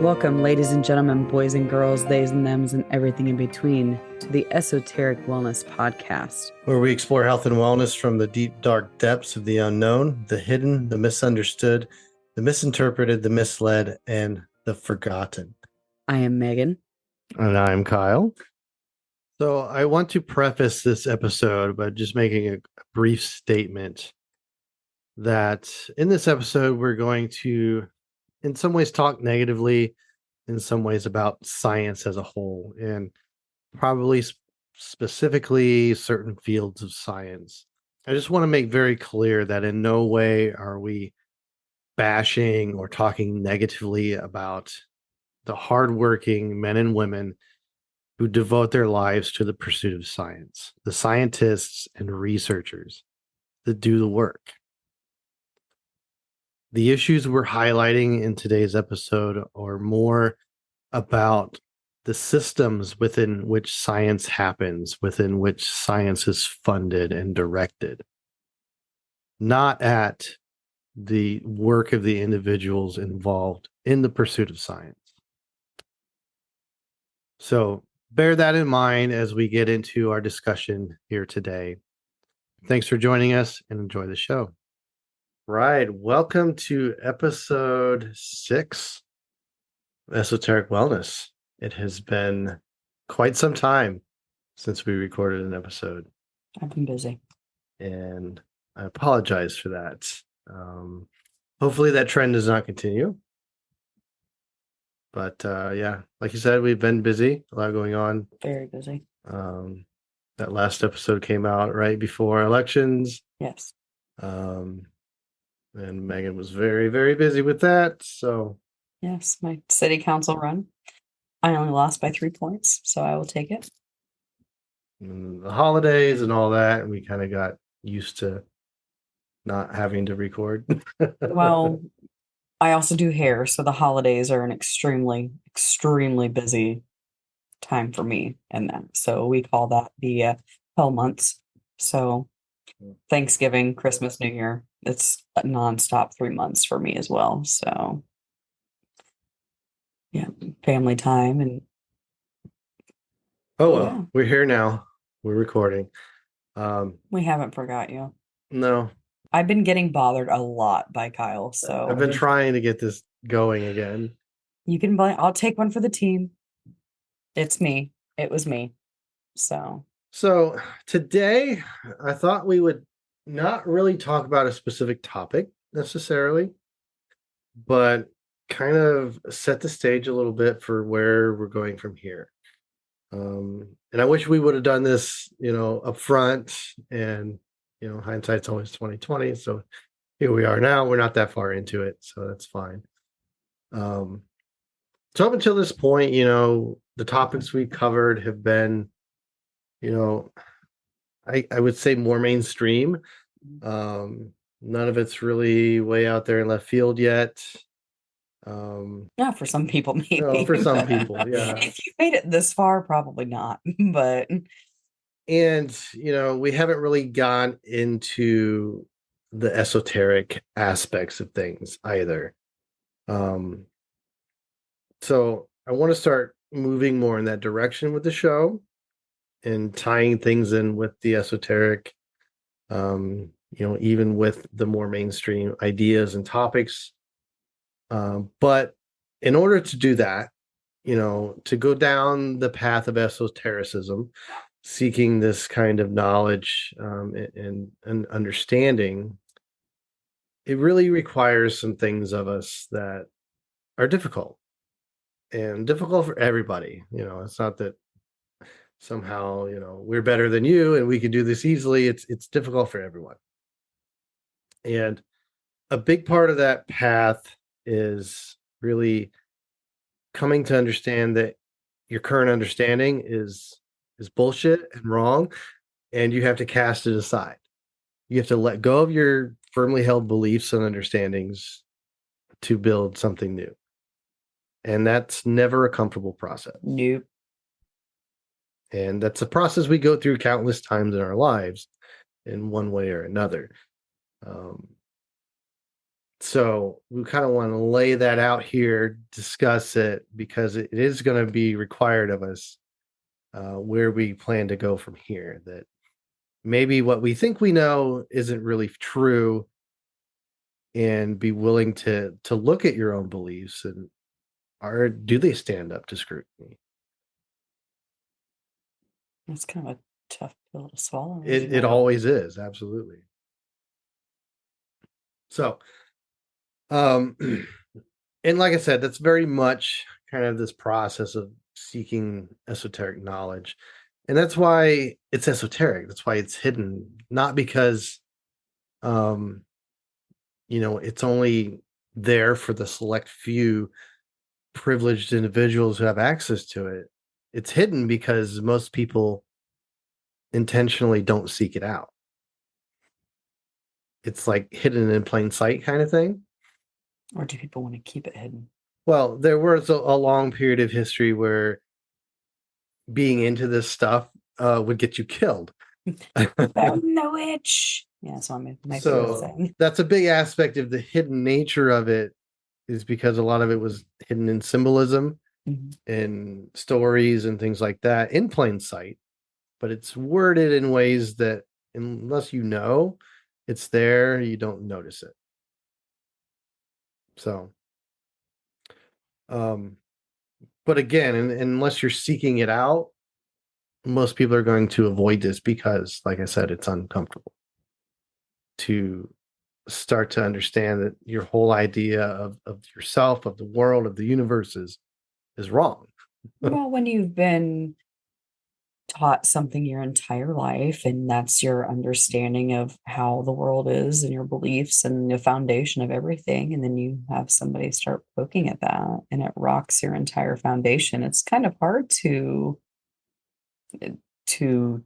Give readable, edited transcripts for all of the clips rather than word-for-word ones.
Welcome, ladies and gentlemen, boys and girls, theys and thems, and everything in between, to the Esoteric Wellness Podcast, where we explore health and wellness from the deep, dark depths of the unknown, the hidden, the misunderstood, the misinterpreted, the misled, and the forgotten. I am Megan. And I'm Kyle. So I want to preface this episode by just making a brief statement that in this episode, we're going to, in some ways, talk negatively, in some ways about science as a whole, and probably specifically certain fields of science. I just want to make very clear that in no way are we bashing or talking negatively about the hardworking men and women who devote their lives to the pursuit of science, the scientists and researchers that do the work. The issues we're highlighting in today's episode are more about the systems within which science happens, within which science is funded and directed, not at the work of the individuals involved in the pursuit of science. So bear that in mind as we get into our discussion here today. Thanks for joining us and enjoy the show. Right. Welcome to episode 6, Esoteric Wellness. It has been quite some time since we recorded an episode. I've been busy. And I apologize for that. Hopefully that trend does not continue. But yeah, like you said, we've been busy, a lot going on. Very busy. That last episode came out right before elections. Yes. And Megan was very, very busy with that. So yes, my city council run. I only lost by 3 points, so I will take it. And the holidays and all that, and we kind of got used to not having to record. Well, I also do hair, so the holidays are an extremely, extremely busy time for me and that. So we call that the hell months. So Thanksgiving, Christmas, New Year, it's a nonstop 3 months for me as well. So yeah, family time and oh well, we're here now. We're recording. We haven't forgot you. No. I've been getting bothered a lot by Kyle, so I've been trying to get this going again. You can blame. I'll take one for the team. It's me. It was me. So today I thought we would not really talk about a specific topic necessarily, but kind of set the stage a little bit for where we're going from here. And I wish we would have done this, up front, and, hindsight's always 2020. So here we are now. We're not that far into it, so that's fine. So up until this point, the topics we covered have been, I would say more mainstream. None of it's really way out there in left field yet. Yeah, for some people, maybe. For some people, yeah. If you made it this far, probably not. But we haven't really gone into the esoteric aspects of things either. So I want to start moving more in that direction with the show and tying things in with the esoteric, even with the more mainstream ideas and topics. But in order to do that, to go down the path of esotericism, seeking this kind of knowledge and understanding, it really requires some things of us that are difficult, and difficult for everybody. It's not that somehow, we're better than you and we can do this easily. It's difficult for everyone. And a big part of that path is really coming to understand that your current understanding is bullshit and wrong, and you have to cast it aside. You have to let go of your firmly held beliefs and understandings to build something new. And that's never a comfortable process. Nope. And that's a process we go through countless times in our lives in one way or another. Um, so we kind of want to lay that out here, discuss it, because it is going to be required of us where we plan to go from here. That maybe what we think we know isn't really true, and be willing to look at your own beliefs and do they stand up to scrutiny? It's kind of a tough pill to swallow, It isn't it it? always is, absolutely. So, um, and like I said, that's very much kind of this process of seeking esoteric knowledge. And that's why it's esoteric. That's why it's hidden, not because um, it's only there for the select few privileged individuals who have access to it. It's hidden because most people intentionally don't seek it out. It's like hidden in plain sight kind of thing. Or do people want to keep it hidden? Well, there was a long period of history where being into this stuff would get you killed. Found the witch. Yeah, that's what I might be So saying. that's a big aspect of the hidden nature of it, is because a lot of it was hidden in symbolism Mhm. and stories and things like that in plain sight. But it's worded in ways that unless you know it's there, you don't notice it. So, um, but again, unless you're seeking it out, most people are going to avoid this because, like I said, it's uncomfortable to start to understand that your whole idea of yourself, of the world, of the universe is wrong. Well, when you've been taught something your entire life, and that's your understanding of how the world is and your beliefs and the foundation of everything, and then you have somebody start poking at that and it rocks your entire foundation, it's kind of hard to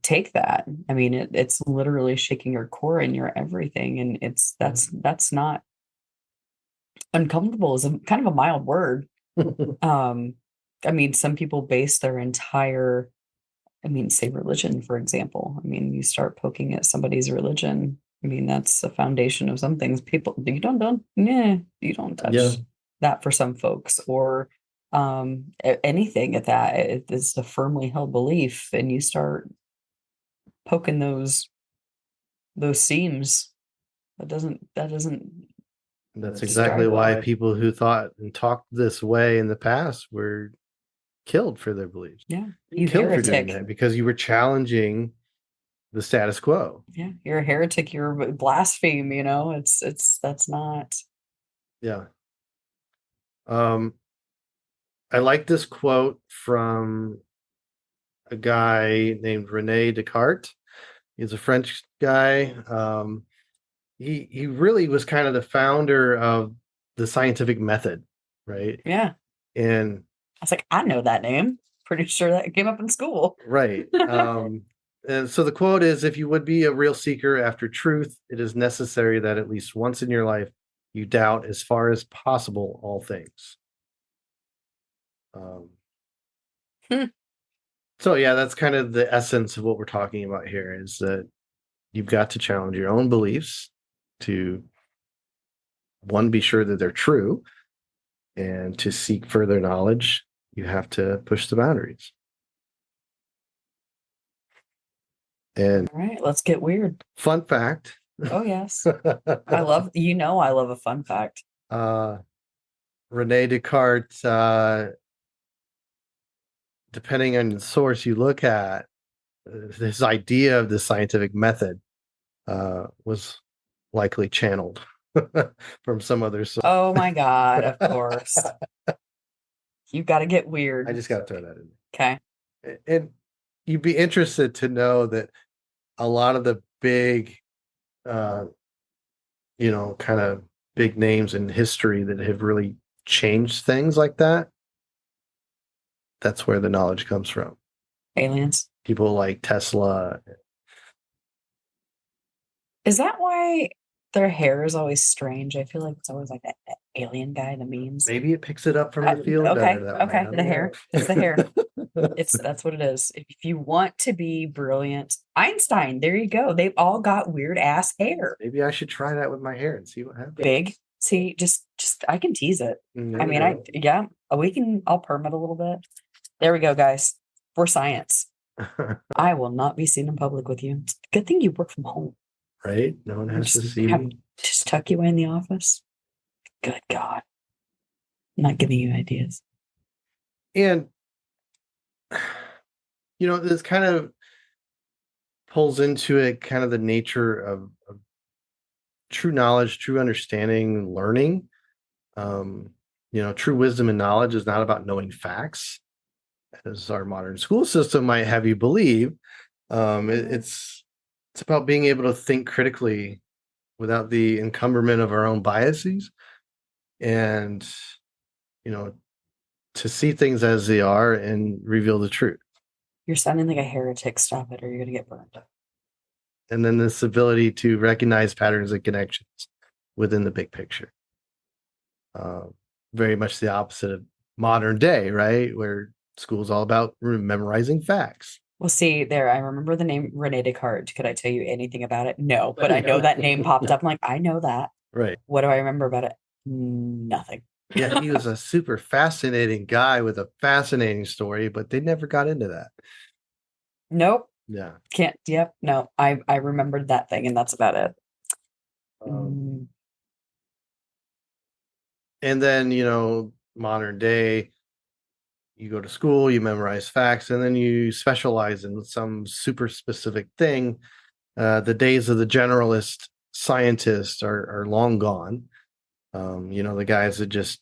take that. I mean, it's literally shaking your core and your everything, and that's not uncomfortable is a kind of a mild word. um I mean, some people base their entire, I mean, say religion, for example. I mean, you start poking at somebody's religion. I mean, that's the foundation of some things. People, you don't Yeah, touch that for some folks, or anything at that. It's a firmly held belief, and you start poking those seams. That doesn't that's describe exactly why well. people who thought and talked this way in the past were killed for their beliefs. Yeah, you Killed for doing heretic. that because you were challenging the status quo. Yeah, you're a heretic. You're blaspheme. It's that's not. Yeah. Um, I like this quote from a guy named Rene Descartes. He's a French guy. He really was kind of the founder of the scientific method, right? Yeah. And I was like, I know that name. Pretty sure that came up in school. right. And so the quote is, if you would be a real seeker after truth, it is necessary that at least once in your life you doubt as far as possible all things. Um, Hmm. so yeah, that's kind of the essence of what we're talking about here, is that you've got to challenge your own beliefs to, one, be sure that they're true, and to seek further knowledge, you have to push the boundaries. And All right, let's get weird. fun fact. Oh, yes. I love a fun fact. Rene Descartes, depending on the source you look at, his idea of the scientific method was likely channeled from some other source. Oh my God, of course. You got to get weird. I just got to throw that in. Okay. And you'd be interested to know that a lot of the big, uh, kind of big names in history that have really changed things like that, that's where the knowledge comes from. Aliens. People like Tesla. Is that why Their hair is always strange. I feel like it's always like that alien guy, the memes. Maybe it picks it up from the field Okay, better that way. okay, the hair. It's the hair. That's what it is. If you want to be brilliant, Einstein, there you go. They've all got weird ass hair. Maybe I should try that with my hair and see what happens. Big. See, just I can tease it. There I you mean, go. I'll perm it a little bit. There we go, guys. For science. I will not be seen in public with you. Good thing you work from home. Right? No one has to Just see me. just tuck you away in the office. Good God. I'm not giving you ideas. And this kind of pulls into it kind of the nature of true knowledge, true understanding, learning. True wisdom and knowledge is not about knowing facts, as our modern school system might have you believe. It's about being able to think critically without the encumberment of our own biases, and to see things as they are and reveal the truth. You're sounding like a heretic. Stop it, or you're gonna get burned. And then this ability to recognize patterns and connections within the big picture. Very much the opposite of modern day, right? Where school's all about memorizing facts. Well, see, there, I remember the name Rene Descartes. Could I tell you anything about it? No, but I know that name popped up. I'm like, I know that. Right. What do I remember about it? Nothing. Yeah, he was a super fascinating guy with a fascinating story, but they never got into that. Nope. Yeah. Can't. Yep. No, I remembered that thing, and that's about it. And then, modern day, you go to school, you memorize facts, and then you specialize in some super specific thing. The days of the generalist scientist are long gone. The guys that just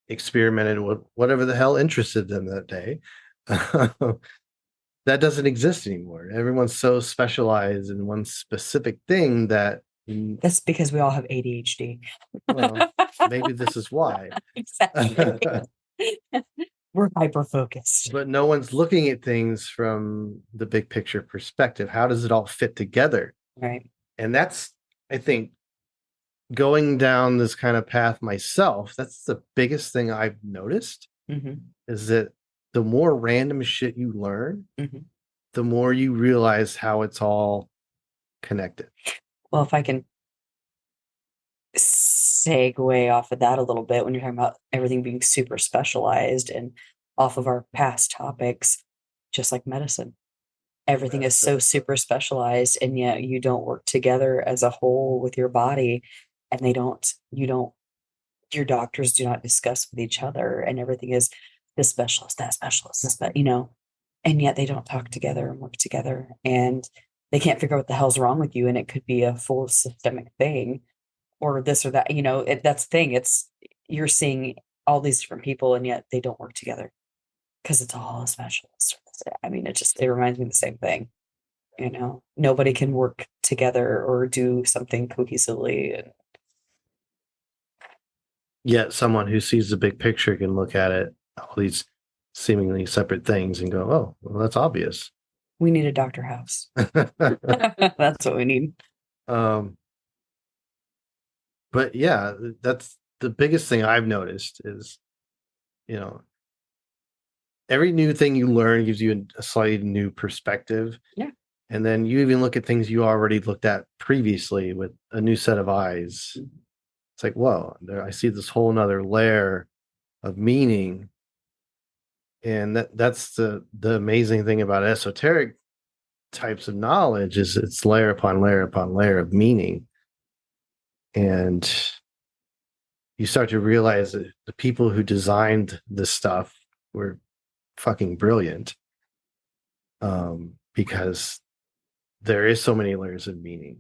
experimented with whatever the hell interested them that day. That doesn't exist anymore. Everyone's so specialized in one specific thing that That's because we all have ADHD. Well, maybe this is why. Exactly. We're hyper focused. But no one's looking at things from the big picture perspective. How does it all fit together? Right. And that's, I think, going down this kind of path myself, that's the biggest thing I've noticed is that the more random shit you learn, the more you realize how it's all connected. Well, if I can segue off of that a little bit, when you're talking about everything being super specialized and off of our past topics, just like medicine, everything is so super specialized, and yet you don't work together as a whole with your body, and your doctors do not discuss with each other, and everything is this specialist, that specialist, and yet they don't talk together and work together, and they can't figure out what the hell's wrong with you, and it could be a full systemic thing or this or that. That's the thing. You're seeing all these different people, and yet they don't work together because it's all a specialist. I mean, it reminds me of the same thing. Nobody can work together or do something cohesively. And yet someone who sees the big picture can look at it, all these seemingly separate things, and go, oh, well, that's obvious. We need a Dr. House. That's what we need. But yeah, that's the biggest thing I've noticed is, every new thing you learn gives you a slightly new perspective. Yeah. And then you even look at things you already looked at previously with a new set of eyes. It's like, whoa, I see this whole nother layer of meaning. And that's the amazing thing about esoteric types of knowledge is it's layer upon layer upon layer of meaning. And you start to realize that the people who designed this stuff were fucking brilliant, because there is so many layers of meaning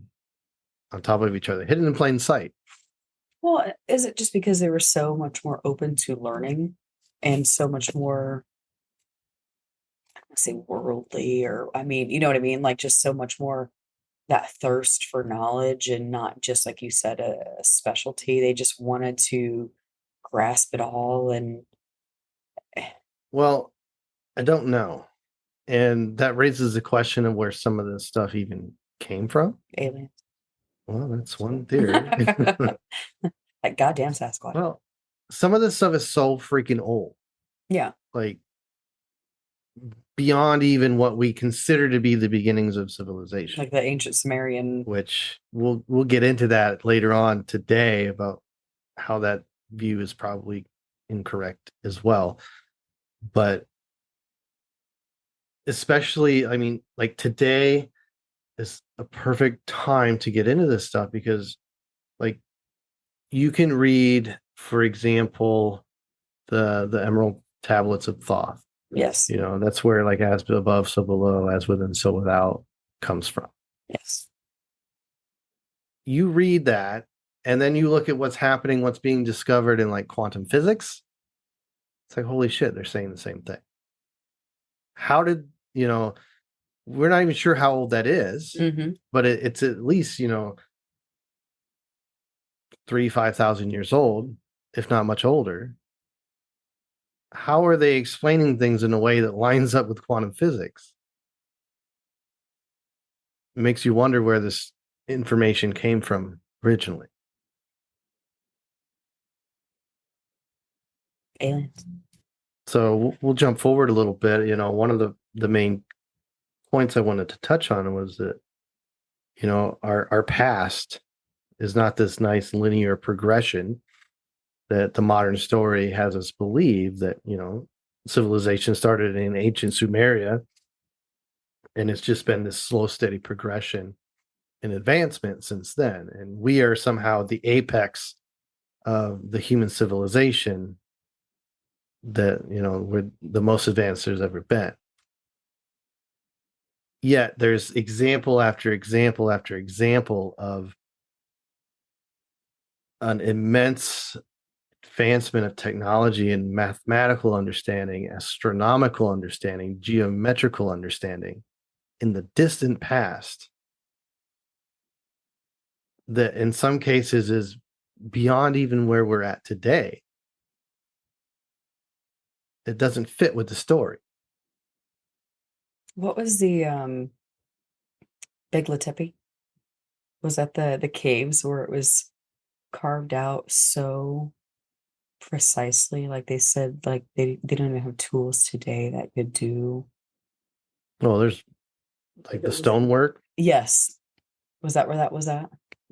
on top of each other, hidden in plain sight. Well, is it just because they were so much more open to learning and so much more, I don't say worldly, or I mean, you know what I mean? Like just so much more that thirst for knowledge, and not just like you said, a specialty. They just wanted to grasp it all. And Well, I don't know. And that raises the question of where some of this stuff even came from. aliens. Well, that's one theory. That goddamn Sasquatch. Well, some of this stuff is so freaking old, Yeah. like beyond even what we consider to be the beginnings of civilization. Like the ancient Sumerian. Which we'll get into that later on today about how that view is probably incorrect as well. But especially, I mean, like today is a perfect time to get into this stuff because like you can read, for example, the Emerald Tablets of Thoth. Yes. You know, that's where like as above, so below, as within, so without comes from. Yes. You read that, and then you look at what's happening, what's being discovered in like quantum physics. It's like, holy shit, they're saying the same thing. How did, we're not even sure how old that is, but it's at least, 5,000 years old, if not much older. How are they explaining things in a way that lines up with quantum physics? It makes you wonder where this information came from originally. Aliens. So we'll jump forward a little bit. One of the main points I wanted to touch on was that, our past is not this nice linear progression that the modern story has us believe that, civilization started in ancient Sumeria, and it's just been this slow, steady progression and advancement since then. And we are somehow the apex of the human civilization that, we're the most advanced there's ever been. Yet there's example after example after example of an immense advancement of technology and mathematical understanding, astronomical understanding, geometrical understanding in the distant past that in some cases is beyond even where we're at today. It doesn't fit with the story. What was the Big Tepe? Was that the caves where it was carved out so precisely? Like they said, like they don't even have tools today that could do. Well, there's like the stonework. Yes. Was that where that was at?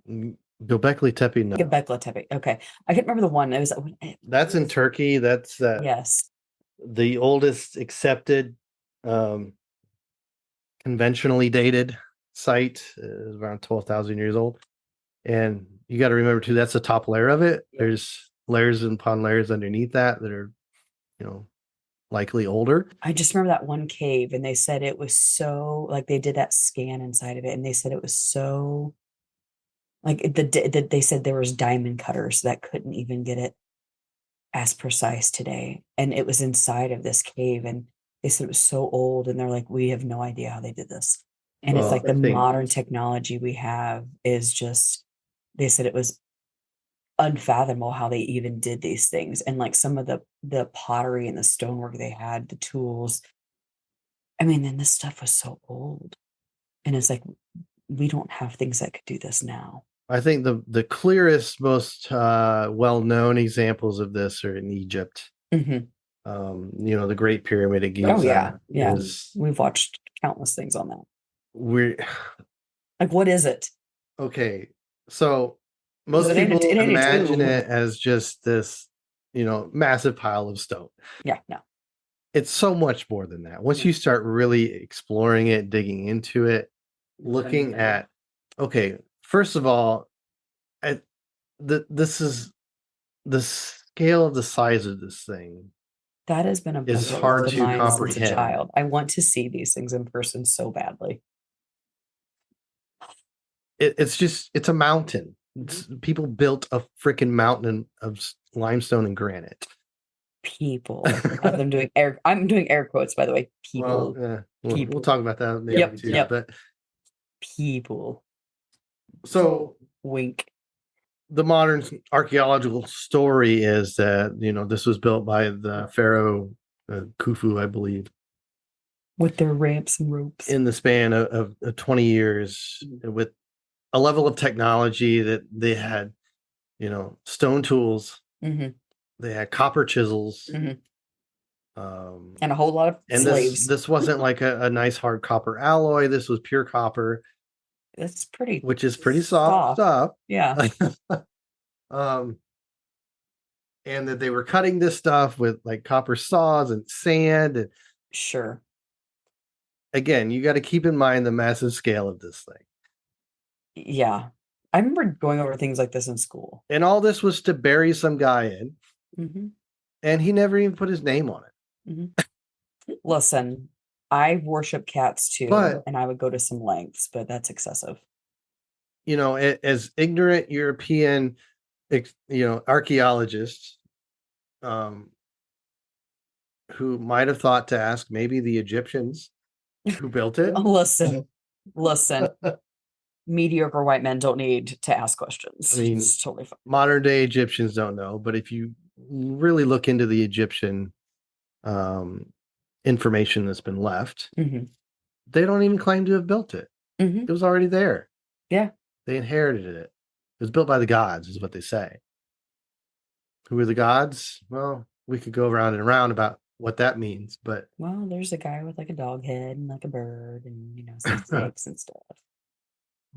Göbekli Tepe, no. Göbekli Tepe. Okay. I can't remember the one. It was That's in Turkey. That's yes. the oldest accepted conventionally dated site is around 12,000 years old. And you got to remember too, that's the top layer of it. There's layers upon layers underneath that are, likely older. I just remember that one cave, and they said it was so like they did that scan inside of it, and they said it was so like they said there was diamond cutters that couldn't even get it as precise today, and it was inside of this cave, and they said it was so old, and they're like, we have no idea how they did this, and it's Well, like the modern technology we have is just. They said it was unfathomable how they even did these things, and like some of the pottery and the stonework they had, the tools. I mean, then this stuff was so old, and it's like we don't have things that could do this now. I think the clearest, most well-known examples of this are in Egypt. The Great Pyramid of Giza. Oh yeah, we've watched countless things on that. We're like, what is it? Okay, so most people imagine it as just this, massive pile of stone. Yeah, no. It's so much more than that. Once you start really exploring it, digging into it, looking at, okay, first of all, this is the scale of the size of this thing. That has been a is hard to comprehend. Since a child. I want to see these things in person so badly. It's a mountain. People built a freaking mountain of limestone and granite. People. I'm doing air quotes, by the way. People. Well, we'll talk about that maybe too. Yep. But people. So wink. The modern archaeological story is that this was built by the pharaoh Khufu, I believe, with their ramps and ropes in the span of 20 years with a level of technology that they had, stone tools, hmm they had copper chisels, hmm um, and a whole lot of and this slaves. this wasn't like a nice hard copper alloy. This was pure copper, It's pretty which is pretty soft soft. stuff. Yeah, um, and that they were cutting this stuff with like copper saws and sand. And sure. again, you got to keep in mind the massive scale of this thing. Yeah. I remember going over things like this in school. And all this was to bury some guy in, hmm and he never even put his name on it. hmm Listen, I worship cats too, But and I would go to some lengths, but that's excessive. as ignorant European, archaeologists, um, who might have thought to ask maybe the Egyptians who built it. Listen. Mediocre white men don't need to ask questions. I mean, it's totally fine. Modern day Egyptians don't know, but if you really look into the Egyptian information that's been left, they don't even claim to have built it. It was already there. Yeah. They inherited it. It was built by the gods, is what they say. Who are the gods? Well, we could go around and around about what that means, but well, there's a guy with like a dog head and like a bird and some snakes and stuff.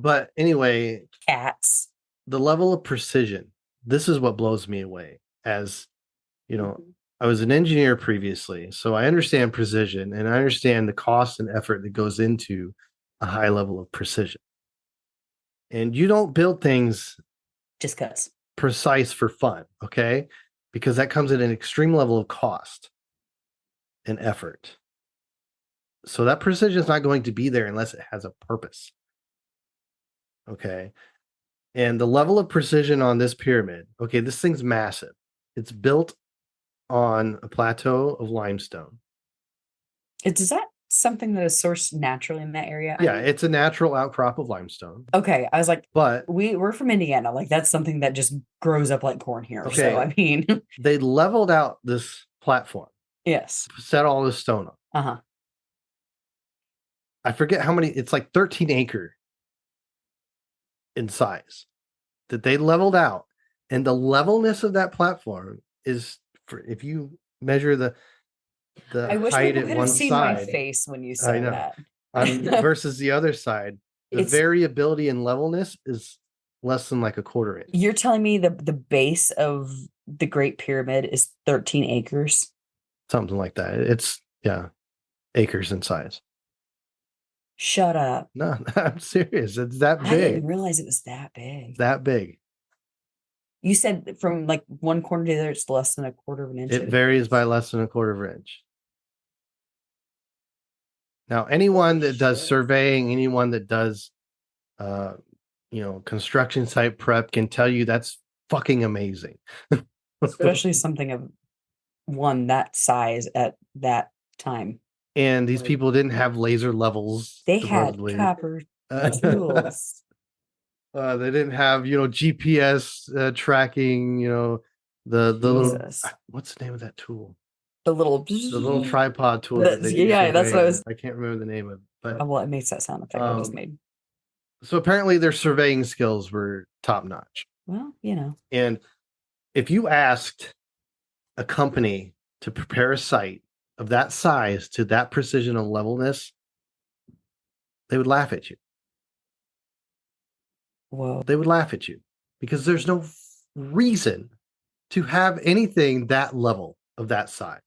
But anyway, Cats. The level of precision. This is what blows me away. As I was an engineer previously, so I understand precision and I understand the cost and effort that goes into a high level of precision. And you don't build things just because precise for fun, okay? Because that comes at an extreme level of cost and effort. So that precision is not going to be there unless it has a purpose. Okay. And the level of precision on this pyramid, okay, this thing's massive. It's built on a plateau of limestone. Is that something that is sourced naturally in that area? Yeah, it's a natural outcrop of limestone. Okay, I was like, but we're from Indiana. Like that's something that just grows up like corn here. Okay. So I mean, they leveled out this platform. Yes. Set all this stone up. Uh-huh. I forget how many. It's like 13 acre in size that they leveled out, and the levelness of that platform is, if you measure the I wish height people at could one have seen my side, face when you I said know, that. versus the other side, the It's- variability in levelness is less than like a quarter inch. You're telling me the base of the Great Pyramid is 13 acres? Something like that. It's acres in size. Shut up. No, I'm serious. It's that I big. didn't realize it was that big. That big. You said from like one corner to the other, it's less than a quarter of an inch. It varies by less than a quarter of an inch. Now, anyone that does surveying, anyone that does, construction site prep can tell you that's fucking amazing. Especially something of one that size at that time. And these people didn't have laser levels. They had supposedly. copper tools. They didn't have, GPS tracking, the little, what's the name of that tool? The little tripod tool. That's what I was. I can't remember the name of it. But well, it makes that sound effect I just made. So apparently their surveying skills were top notch. Well, And if you asked a company to prepare a site of that size to that precision and levelness, they would laugh at you. Whoa. They would laugh at you because there's no reason to have anything that level of that size.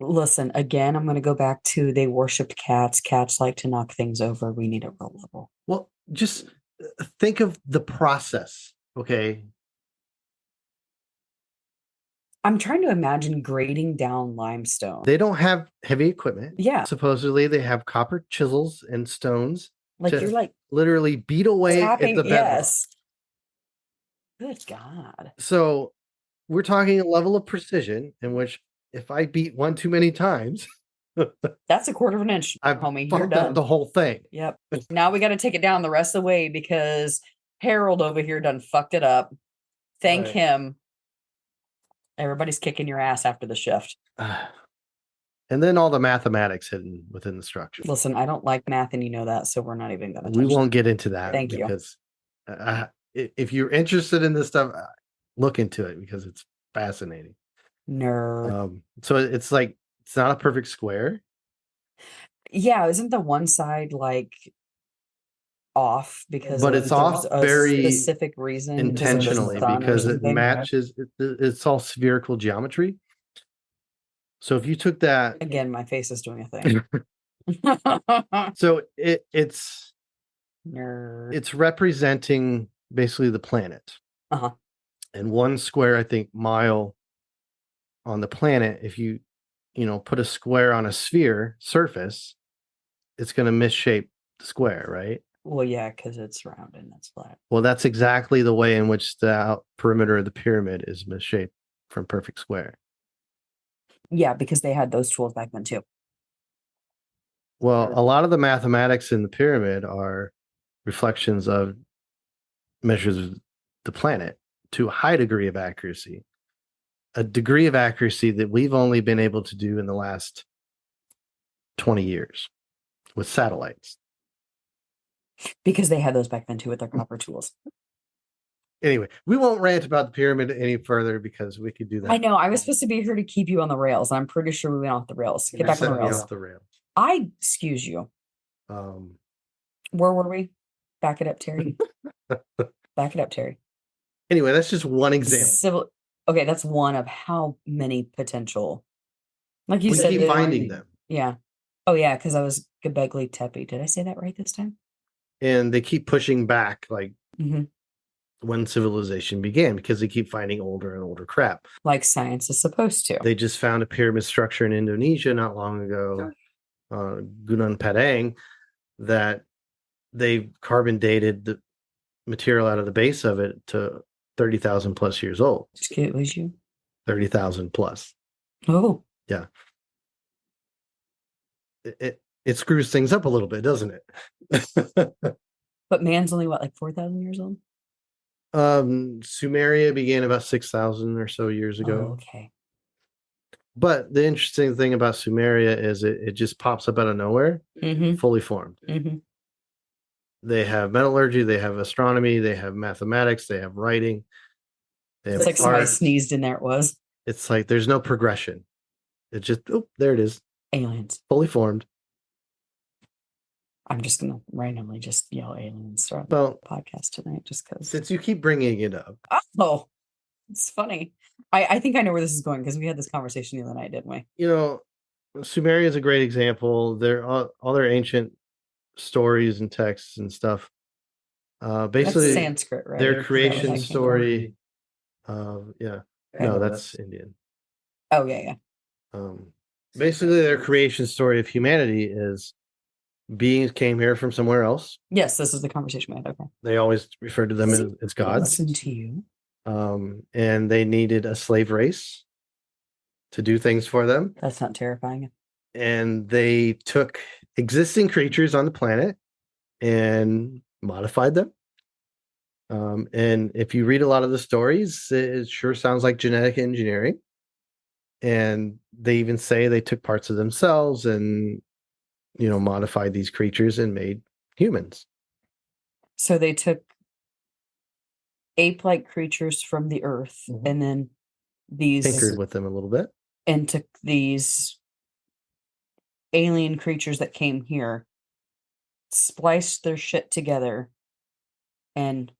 Listen, again, I'm going to go back to they worshipped cats. Cats like to knock things over. We need a real level. Well, just think of the process, okay? I'm trying to imagine grading down limestone. They don't have heavy equipment. Yeah. Supposedly they have copper chisels and stones. Like you're like literally beat away at the bedrock. Yes. Good God. So we're talking a level of precision in which if I beat one too many times, that's a quarter of an inch, homie. You're done. The whole thing. Yep. Now we got to take it down the rest of the way because Harold over here done fucked it up. Thank him. Everybody's kicking your ass after the shift. and then all the mathematics hidden within the structure. Listen, I don't like math, and you know that, so we're not even going to. We won't get into that. Thank you. Because if you're interested in this stuff, look into it because it's fascinating. Nerd. So it's like it's not a perfect square. Yeah, isn't the one side like off because But of it's off a very specific reason intentionally because it matches. It's all spherical geometry. So if you took that again, my face is doing a thing. So it's Nerd. it's representing basically the planet. Uh-huh. And one square, I think, mile on the planet, if you put a square on a sphere surface, it's going to misshape the square, right? Well, yeah, because it's round and it's flat. Well, that's exactly the way in which the perimeter of the pyramid is misshaped from perfect square. Yeah, because they had those tools back then too. Well, a lot of the mathematics in the pyramid are reflections of measures of the planet to a high degree of accuracy, a degree of accuracy that we've only been able to do in the last 20 years with satellites. Because they had those back then too with their copper tools. Anyway, we won't rant about the pyramid any further because we could do that. I know. I was supposed to be here to keep you on the rails. I'm pretty sure we went off the rails. Get back on the rails. Excuse you. Where were we? Back it up, Terry. Back it up, Terry. Anyway, that's just one example. Okay, that's one of how many potential. Like you said, we keep finding them. Yeah. Oh yeah, because I was Gebegli Tepe. Did I say that right this time? And they keep pushing back, like when civilization began, because they keep finding older and older crap. Like science is supposed to. They just found a pyramid structure in Indonesia not long ago, Gunung Padang, that they carbon dated the material out of the base of it to 30,000 plus years old. It was you? 30,000 plus. Oh. Yeah. It screws things up a little bit, doesn't it? But man's only what, like 4,000 years old? Sumeria began about 6,000 or so years ago. Oh, okay. But the interesting thing about Sumeria is it just pops up out of nowhere, fully formed. They have metallurgy, they have astronomy, they have mathematics, they have writing. It's like somebody sneezed in there. It was. It's like there's no progression. It just, there it is. Aliens. Fully formed. I'm just going to randomly just yell aliens throughout the podcast tonight just because. Since you keep bringing it up. Oh, it's funny. I think I know where this is going because we had this conversation the other night, didn't we? Sumeria is a great example. They're all their ancient stories and texts and stuff. Basically, that's Sanskrit, right? Their creation story. No, that's Indian. Oh, yeah. Basically, their creation story of humanity is beings came here from somewhere else. Yes, this is the conversation we had. Okay. They always refer to them as gods. Listen to you. And they needed a slave race to do things for them. That's not terrifying. And they took existing creatures on the planet and modified them. And if you read a lot of the stories, it sure sounds like genetic engineering. And they even say they took parts of themselves and, modified these creatures and made humans. So they took ape-like creatures from the earth and then tinkered with them a little bit. And took these alien creatures that came here, spliced their shit together, and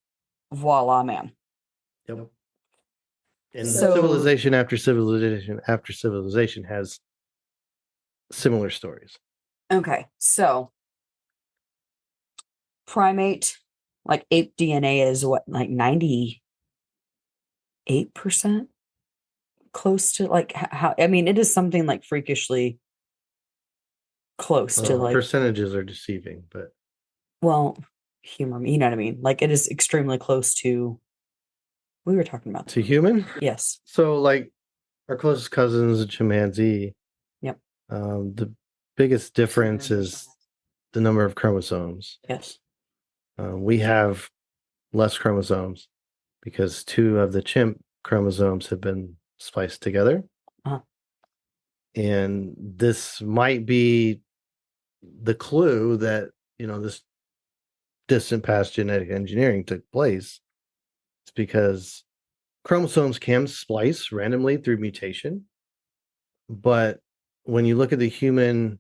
voila, man. Yep. And civilization after civilization after civilization has similar stories. Okay, so primate, like ape DNA is what, like 98%? Close to like how, I mean, it is something like freakishly close to like. Percentages are deceiving, but. Well, humor me, you know what I mean? Like it is extremely close to. We were talking about to human? Yes. So like our closest cousin is a chimpanzee. Yep. The biggest difference is the number of chromosomes. Yes. We have less chromosomes because 2 of the chimp chromosomes have been spliced together. And this might be the clue that, this distant past genetic engineering took place. It's because chromosomes can splice randomly through mutation. But when you look at the human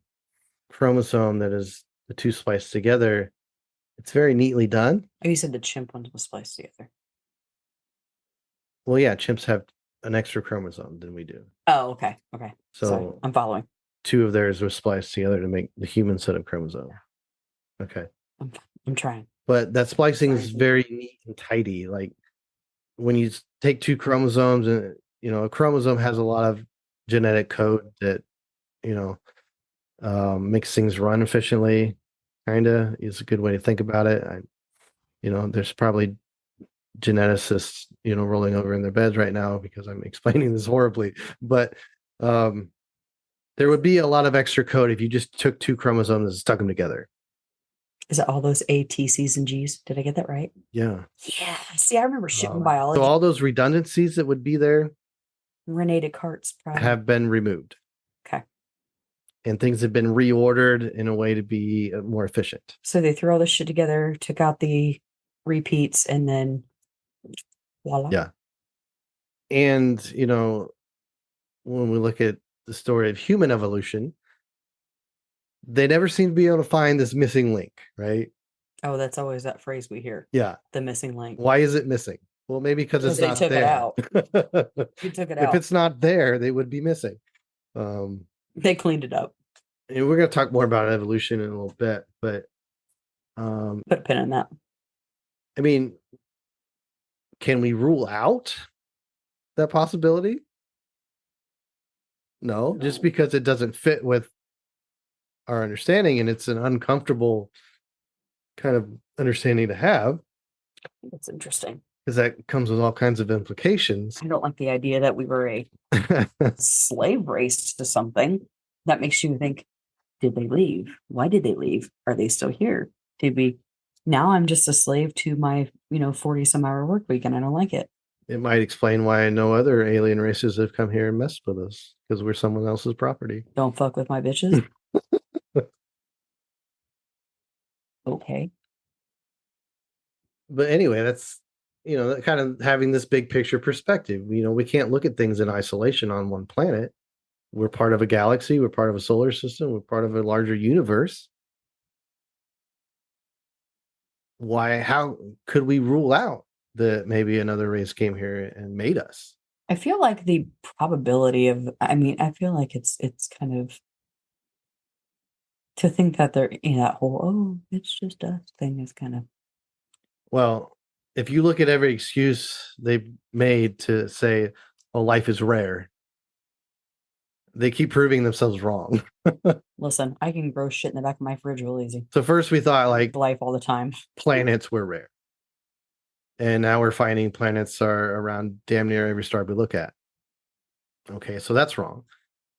chromosome that is the two spliced together, it's very neatly done. Oh, you said the chimp ones was spliced together. Well, yeah, chimps have an extra chromosome than we do. Oh, okay. Okay. So sorry, I'm following. Two of theirs were spliced together to make the human set of chromosomes. Okay. I'm trying. But that splicing is very neat and tidy. Like when you take two chromosomes and, a chromosome has a lot of genetic code that, makes things run efficiently, kind of is a good way to think about it. There's probably geneticists, rolling over in their beds right now because I'm explaining this horribly, but there would be a lot of extra code if you just took two chromosomes and stuck them together. Is it all those A, T, C's, and G's? Did I get that right? Yeah. Yeah. See, I remember shit in biology. So all those redundancies that would be there Rene Descartes probably have been removed. Okay. And things have been reordered in a way to be more efficient. So they threw all this shit together, took out the repeats, and then voila. Yeah. And, when we look at the story of human evolution, they never seem to be able to find this missing link, right? Oh, that's always that phrase we hear. Yeah. The missing link. Why is it missing? Well, maybe because it's not took there. It out. You took it out. If it's not there, they would be missing. They cleaned it up. And we're going to talk more about evolution in a little bit, but put a pin in that. I mean, can we rule out that possibility? No, just because it doesn't fit with our understanding and it's an uncomfortable kind of understanding to have. That's interesting. Because that comes with all kinds of implications. I don't like the idea that we were a slave race to something. That makes you think, did they leave? Why did they leave? Are they still here? Now I'm just a slave to my, 40 some hour work week and I don't like it. It might explain why no other alien races have come here and messed with us, because we're someone else's property. Don't fuck with my bitches. Okay. But anyway, that's, kind of having this big picture perspective. We can't look at things in isolation on one planet. We're part of a galaxy. We're part of a solar system. We're part of a larger universe. How could we rule out that maybe another race came here and made us? I feel like the probability of, I feel like it's kind of to think that they're in that whole, it's just us thing is kind of. Well, if you look at every excuse they've made to say, oh, life is rare, they keep proving themselves wrong. Listen, I can grow shit in the back of my fridge real easy. So first we thought life all the time. Planets were rare. And now we're finding planets are around damn near every star we look at. Okay, so that's wrong.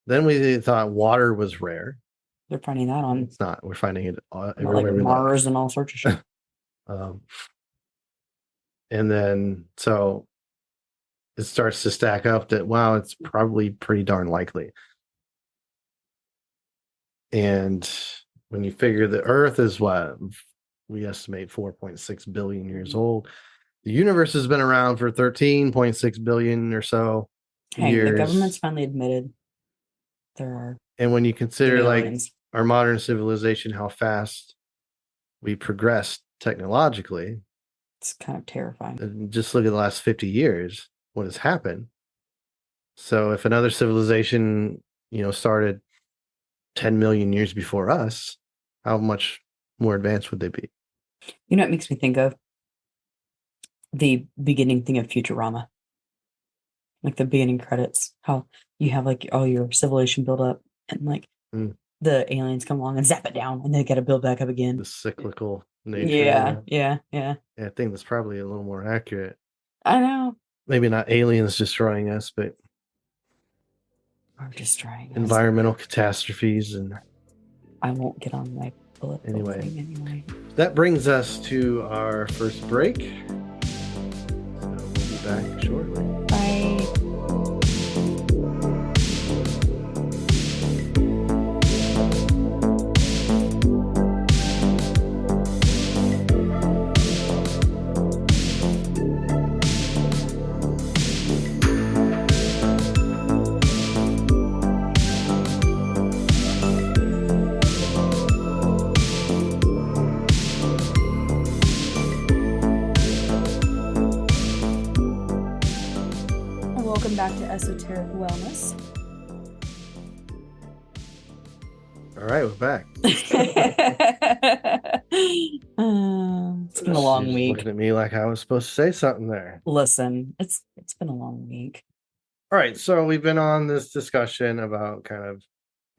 Then we thought water was rare. They're finding that on. It's not. We're finding it everywhere. Like Mars and all sorts of shit. And then so it starts to stack up that, wow, it's probably pretty darn likely. And when you figure the Earth is what we estimate 4.6 billion years old, the universe has been around for 13.6 billion or so years. The government's finally admitted there are. And when you consider like our modern civilization, how fast we progressed technologically, it's kind of terrifying. And just look at the last 50 years, what has happened. So if another civilization, started 10 million years before us, how much more advanced would they be? It makes me think of the beginning thing of Futurama. Like the beginning credits, how you have like all your civilization build up and like the aliens come along and zap it down and they got to build back up again. The cyclical nature. Yeah. I think that's probably a little more accurate. I know. Maybe not aliens destroying us, but are destroying environmental catastrophes. And I won't get on my bullet. Anyway, that brings us to our first break. So we'll be back shortly. Bye. Esoteric Wellness. All right, we're back. It's been a long She's week. looking at me like I was supposed to say something there. Listen, it's been a long week. All right, so we've been on this discussion about kind of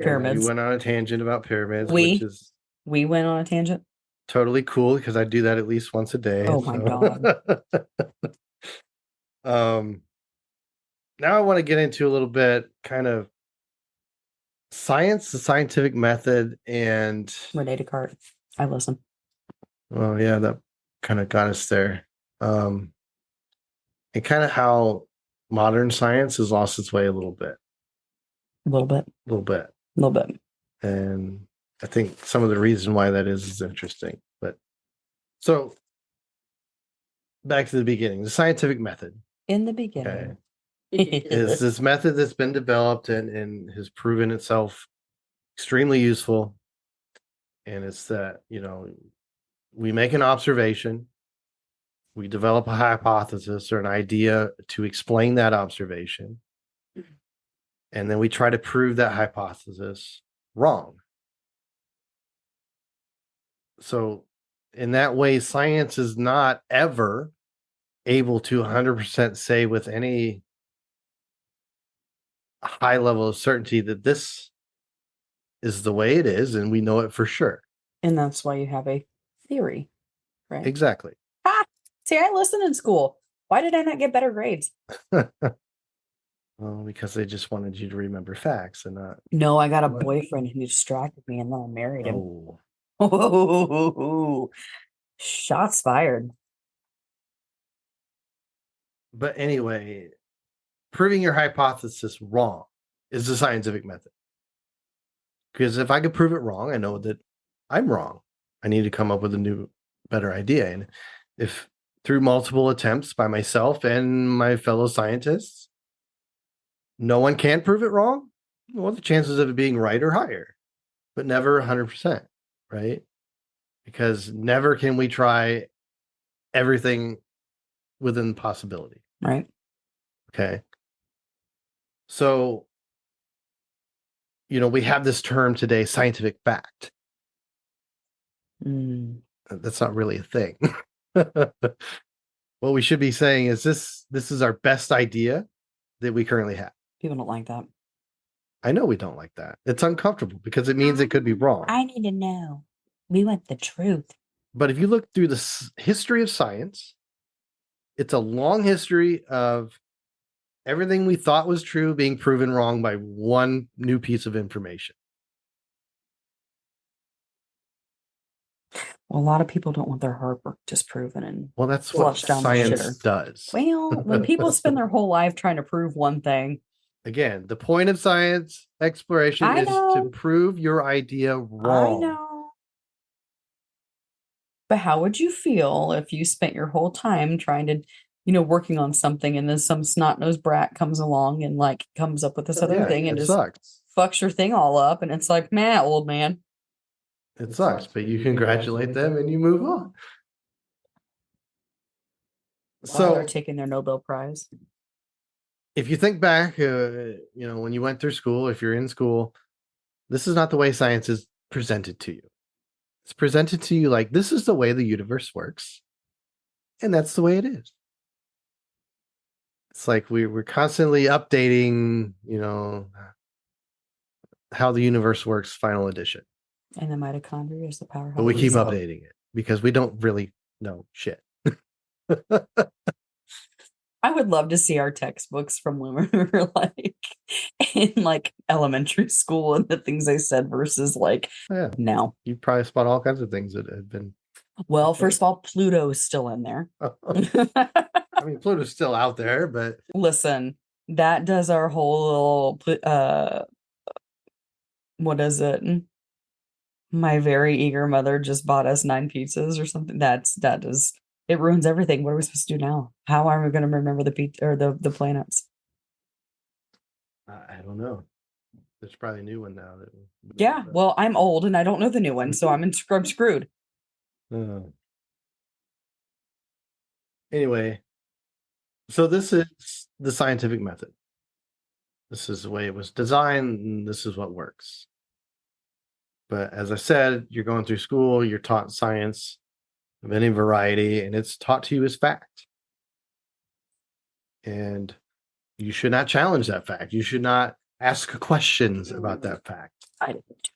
Pyramids. We went on a tangent about pyramids, We which is went on a tangent. totally cool because I do that at least once a day. Oh my God. Now I want to get into a little bit kind of science, the scientific method, and Rene Descartes. I listen. well, yeah, that kind of got us there. And kind of how modern science has lost its way a little bit. A little bit. A little bit. A little bit. And I think some of the reason why that is interesting. But so back to the beginning, the scientific method. In the beginning. Is this method that's been developed and has proven itself extremely useful. And it's that, we make an observation, we develop a hypothesis or an idea to explain that observation, and then we try to prove that hypothesis wrong. So in that way, science is not ever able to 100% say with any high level of certainty that this is the way it is, and we know it for sure. And that's why you have a theory, right? Exactly. Ha! See, I listened in school. Why did I not get better grades? Well, because they just wanted you to remember facts and not. No, I got a boyfriend who distracted me and then I married him. Oh. Oh, shots fired. But anyway, proving your hypothesis wrong is the scientific method. Because if I could prove it wrong, I know that I'm wrong. I need to come up with a new, better idea. And if through multiple attempts by myself and my fellow scientists, no one can prove it wrong, well, the chances of it being right are higher, but never 100%, right? Because never can we try everything within possibility. Right. Okay. So, we have this term today, scientific fact. That's not really a thing. What we should be saying is this is our best idea that we currently have. People don't like that. I know we don't like that. It's uncomfortable because it means it could be wrong. I need to know. We want the truth. But if you look through the history of science, it's a long history of everything we thought was true being proven wrong by one new piece of information. Well, a lot of people don't want their hard work disproven and well, that's what flushed down the science shitter. does. Well, when people spend their whole life trying to prove one thing. Again, the point of science exploration is to prove your idea wrong. I know. But how would you feel if you spent your whole time trying to, working on something and then some snot-nosed brat comes along and comes up with this other thing and just sucks. Fucks your thing all up and it's like, man, old man. It sucks, but you congratulate them and you move on. So they're taking their Nobel Prize. If you think back, when you went through school, if you're in school, this is not the way science is presented to you. It's presented to you like this is the way the universe works, and that's the way it is. It's like we're constantly updating, how the universe works, final edition. And the mitochondria is the powerhouse. But we keep updating it because we don't really know shit. I would love to see our textbooks from when we were in elementary school and the things they said versus now. You probably spot all kinds of things that have been. Well, first of all, Pluto is still in there. I mean, Pluto's still out there, but listen, that does our whole little what is it? My very eager mother just bought us 9 pizzas or something. That does. It ruins everything. What are we supposed to do now? How are we going to remember the planets? I don't know. There's probably a new one now. Yeah. Well, I'm old and I don't know the new one, so I'm screwed. Anyway, so this is the scientific method. This is the way it was designed, and this is what works. But as I said, you're going through school, you're taught science of any variety, and it's taught to you as fact. And you should not challenge that fact. You should not ask questions about that fact. I didn't.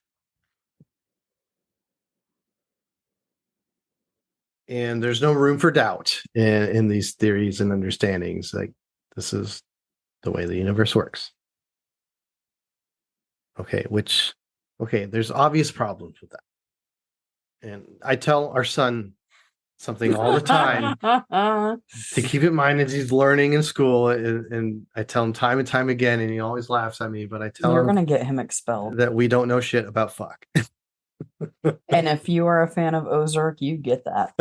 And there's no room for doubt in these theories and understandings. Like, this is the way the universe works. Okay, there's obvious problems with that. And I tell our son something all the time to keep in mind as he's learning in school. And I tell him time and time again, and he always laughs at me, but I tell You're him gonna get him expelled. that we don't know shit about fuck. And if you are a fan of Ozark, you get that.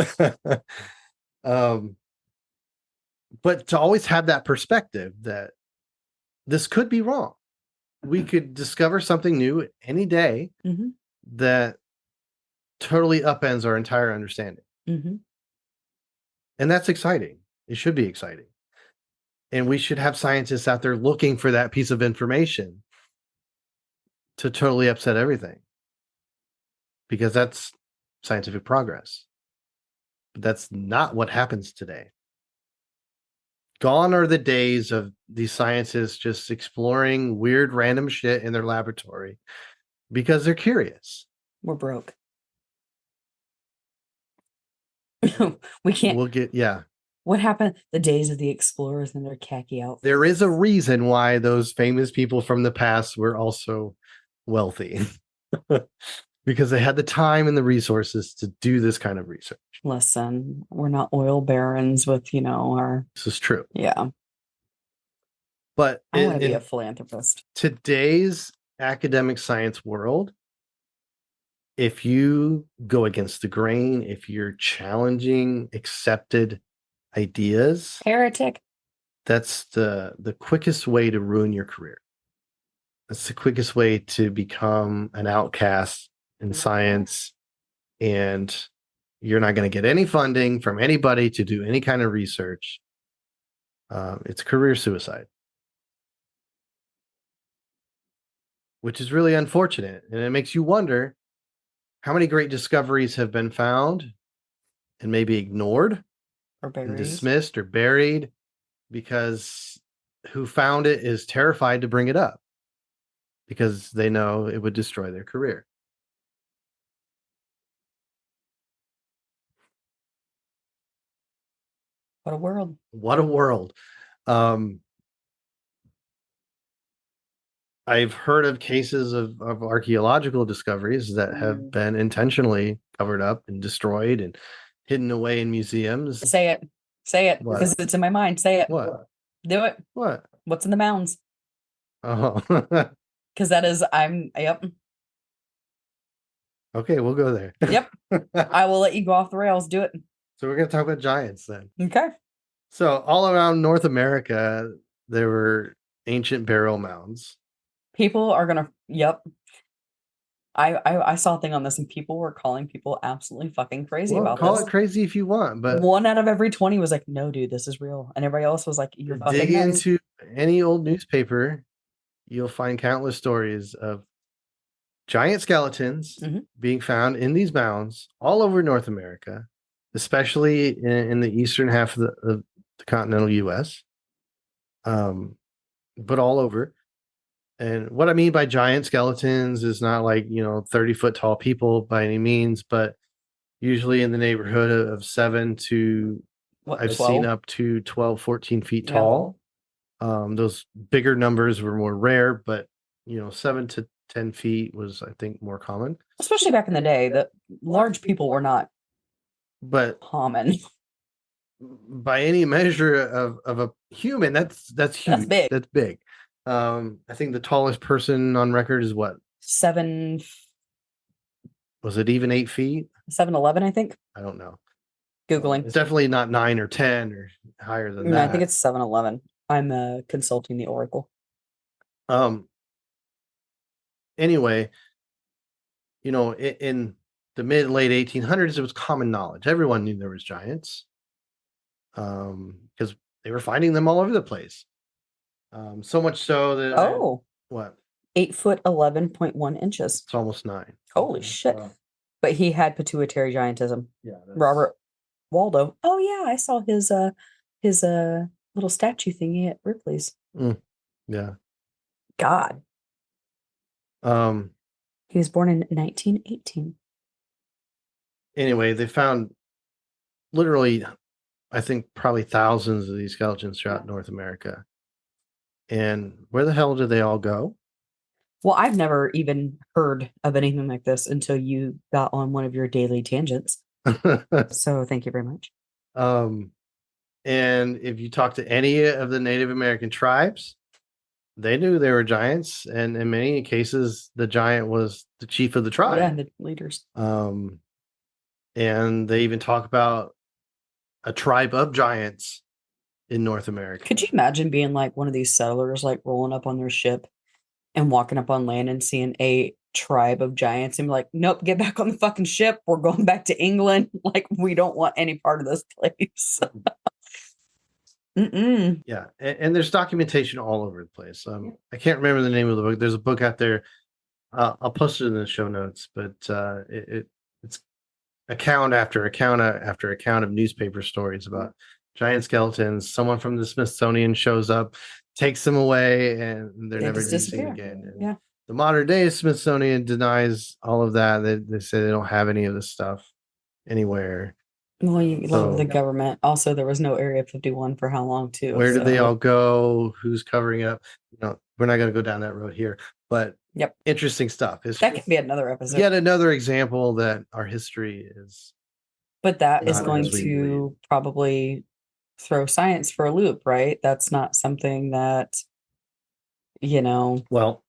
But to always have that perspective that this could be wrong. We could discover something new any day Mhm. that totally upends our entire understanding. Mhm. And that's exciting. It should be exciting. And we should have scientists out there looking for that piece of information to totally upset everything. Because that's scientific progress. But that's not what happens today. Gone are the days of these scientists just exploring weird random shit in their laboratory because they're curious. We're broke. We can't. We'll get, yeah. What happened? The days of the explorers in their khaki outfits. There is a reason why those famous people from the past were also wealthy. Because they had the time and the resources to do this kind of research. Listen, we're not oil barons with, our. This is true. Yeah. But I want to be a philanthropist. Today's academic science world, if you go against the grain, if you're challenging accepted ideas, heretic, that's the quickest way to ruin your career. That's the quickest way to become an outcast in science, and you're not going to get any funding from anybody to do any kind of research. It's career suicide, which is really unfortunate. And it makes you wonder how many great discoveries have been found and maybe ignored or buried, and dismissed or buried because who found it is terrified to bring it up because they know it would destroy their career. What a world. What a world. I've heard of cases of archaeological discoveries that have been intentionally covered up and destroyed and hidden away in museums. Say it. Say it. What? Because it's in my mind. Say it. What? Do it. What? What's in the mounds? Oh. Because that is, yep. Okay, we'll go there. Yep. I will let you go off the rails. Do it. So we're going to talk about giants then. Okay. So all around North America, there were ancient burial mounds. People are going to, yep. I saw a thing on this and people were calling people absolutely fucking crazy about call this. it crazy if you want, but 1 out of every 20 was like, no, dude, this is real. And everybody else was like, you're fucking dig nuts. into any old newspaper, you'll find countless stories of giant skeletons being found in these mounds all over North America, especially in the eastern half of the continental US, but all over. And what I mean by giant skeletons is not like, 30-foot tall people by any means, but usually in the neighborhood of 7 to, I've 12? seen up to 12, 14 feet tall. Those bigger numbers were more rare, but 7 to 10 feet was, I think, more common. Especially back in the day, that large people were not common. By any measure of a human, that's huge. That's big. That's big. I think the tallest person on record is what? 7. Was it even 8 feet? 7'11", I think. I don't know. Googling. It's definitely not 9 or 10 or higher than that. I think it's 7'11". I'm consulting the Oracle. Anyway, in the late 1800s, it was common knowledge. Everyone knew there was giants because they were finding them all over the place. So much so that Oh, what? 8 foot 11.1 inches. It's almost 9. Holy Okay, shit. wow. But he had pituitary giantism. Yeah, that's Robert Waldo. Oh yeah, I saw his little statue thingy at Ripley's. yeah. God. Um. He was born in 1918. Anyway, they found literally, I think, probably thousands of these skeletons throughout North America. And where the hell did they all go? Well, I've never even heard of anything like this until you got on one of your daily tangents. So thank you very much. um, and if you talk to any of the Native American tribes, they knew they were giants, and in many cases, the giant was the chief of the Yeah, tribe. the leaders. And they even talk about a tribe of giants in North America. Could you imagine being like one of these settlers, like rolling up on their ship and walking up on land and seeing a tribe of giants and be like, nope, get back on the fucking ship. We're going back to England. Like, we don't want any part of this place. Mm-mm. Yeah, and there's documentation all over the place. I can't remember the name of the book. There's a book out there. I'll post it in the show notes, but it's account after account after account of newspaper stories about giant skeletons. Someone from the Smithsonian shows up, takes them away, and they're They never just to be seen disappear. again. And Yeah. the modern day Smithsonian denies all of that. They say they don't have any of this stuff anywhere. Well, you love the So government. Also, there was no Area 51 for how long, too. where did they So, all go? Who's covering it up? We're not going to go down that road here, but yep. interesting stuff. It's That could be another episode. yet another example that our history is. But that is Not going as we to believe. probably throw science for a loop, right? That's not something that, Well,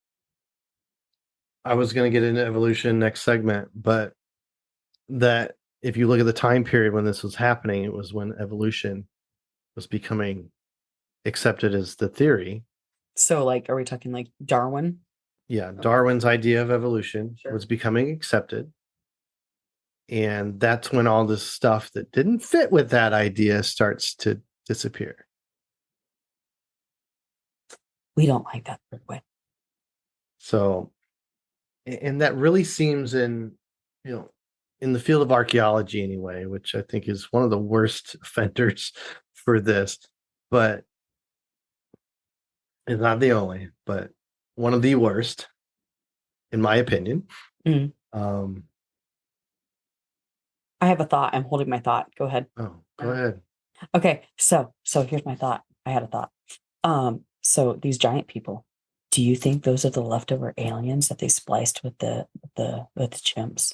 I was going to get into evolution next segment, but that if you look at the time period when this was happening, it was when evolution was becoming accepted as the theory. So, like, are we talking like Darwin? Yeah, Darwin's idea of evolution was becoming accepted. And that's when all this stuff that didn't fit with that idea starts to disappear. We don't like that way. So, and that really seems in the field of archaeology anyway, which I think is one of the worst offenders for this, but it's not the only, but one of the worst, in my opinion. Mm. Um, I have a thought. I'm holding my thought. Go ahead. oh, go ahead. Okay, so here's my thought. I had a thought. So these giant people, do you think those are the leftover aliens that they spliced with the chimps?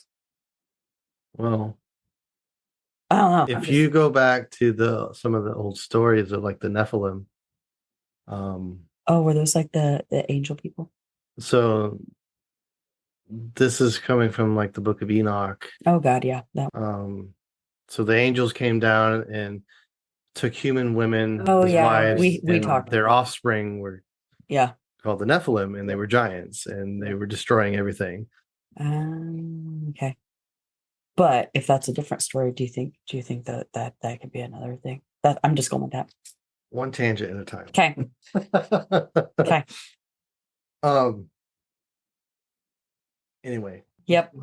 Well, I don't know. if you go back to some of the old stories of like the Nephilim, Oh, were those like the angel people? so this is coming from like the Book of Enoch. Oh God, yeah. That. So the angels came down and took human women Oh as yeah, wives, we and talked. their offspring were Yeah. called the Nephilim, and they were giants, and they were destroying everything. Okay. But if that's a different story, do you think that could be another thing? That I'm just going with that. One tangent at a time. Okay. Okay. Anyway. Yep.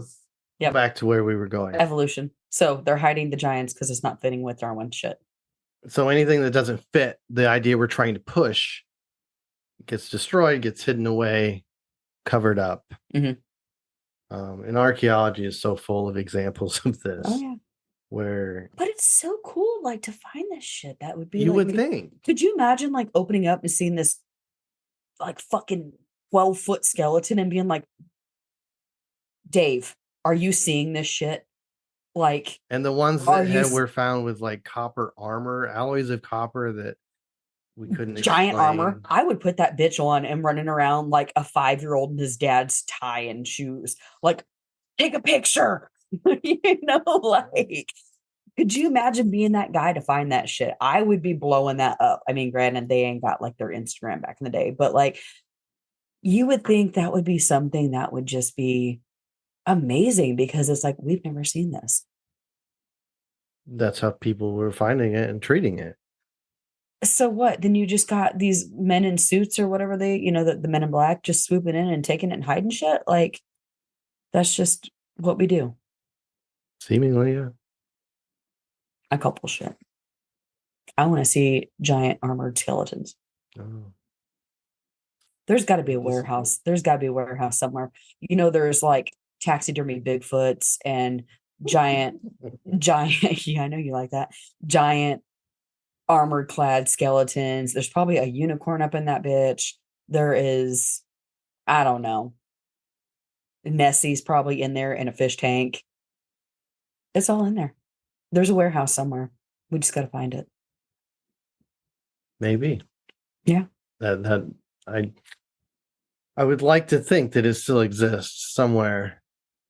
Yep. Back to where we were going. Evolution. So they're hiding the giants because it's not fitting with Darwin shit. So anything that doesn't fit the idea we're trying to push gets destroyed, gets hidden away, covered up. Mm-hmm. And archaeology is so full of examples of this. Oh yeah. But it's so cool, like, to find this shit. That would be you would think. Could you imagine like opening up and seeing this like fucking 12-foot skeleton and being like, Dave, are you seeing this shit? Like, and the ones that were found with like copper armor, alloys of copper that we couldn't giant explain. armor. I would put that bitch on and running around like a 5-year-old in his dad's tie and shoes. Like, take a picture. Like, could you imagine being that guy to find that shit? I would be blowing that up. I mean, granted, they ain't got like their Instagram back in the day, but like, you would think that would be something that would just be amazing because it's like, we've never seen this. That's how people were finding it and treating it. So what? Then you just got these men in suits or whatever they, the men in black just swooping in and taking it and hiding shit. Like that's just what we do. Seemingly, yeah. I call bullshit. I want to see giant armored skeletons. Oh, There's got to be a disagree. warehouse. There's got to be a warehouse somewhere. There's like taxidermy Bigfoots and giant, giant. Yeah, I know you like that. Giant armored clad skeletons. There's probably a unicorn up in that bitch. There is, I don't know. Nessie's probably in there in a fish tank. It's all in there. There's a warehouse somewhere. We just got to find it. Maybe Yeah. that I I would like to think that it still exists somewhere.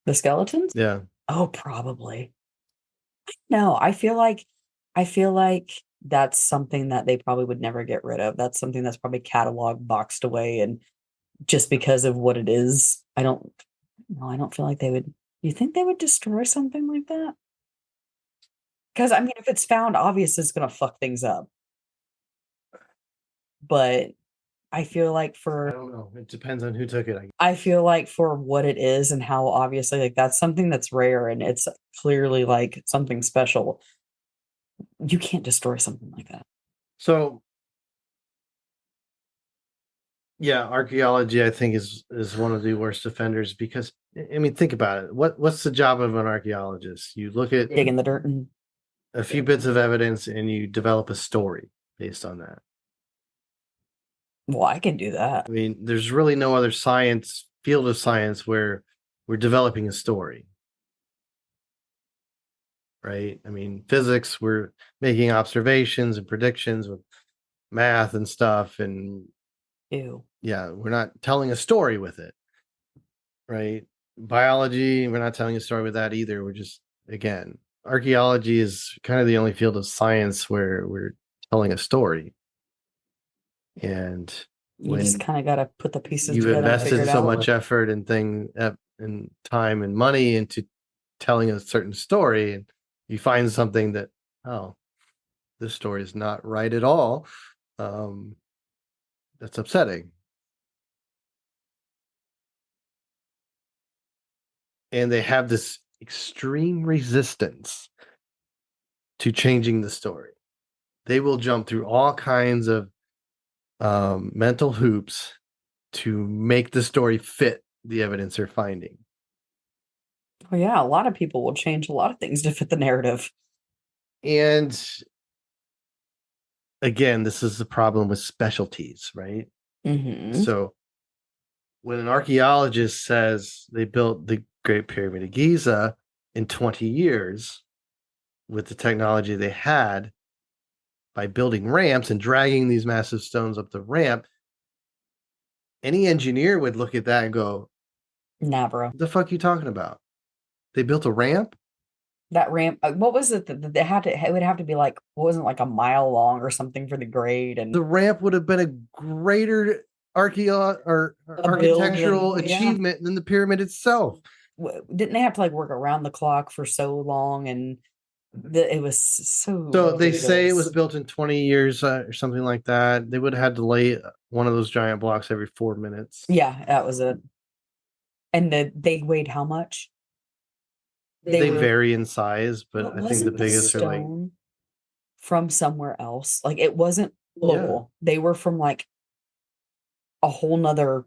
The skeletons? Yeah. Oh, probably. No, I feel like that's something that they probably would never get rid of. That's something that's probably cataloged, boxed away, and just because of what it is, I don't no, I don't feel like they would. You think they would destroy something like that? Because I mean, if it's found, obviously it's gonna fuck things up. But I feel like I for don't know. It depends on who took it. I feel like for what it is and how obviously like that's something that's rare and it's clearly like something special. You can't destroy something like that. So yeah, archaeology I think is one of the worst offenders because I mean think about it. What's the job of an archaeologist? You look at Dig in the dirt and a few bits of evidence and you develop a story based on that. well, I can do that. I mean, there's really no other science field of science where we're developing a story, right? I mean, physics, we're making observations and predictions with math and stuff, and Ew. yeah, we're not telling a story with it, right? Biology, we're not telling a story with that either. We're just, again, archaeology is kind of the only field of science where we're telling a story. And You just when kind of got to put the pieces you've together and figure invested it so out. much effort and and time and money into telling a certain story, and you find something that, oh, this story is not right at all, um, that's upsetting. And they have this extreme resistance to changing the story. They will jump through all kinds of mental hoops to make the story fit the evidence they're finding. Well, yeah, a lot of people will change a lot of things to fit the narrative. And again, this is the problem with specialties, right? Hmm. So when an archaeologist says they built the Great Pyramid of Giza in 20 years with the technology they had by building ramps and dragging these massive stones up the ramp, any engineer would look at that and go, Nah, bro. what the fuck are you talking about? They built a ramp? That ramp, what was it that they had to, it would have to be like, what wasn't like a mile long or something for the grade and The ramp would have been a greater a building. architectural Yeah. achievement than the pyramid itself. Didn't they have to like work around the clock for so long? And it was so So they say it was ridiculous. built in 20 years or something like that. They would have had to lay one of those giant blocks every 4 minutes. Yeah, that was it. And they weighed how much? They They were, vary in size, but but I think the wasn't the biggest are like, stone from somewhere else? Like it wasn't yeah, local. They were from like a whole nother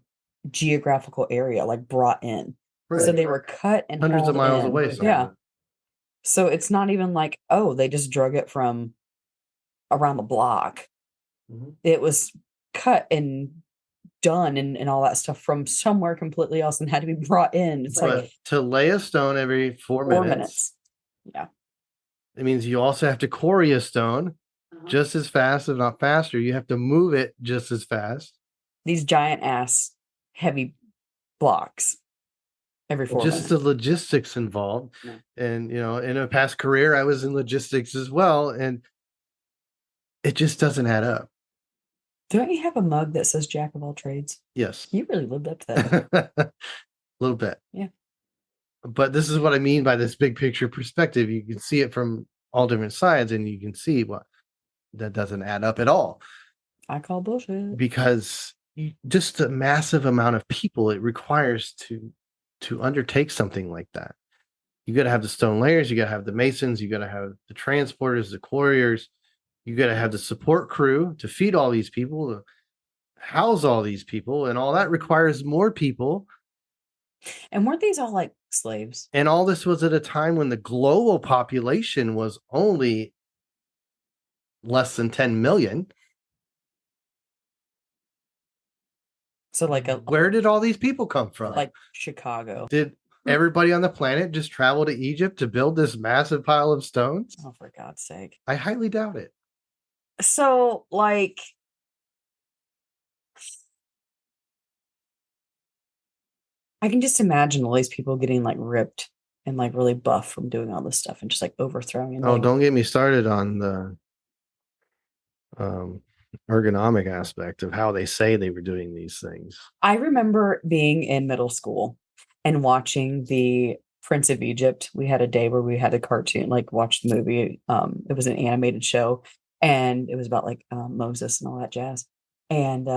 geographical area, like brought in. So right. they were cut and Hundreds of hauled miles in. away. Some of Yeah. it. So it's not even like, oh, they just drug it from around the block. Mhm. It was cut and done and all that stuff from somewhere completely else and had to be brought in. It's like But to lay a stone every 4 minutes, 4 minutes. Yeah. it means you also have to quarry a stone just as fast, if not faster. You have to move it just as fast. These giant ass heavy blocks every four Just minutes. the logistics involved. Yeah. And, in a past career, I was in logistics as well. And it just doesn't add up. Don't you have a mug that says Jack of all trades? Yes. You really lived up to that. A little bit. Yeah. But this is what I mean by this big picture perspective. You can see it from all different sides and you can see what that doesn't add up at all. I call bullshit. Because just the massive amount of people it requires to undertake something like that. You got to have the stone layers, you got to have the masons, you got to have the transporters, the quarriers, you got to have the support crew to feed all these people, to house all these people, and all that requires more people. And weren't these all like slaves? And all this was at a time when the global population was only less than 10 million. So like where did all these people come from? Like Chicago. Did everybody on the planet just travel to Egypt to build this massive pile of stones? Oh, for God's sake. I highly doubt it. So like, I can just imagine all these people getting like ripped and like really buff from doing all this stuff and just like overthrowing. And Oh, like, don't get me started on the ergonomic aspect of how they say they were doing these things. I remember being in middle school and watching the Prince of Egypt. We had a day where we had a cartoon, like watch the movie. It was an animated show and it was about like Moses and all that jazz. And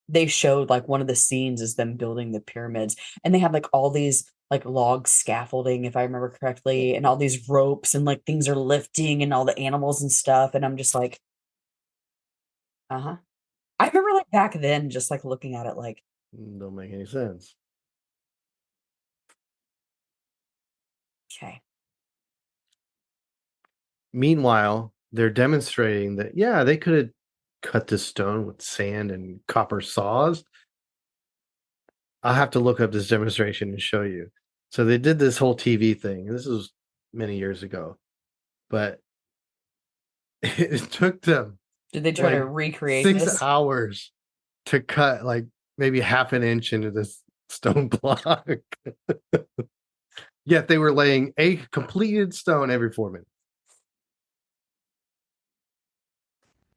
they showed like one of the scenes is them building the pyramids, and they had like all these like log scaffolding, if I remember correctly, and all these ropes and like things are lifting and all the animals and stuff. And I'm just like, uh-huh. I remember like back then just like looking at it like, don't make any sense. okay. Meanwhile, they're demonstrating that, yeah, they could have cut this stone with sand and copper saws. I'll have to look up this demonstration and show you. So they did this whole TV thing. This was many years ago, but it took them. Did they try to like recreate 6 this? hours to cut like maybe half an inch into this stone block. Yet they were laying a completed stone every 4 minutes.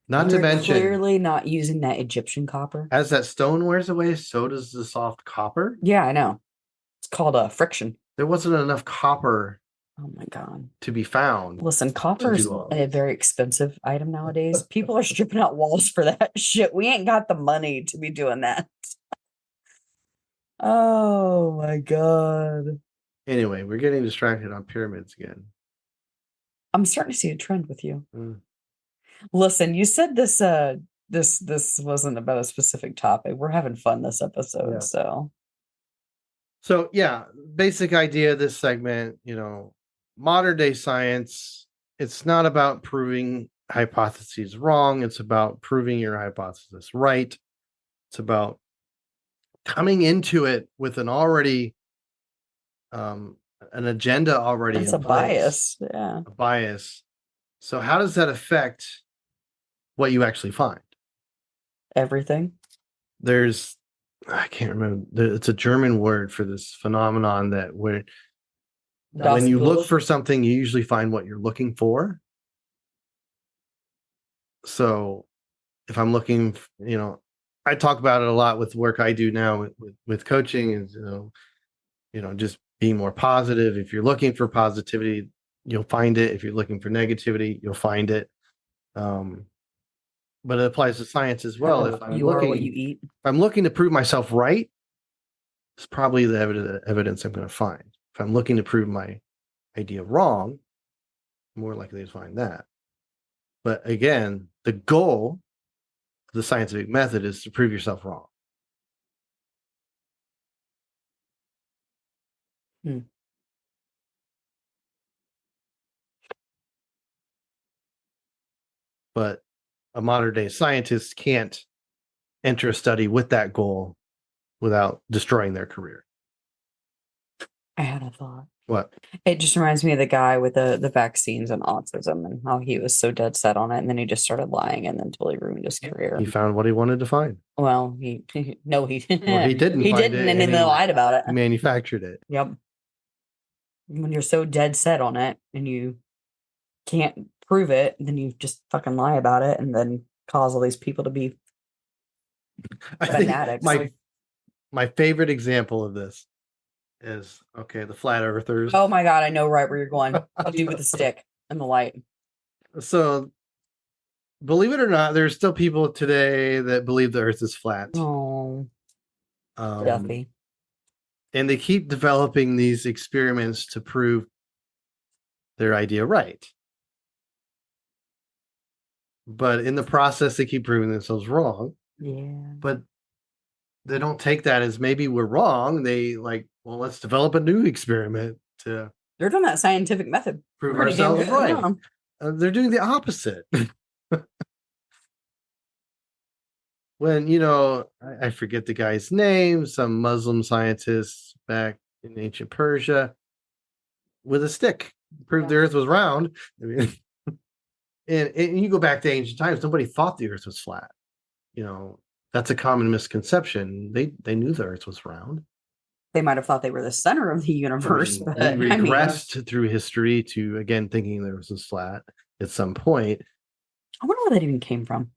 Not to mention, clearly not using that Egyptian copper. as that stone wears away, so does the soft copper. Yeah, I know. It's called friction. There wasn't enough copper Oh my God. to be found. Listen, copper is all a this. very expensive item nowadays. People are stripping out walls for that shit. We ain't got the money to be doing that. Oh my God. Anyway, we're getting distracted on pyramids again. I'm starting to see a trend with you. Mm. Listen, you said this this wasn't about a specific topic. We're having fun this episode, Yeah. so yeah, basic idea of this segment, modern day science, it's not about proving hypotheses wrong, it's about proving your hypothesis right. It's about coming into it with an already an agenda already it's in a place. bias. Yeah. A bias. So how does that affect what you actually find? Everything. I can't remember. It's a German word for this phenomenon that when Das you look Buch. for something, you usually find what you're looking for. So if I'm looking, I talk about it a lot with work I do now with coaching, is just being more positive. If you're looking for positivity, you'll find it. If you're looking for negativity, you'll find it. But it applies to science as well. If I'm You are what you eat. if I'm looking to prove myself right, it's probably the evidence I'm going to find. If I'm looking to prove my idea wrong, I'm more likely to find that. But again, the goal of the scientific method is to prove yourself wrong. But a modern day scientist can't enter a study with that goal without destroying their career. I had a thought. What? It just reminds me of the guy with the vaccines and autism and how he was so dead set on it, and then he just started lying and then totally ruined his career. He found what he wanted to find. Well, he no, he Well, he didn't. He find didn't, it, and then they lied about it. He manufactured it. Yep. When you're so dead set on it and you can't prove it, then you just fucking lie about it and then cause all these people to be fanatics. My favorite example of this is the flat earthers. Oh my God, I know right where you're going. I'll do with the stick and the light. So believe it or not, there's still people today that believe the Earth is flat. Oh, Um, Duffy. and they keep developing these experiments to prove their idea right. But in the process, they keep proving themselves wrong. Yeah. But they don't take that as maybe we're wrong. They like, well, let's develop a new experiment to They're doing that scientific method. prove Pretty damn ourselves good. right. Yeah. They're doing the opposite. When, you know, I forget the guy's name, some Muslim scientists back in ancient Persia with a stick proved the Yeah. earth was round. I mean, and you go back to ancient times, nobody thought the earth was flat. You know, that's a common misconception. They knew the earth was round. They might have thought they were the center of the I universe, mean, but we I mean, regressed through history to again thinking the earth was flat at some point. I wonder where that even came from.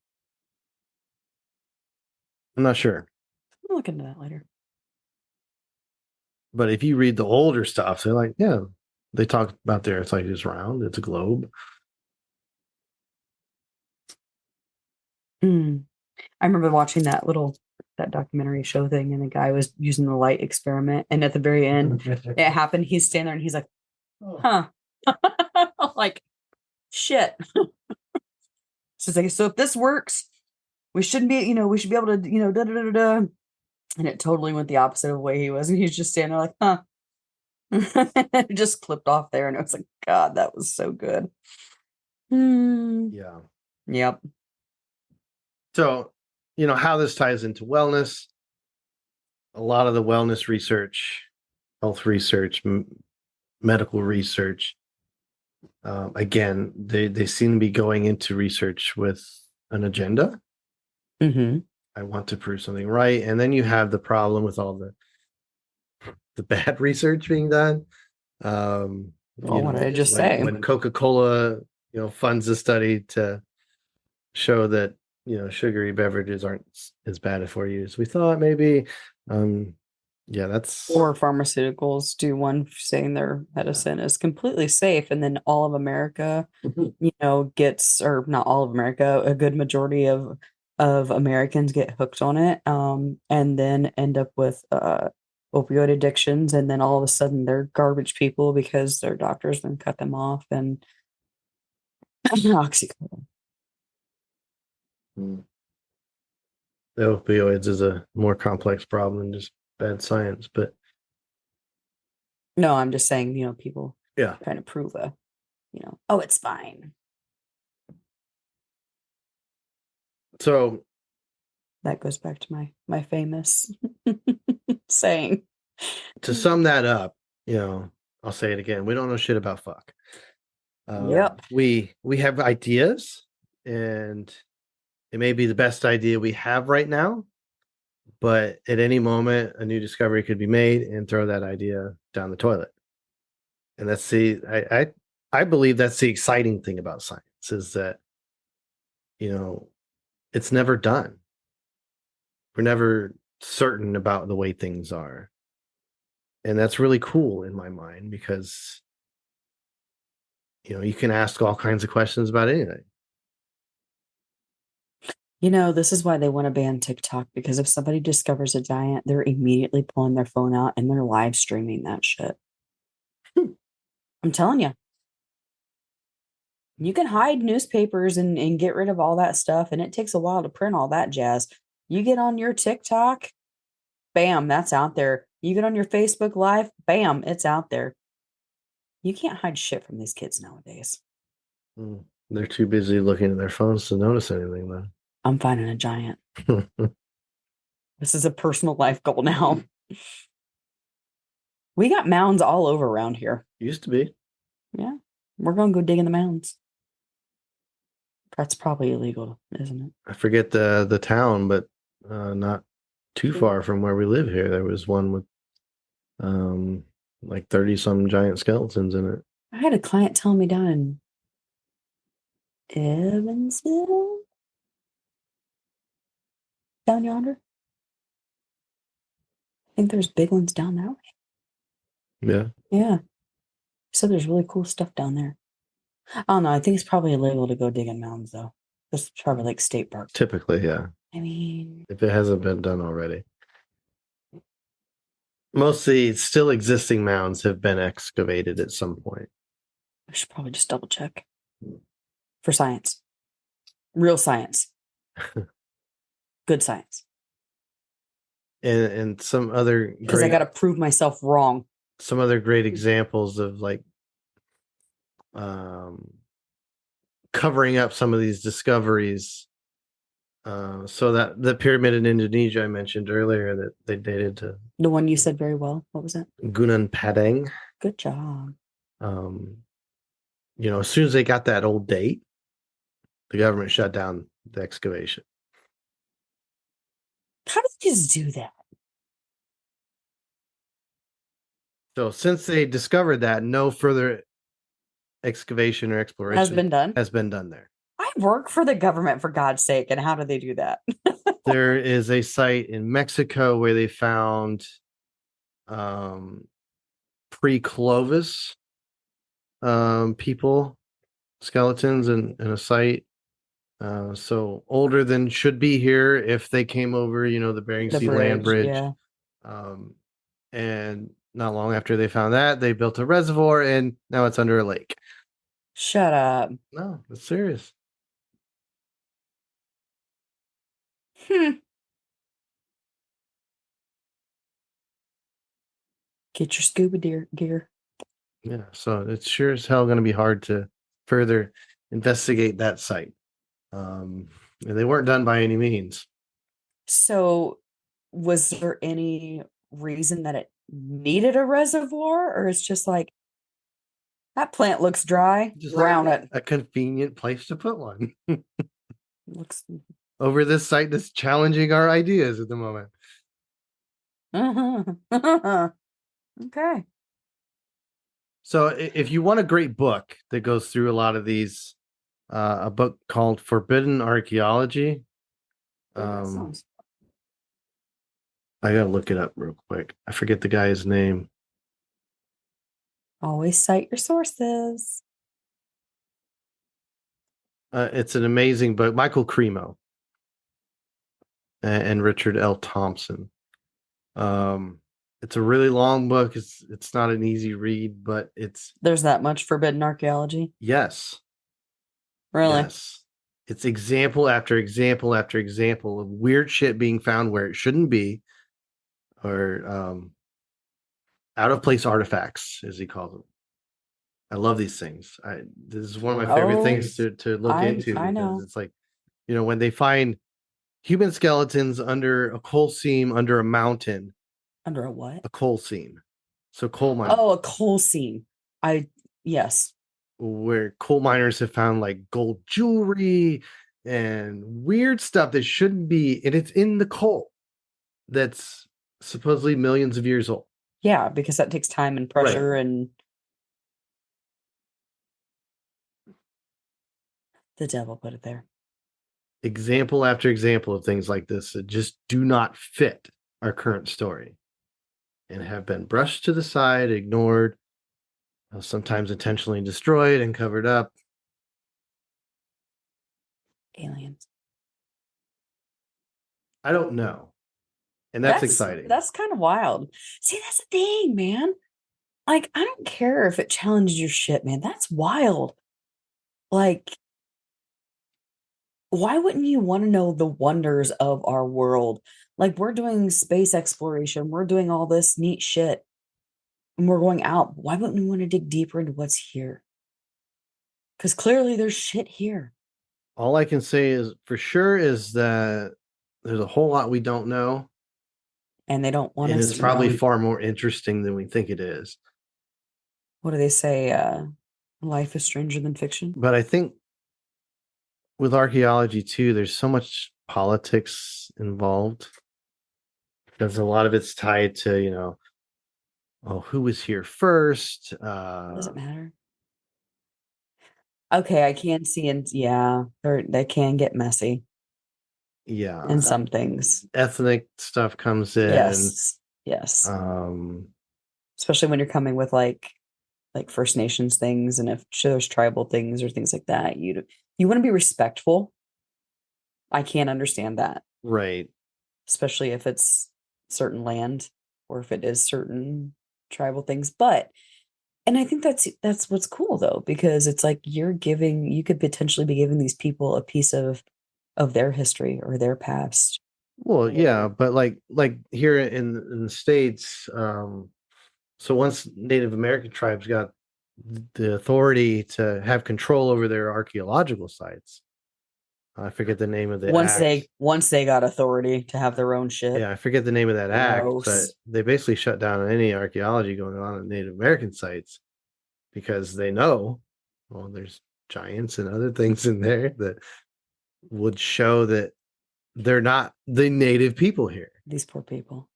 I'm not sure. I'll look into that later. But if you read the older stuff, they're like, yeah, they talk about the earth like it's round, it's a globe. Mm. I remember watching that documentary show thing, and the guy was using the light experiment, and at the very end, it happened. He's standing there, and he's like, "Huh," like, "Shit." So it's like, so if this works, we shouldn't be, we should be able to, da da da da. Da. And it totally went the opposite of the way he was, and he's just standing there like, "Huh." It just clipped off there, and it was like, God, that was so good. Yeah. Yep. So, you know, how this ties into wellness, a lot of the wellness research, health research, medical research, again, they seem to be going into research with an agenda. Mm-hmm. I want to prove something right. And then you have the problem with all the bad research being done. Well, what did I just say? When Coca-Cola, funds a study to show that, sugary beverages aren't as bad for you as we thought, maybe. Yeah, that's Or pharmaceuticals do one saying their medicine is completely safe, and then all of America, gets, or not all of America, a good majority of Americans get hooked on it, and then end up with opioid addictions, and then all of a sudden they're garbage people because their doctors then cut them off and oxycodone. the opioids is a more complex problem than just bad science, but No, I'm just saying, people yeah. trying to prove oh, it's fine. So That goes back to my famous saying. to sum that up, I'll say it again. We don't know shit about fuck. Yep. We have ideas, and it may be the best idea we have right now, but at any moment, a new discovery could be made and throw that idea down the toilet. And I believe that's the exciting thing about science is that, it's never done. We're never certain about the way things are. And that's really cool in my mind because, you can ask all kinds of questions about anything. This is why they want to ban TikTok, because if somebody discovers a giant, they're immediately pulling their phone out and they're live streaming that shit. I'm telling you. You can hide newspapers and get rid of all that stuff, and it takes a while to print all that jazz. You get on your TikTok, bam, that's out there. You get on your Facebook Live, bam, it's out there. You can't hide shit from these kids nowadays. They're too busy looking at their phones to notice anything, though. I'm finding a giant. This is a personal life goal now. We got mounds all over around here. Used to be. Yeah. We're going to go dig in the mounds. That's probably illegal, isn't it? I forget the town, but not too far from where we live here, there was one with like 30 some giant skeletons in it. I had a client tell me down in Evansville, down yonder. I think there's big ones down that way. Yeah. Yeah. So there's really cool stuff down there. I don't know. I think it's probably illegal to go dig in mounds, though. This is probably like state park. Typically, yeah. I mean, If it hasn't been done already. Mostly still existing mounds have been excavated at some point. I should probably just double check for science. Real science. Good science. And some other Because I got to prove myself wrong. some other great examples of like um covering up some of these discoveries. So that the pyramid in Indonesia I mentioned earlier that they dated to The one you said very well. What was that? Gunung Padang. Good job. As soon as they got that old date, the government shut down the excavation. How did you just do that? So since they discovered that, no further excavation or exploration has been done there. I work for the government, for God's sake, and how do they do that? There is a site in Mexico where they found pre-Clovis people, skeletons in a site. So older than should be here if they came over, the Bering Sea land bridge. Yeah. And not long after they found that, they built a reservoir and now it's under a lake. Shut up. No, it's serious. Get your scuba gear. Yeah, so it's sure as hell going to be hard to further investigate that site. And they weren't done by any means. So, was there any reason that it needed a reservoir, or it's just like that plant looks dry? Just Drown it. A convenient place to put one. Looks over this site that's challenging our ideas at the moment. Okay. So if you want a great book that goes through a lot of these, a book called Forbidden Archaeology. I gotta look it up real quick. I forget the guy's name. Always cite your sources. It's an amazing book. Michael Cremo and Richard L. Thompson. It's a really long book. It's not an easy read, but there's that much forbidden archaeology. Yes. Really? Yes. It's example after example after example of weird shit being found where it shouldn't be, or out of place artifacts, as he calls them. I love these things. This is one of my favorite things to look into, because it's like, when they find human skeletons under a coal seam under a mountain. Under a what? A coal seam. So coal mine. Oh, a coal seam. Yes. Where coal miners have found like gold jewelry and weird stuff that shouldn't be, and it's in the coal that's supposedly millions of years old. Yeah, because that takes time and pressure, right. And the devil put it there. Example after example of things like this that just do not fit our current story and have been brushed to the side, ignored, sometimes intentionally destroyed and covered up. Aliens. I don't know. And that's exciting. That's kind of wild. See, that's the thing, man. Like, I don't care if it challenges your shit, man. That's wild. Like, why wouldn't you want to know the wonders of our world? Like, we're doing space exploration. We're doing all this neat shit. And we're going out. Why wouldn't we want to dig deeper into what's here? Because clearly there's shit here. All I can say is for sure is that there's a whole lot we don't know. And they don't want us to know. And it's probably far more interesting than we think it is. What do they say? Life is stranger than fiction. But I think with archaeology too, there's so much politics involved. Because a lot of it's tied to, who was here first? Does it matter? Okay, I can see, and yeah, they can get messy. Yeah. And some things. Ethnic stuff comes in. Yes. Especially when you're coming with like First Nations things, and if there's tribal things or things like that, you want to be respectful. I can't understand that, Right. especially if it's certain land or if it is certain tribal things. But and I think that's what's cool though, because it's like you could potentially be giving these people a piece of their history or their past. Well, yeah, Or but like here in the States, so once Native American tribes got the authority to have control over their archaeological sites, I forget the name of the act. once they got authority to have their own shit. Yeah, I forget the name of that act, but Gross. they basically shut down any archaeology going on in Native American sites because they know, well, there's giants and other things in there that would show that they're not the native people here. These poor people.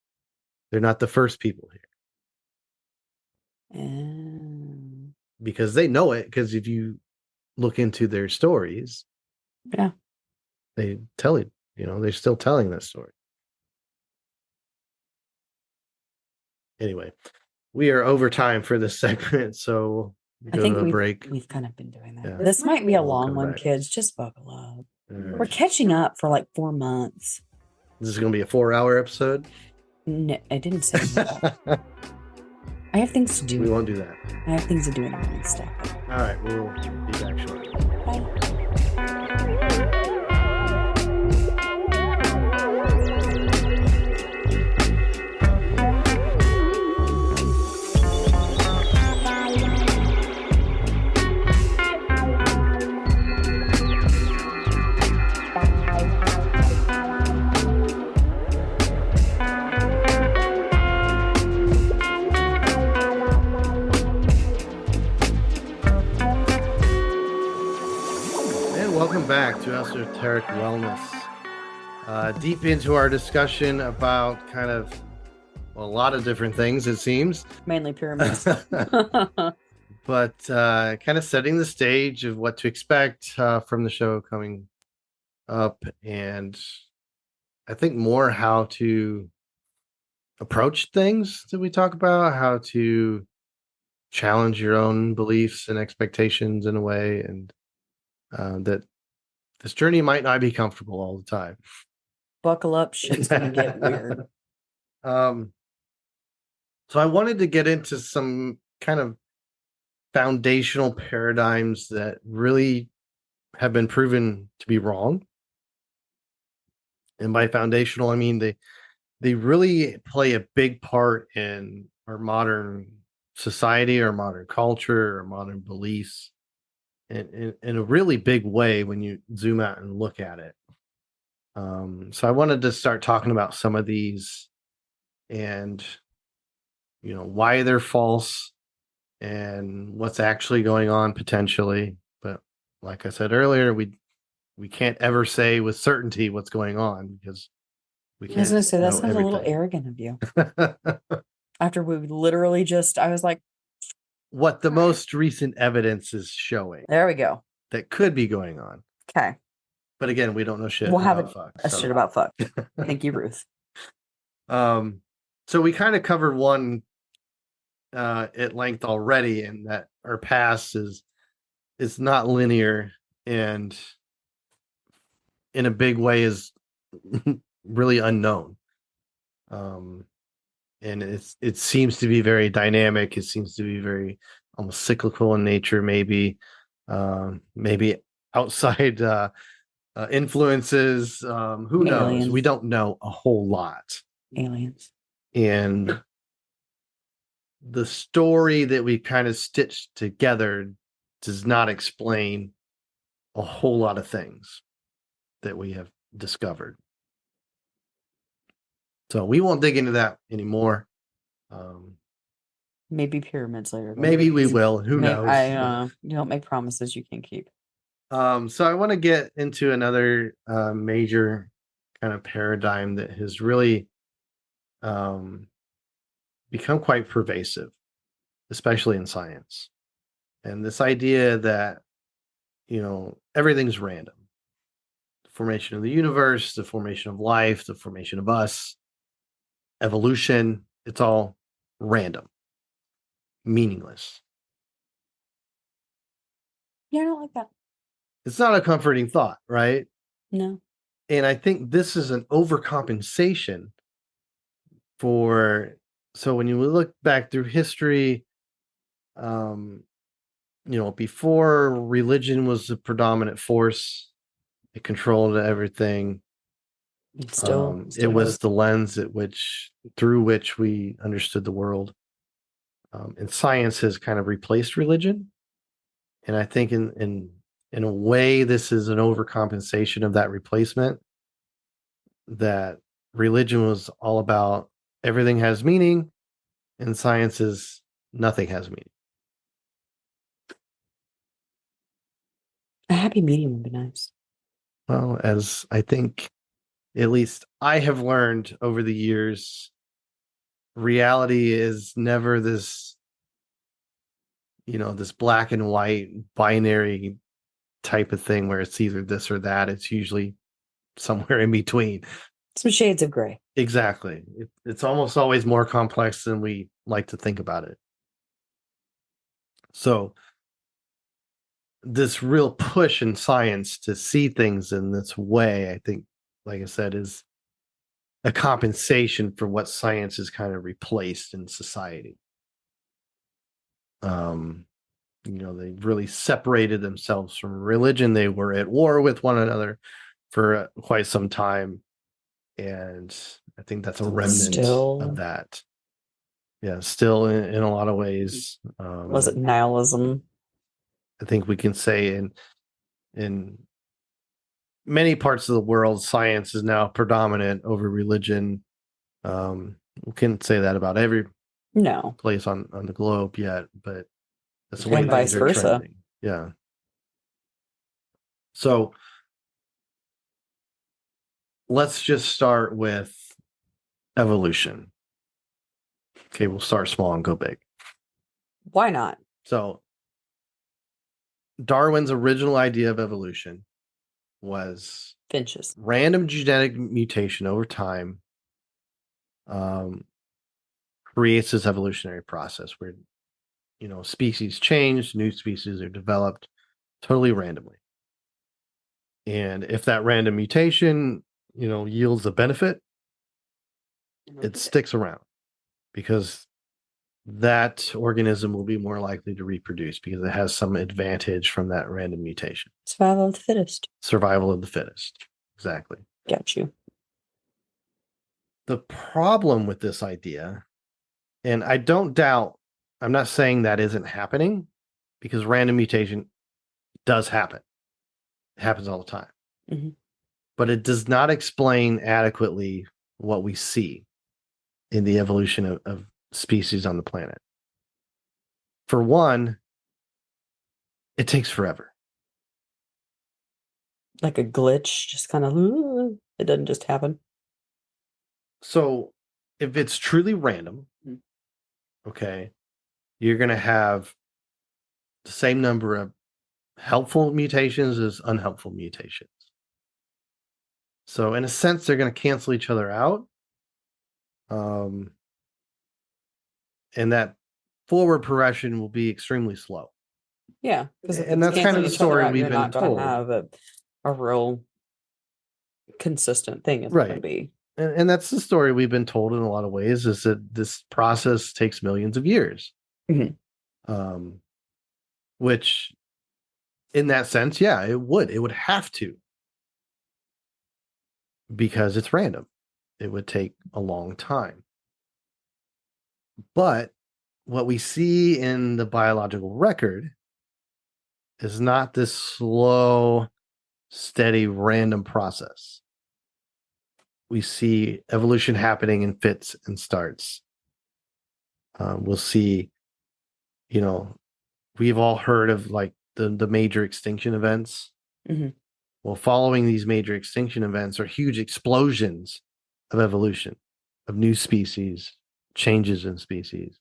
They're not the first people here And because they know it. Because if you look into their stories, yeah. they tell it, they're still telling that story. Anyway, we are over time for this segment, so I go think to a break. we've kind of been doing that. Yeah. This might be a We'll long come one, back. kids. Just buckle up. All We're right. catching up for like 4 months. This is going to be a 4-hour episode. No, I didn't say that. I have things to do. We won't do that. I have things to do in the morning stuff. All right, we'll be back shortly. Bye. And welcome back to Esoteric Wellness. Deep into our discussion about kind of a lot of different things, it seems. Mainly pyramids. But kind of setting the stage of what to expect from the show coming up, and I think more how to approach things that we talk about, how to challenge your own beliefs and expectations in a way, and that this journey might not be comfortable all the time. Buckle up, shit's gonna get weird. So I wanted to get into some kind of foundational paradigms that really have been proven to be wrong. And by foundational, I mean they really play a big part in our modern society, our modern culture, our modern beliefs, in a really big way when you zoom out and look at it. So I wanted to start talking about some of these and why they're false and what's actually going on potentially. But like I said earlier, we can't ever say with certainty what's going on because we I was can't gonna say that know sounds a little everything. arrogant of you. After we literally I was like, What the most recent evidence is showing there we go. that could be going on. Okay. But again, we don't know shit We'll have about fuck. a shit about fuck. Thank you, Ruth. So we kind of covered one at length already, and that our past is not linear and in a big way is really unknown. And it seems to be very dynamic. It seems to be very almost cyclical in nature, maybe outside influences. Who knows? Aliens. We don't know a whole lot. Aliens. And the story that we kind of stitched together does not explain a whole lot of things that we have discovered. So we won't dig into that anymore. Maybe pyramids later. Maybe we will. Who knows? You don't make promises you can't keep. So I want to get into another major kind of paradigm that has really become quite pervasive, especially in science. And this idea that, everything's random. The formation of the universe, the formation of life, the formation of us, evolution, it's all random, meaningless. Yeah, I don't like that. It's not a comforting thought, right? No. And I think this is an overcompensation for, so when you look back through history, um, before religion was the predominant force, it controlled everything. It was Does. the lens through which we understood the world. And science has kind of replaced religion. And I think in a way, this is an overcompensation of that replacement. That religion was all about everything has meaning, and science is nothing has meaning. A happy medium would be nice. Well, as I think at least I have learned over the years, reality is never this black and white binary type of thing where it's either this or that. It's usually somewhere in between. Some shades of gray. Exactly. It's almost always more complex than we like to think about it. So this real push in science to see things in this way, I think, like I said, is a compensation for what science has kind of replaced in society. They really separated themselves from religion. They were at war with one another for quite some time. And I think that's a remnant of that. Yeah, still in a lot of ways. Was it nihilism? I think we can say in many parts of the world, science is now predominant over religion. We can't say that about every No. place on the globe yet, but that's the way And vice things are versa. trending. Yeah. So let's just start with evolution. Okay, we'll start small and go big. Why not? So Darwin's original idea of evolution was Finches. random genetic mutation over time creates this evolutionary process where species change, new species are developed totally randomly. And if that random mutation, yields a benefit, it sticks around because that organism will be more likely to reproduce because it has some advantage from that random mutation. Survival of the fittest. Survival of the fittest. Exactly. Got you. The problem with this idea, and I don't doubt, I'm not saying that isn't happening because random mutation does happen. It happens all the time. Mm-hmm. But it does not explain adequately what we see in the evolution of species on the planet. For one, it takes forever. Like a glitch, just kind of, it doesn't just happen. So if it's truly random, okay, you're going to have the same number of helpful mutations as unhelpful mutations. So in a sense, they're going to cancel each other out. And that forward progression will be extremely slow. Yeah, because if And it's that's kind of canceling the each other story out, we've you're been not going to told. have a real consistent thing. It's Right. going to be. And that's the story we've been told in a lot of ways, is that this process takes millions of years. Mm-hmm. Which in that sense, yeah, it would have to, because it's random. It would take a long time. But what we see in the biological record is not this slow, steady, random process. We see evolution happening in fits and starts. We'll see, we've all heard of like the major extinction events. Mm-hmm. Well, following these major extinction events are huge explosions of evolution, of new species, changes in species.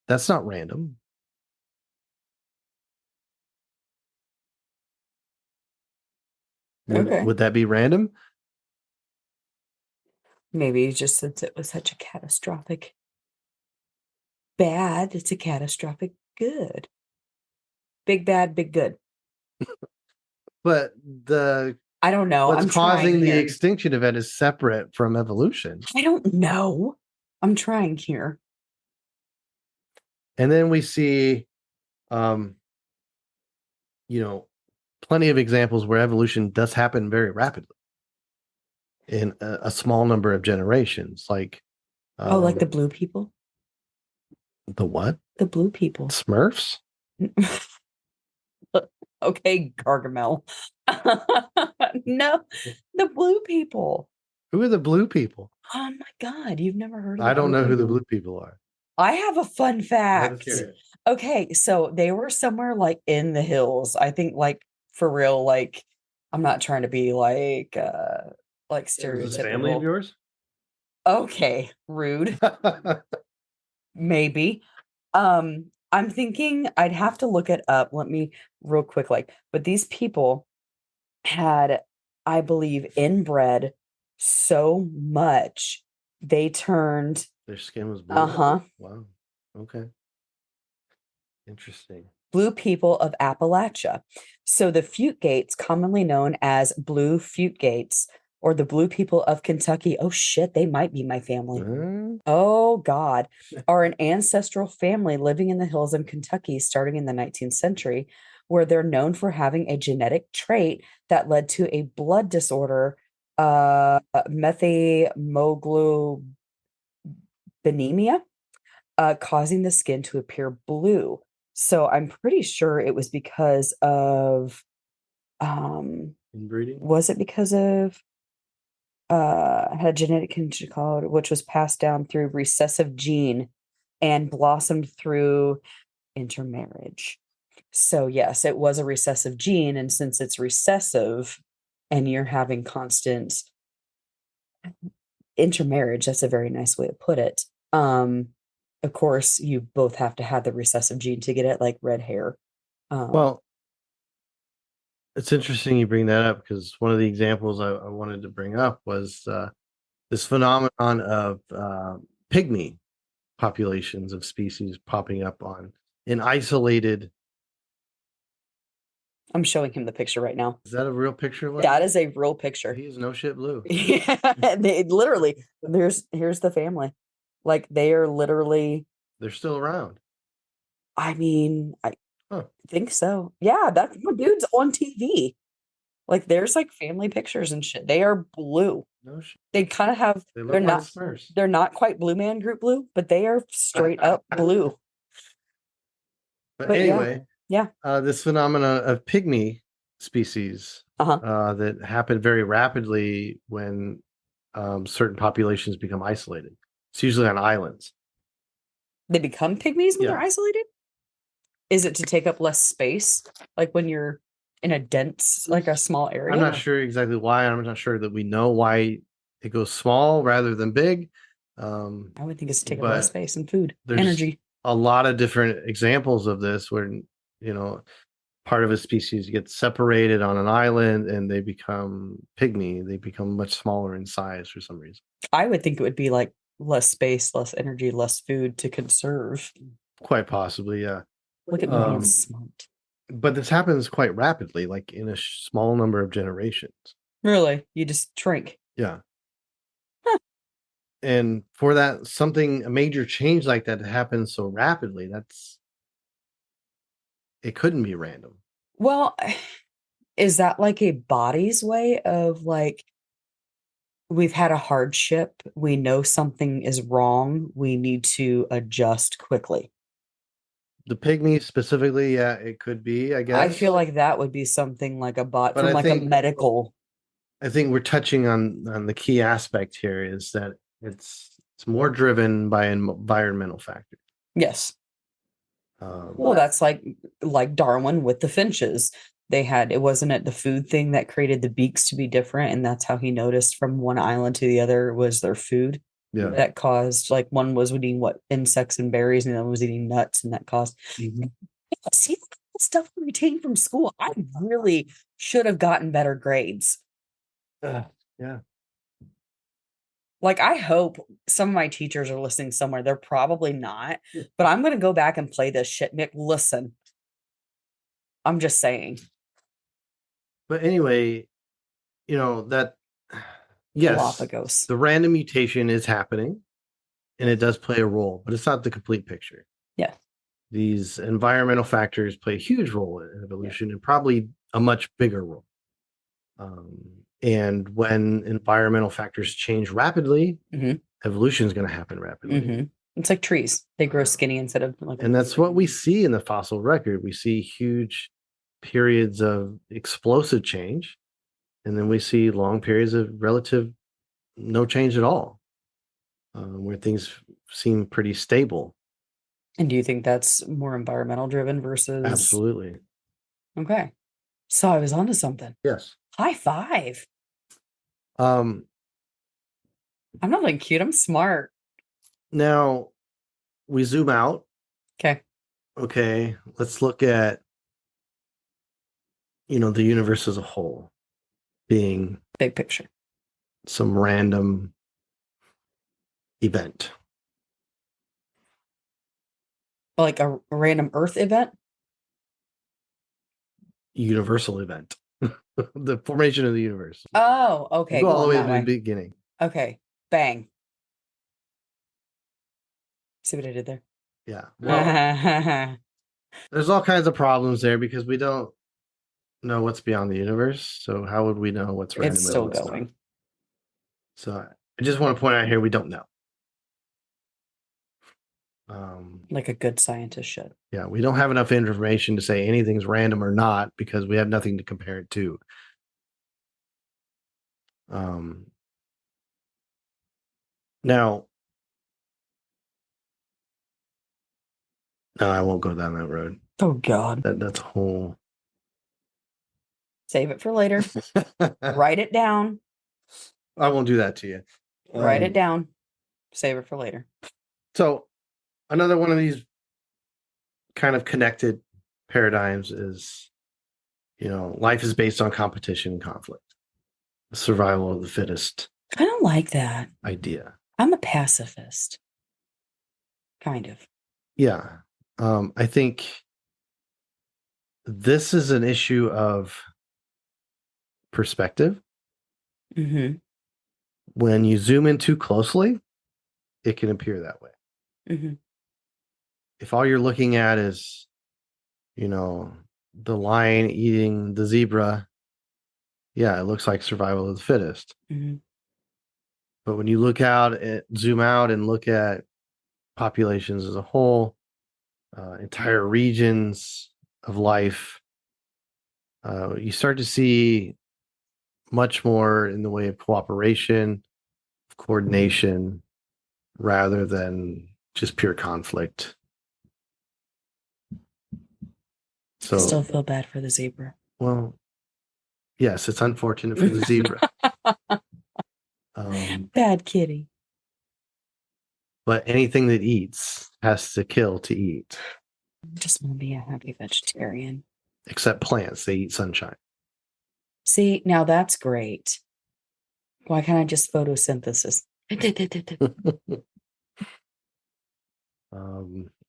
That's not random. Would that be random? Maybe just since it was such a catastrophic bad, it's a catastrophic good. Big bad, big good. But the I don't know. What's I'm trying causing the here. extinction event is separate from evolution. I don't know. I'm trying here. And then we see, um, plenty of examples where evolution does happen very rapidly in a small number of generations. Like, Oh, like the blue people? the what? The blue people. Smurfs? Okay, Gargamel. No, the blue people. Who are the blue people? Oh my God, you've never heard of I the don't blue know who the people? blue people are. I have a fun Let's fact. hear it. Okay, so they were somewhere like in the hills. I think like for real, like I'm not trying to be like Is this a family of stereotypical. yours? Okay, rude. Maybe. I'm thinking I'd have to look it up. Let me real quick, but these people had, I believe, inbred so much they turned, Their skin was blue. uh-huh, Wow. Okay. Interesting. blue people of Appalachia. So the Gates, commonly known as blue Gates, or the blue people of Kentucky. Oh shit, they might be my family. Oh God, are an ancestral family living in the hills of Kentucky starting in the 19th century, where they're known for having a genetic trait that led to a blood disorder, methemoglobinemia, causing the skin to appear blue. So I'm pretty sure it was because of, Inbreeding? was it because of had a genetic condition called, which was passed down through recessive gene and blossomed through intermarriage. So yes, it was a recessive gene, and since it's recessive and you're having constant intermarriage, that's a very nice way to put it. Of course, you both have to have the recessive gene to get it, like red hair. Well, it's interesting you bring that up because one of the examples I wanted to bring up was this phenomenon of pygmy populations of species popping up on in isolated. I'm showing him the picture right now. Is that a real picture? That is a real picture. He is no shit blue. Yeah, they literally, here's the family. Like they are literally, They're still around. I mean, I Huh. think so. Yeah, that dude's on TV. Like there's like family pictures and shit. They are blue. No shit. They kind of have, They they're look like not, Smurfs. they're not quite Blue Man Group blue, but they are straight up blue. But But yeah, anyway, yeah. this phenomenon of pygmy species Uh-huh. that happen very rapidly when certain populations become isolated. It's usually on islands. They become pygmies when they're Yeah. isolated? Is it to take up less space? Like when you're in a dense, like a small area? I'm not sure exactly why. I'm not sure that we know why it goes small rather than big. I would think it's to take up less but space and food, there's energy. a lot of different examples of this where, part of a species gets separated on an island and they become pygmy. They become much smaller in size for some reason. I would think it would be like less space, less energy, less food to conserve. Quite possibly, yeah. Look at me being smart. But this happens quite rapidly, like in a small number of generations. Really? You just shrink. Yeah. Huh. And for that, a major change like that to happen so rapidly, it couldn't be random. Well, is that like a body's way of like, we've had a hardship, we know something is wrong, we need to adjust quickly? The pygmies specifically, yeah, it could be, I guess. I feel like that would be something like a bot But from I like a think- medical. I think we're touching on the key aspect here is that it's more driven by environmental factors. Yes. Um, Well, that's like Darwin with the finches. It wasn't it the food thing that created the beaks to be different, and that's how he noticed from one island to the other was their food yeah. that caused, like, one was eating what, insects and berries, and the other was eating nuts, and that caused. See, the stuff we retained from school. I really should have gotten better grades. Yeah. Like, I hope some of my teachers are listening somewhere. They're probably not, but I'm going to go back and play this shit. Nick, listen. I'm just saying. But anyway, that yes, Galapagos. the random mutation is happening and it does play a role, but it's not the complete picture. Yeah. These environmental factors play a huge role in evolution and probably a much bigger role. And when environmental factors change rapidly, evolution is going to happen rapidly. It's like trees. They grow skinny instead of like. And that's what we see in the fossil record. We see huge periods of explosive change, and then we see long periods of relative no change at all, where things seem pretty stable. And do you think that's more environmental driven versus? Absolutely. Okay. So I was onto something. Yes. High five. I'm not like cute. I'm smart. Now we zoom out. Okay. Let's look at, the universe as a whole being big picture. Some random event. Like a random Earth event? Universal event. The formation of the universe. Oh, okay. Go all the way to the beginning. Okay. Bang. See what I did there? Yeah. Well, there's all kinds of problems there because we don't know what's beyond the universe. So how would we know what's random? It's still going. Not? So I just want to point out here, we don't know. Like a good scientist should. Yeah, we don't have enough information to say anything's random or not because we have nothing to compare it to. Now, no, I won't go down that road. Oh God, that's a whole. Save it for later. Write it down. I won't do that to you. Write it down. Save it for later. So, another one of these kind of connected paradigms is, life is based on competition and conflict. Survival of the fittest. I don't like that idea. I'm a pacifist. Kind of. Yeah. I think this is an issue of perspective. When you zoom in too closely, it can appear that way. If all you're looking at is, the lion eating the zebra, yeah, it looks like survival of the fittest. But when you zoom out and look at populations as a whole, entire regions of life, you start to see much more in the way of cooperation, coordination, rather than just pure conflict. So, I still feel bad for the zebra. Well, yes, it's unfortunate for the zebra. Bad kitty. But anything that eats has to kill to eat. Just want to be a happy vegetarian. Except plants, they eat sunshine. See, now that's great. Why can't I just photosynthesis? I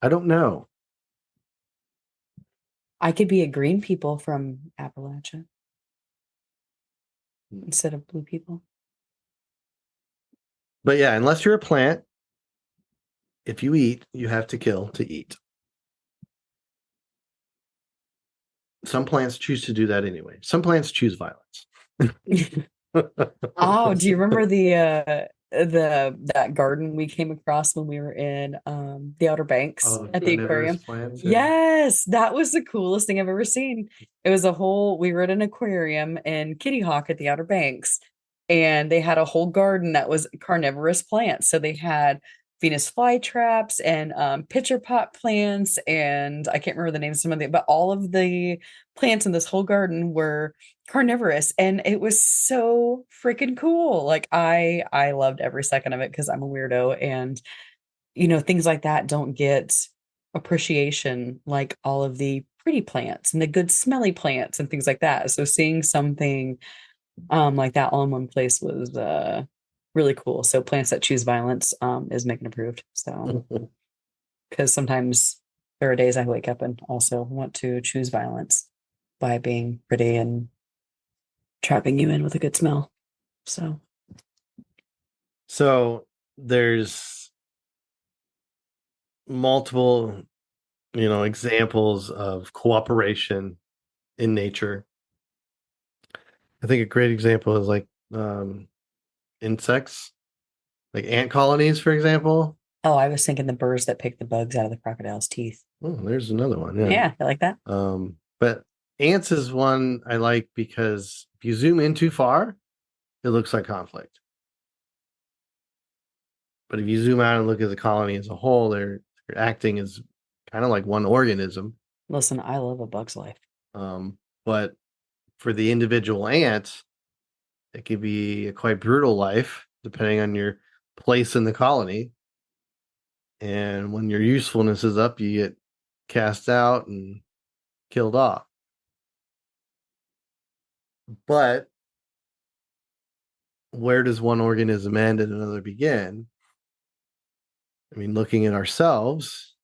don't know. I could be a green people from Appalachia instead of blue people. But yeah, unless you're a plant, if you eat, you have to kill to eat. Some plants choose to do that anyway. Some plants choose violence. Oh, do you remember that garden we came across when we were in the Outer Banks at the aquarium? Plants, Yes, that was the coolest thing I've ever seen. It was we were at an aquarium in Kitty Hawk at the Outer Banks, and they had a whole garden that was carnivorous plants. So they had Venus flytraps and pitcher pot plants, and I can't remember the names of some of them, but all of the plants in this whole garden were carnivorous, and it was so freaking cool. Like I loved every second of it because I'm a weirdo, and things like that don't get appreciation like all of the pretty plants and the good smelly plants and things like that. So seeing something like that all in one place was really cool. So plants that choose violence is Megan approved. So because sometimes there are days I wake up and also want to choose violence by being pretty and trapping you in with a good smell. So So there's multiple, examples of cooperation in nature. I think a great example is like insects, like ant colonies, for example. oh, I was thinking the birds that pick the bugs out of the crocodile's teeth. Oh, there's another one. Yeah. Yeah, I like that. But ants is one I like because if you zoom in too far, it looks like conflict. But if you zoom out and look at the colony as a whole, they're acting as kind of like one organism. Listen, I love a bug's life. But for the individual ant, it could be a quite brutal life depending on your place in the colony. And when your usefulness is up, you get cast out and killed off. But where does one organism end and another begin? I mean, looking at ourselves,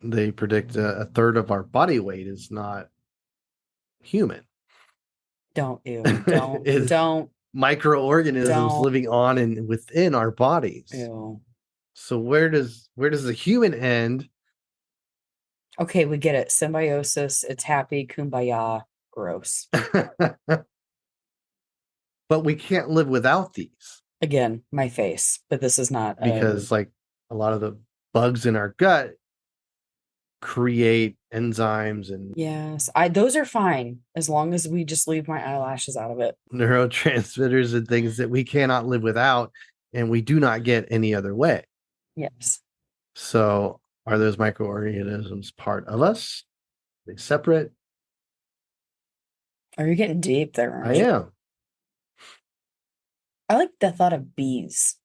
they predict a third of our body weight is not human. Don't don't Is don't microorganisms don't. living on and within our bodies. Ew. So where does the human end? Okay, we get it. Symbiosis. It's happy. Kumbaya. Gross. But we can't live without these Again, my face. But this is not because like a lot of the bugs in our gut create enzymes and yes, those are fine as long as we just leave my eyelashes out of it. neurotransmitters and things that we cannot live without and we do not get any other way. Yes. So are those microorganisms part of us? Are they separate? Are you getting deep there? I am. I like the thought of bees.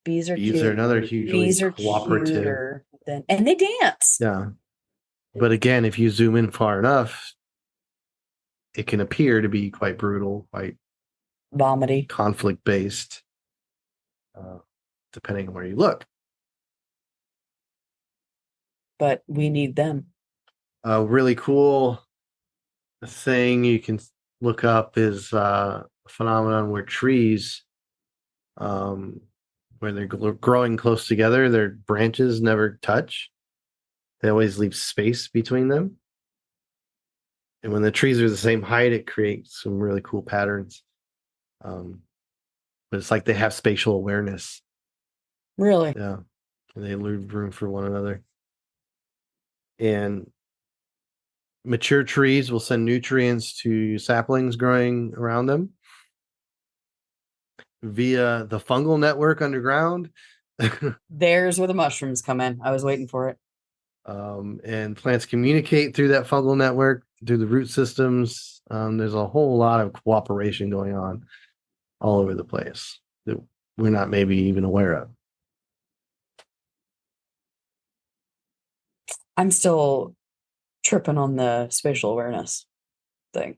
Bees are Bees cute. are another hugely Bees are cooperative. cuter than, and they dance. Yeah. But again, if you zoom in far enough, it can appear to be quite brutal, quite Vomity. conflict based, depending on where you look. But we need them. A really cool thing you can look up is a phenomenon where trees, where they're growing close together, their branches never touch. They always leave space between them. And when the trees are the same height, it creates some really cool patterns. But it's like they have spatial awareness. Really? Yeah. And they leave room for one another. And mature trees will send nutrients to saplings growing around them via the fungal network underground. There's where the mushrooms come in. I was waiting for it. And plants communicate through that fungal network, through the root systems. There's a whole lot of cooperation going on all over the place that we're not maybe even aware of. I'm still tripping on the spatial awareness thing.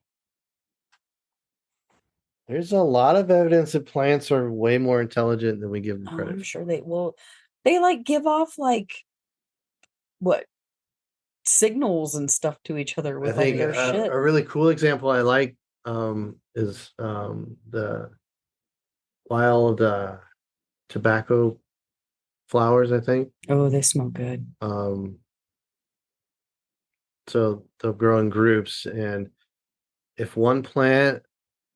There's a lot of evidence that plants are way more intelligent than we give them Oh, credit I'm for. sure they will. They like give off like what signals and stuff to each other I with all think their shit. a really cool example I like is the wild tobacco flowers, I think. Oh, they smell good. So they'll grow in groups, and if one plant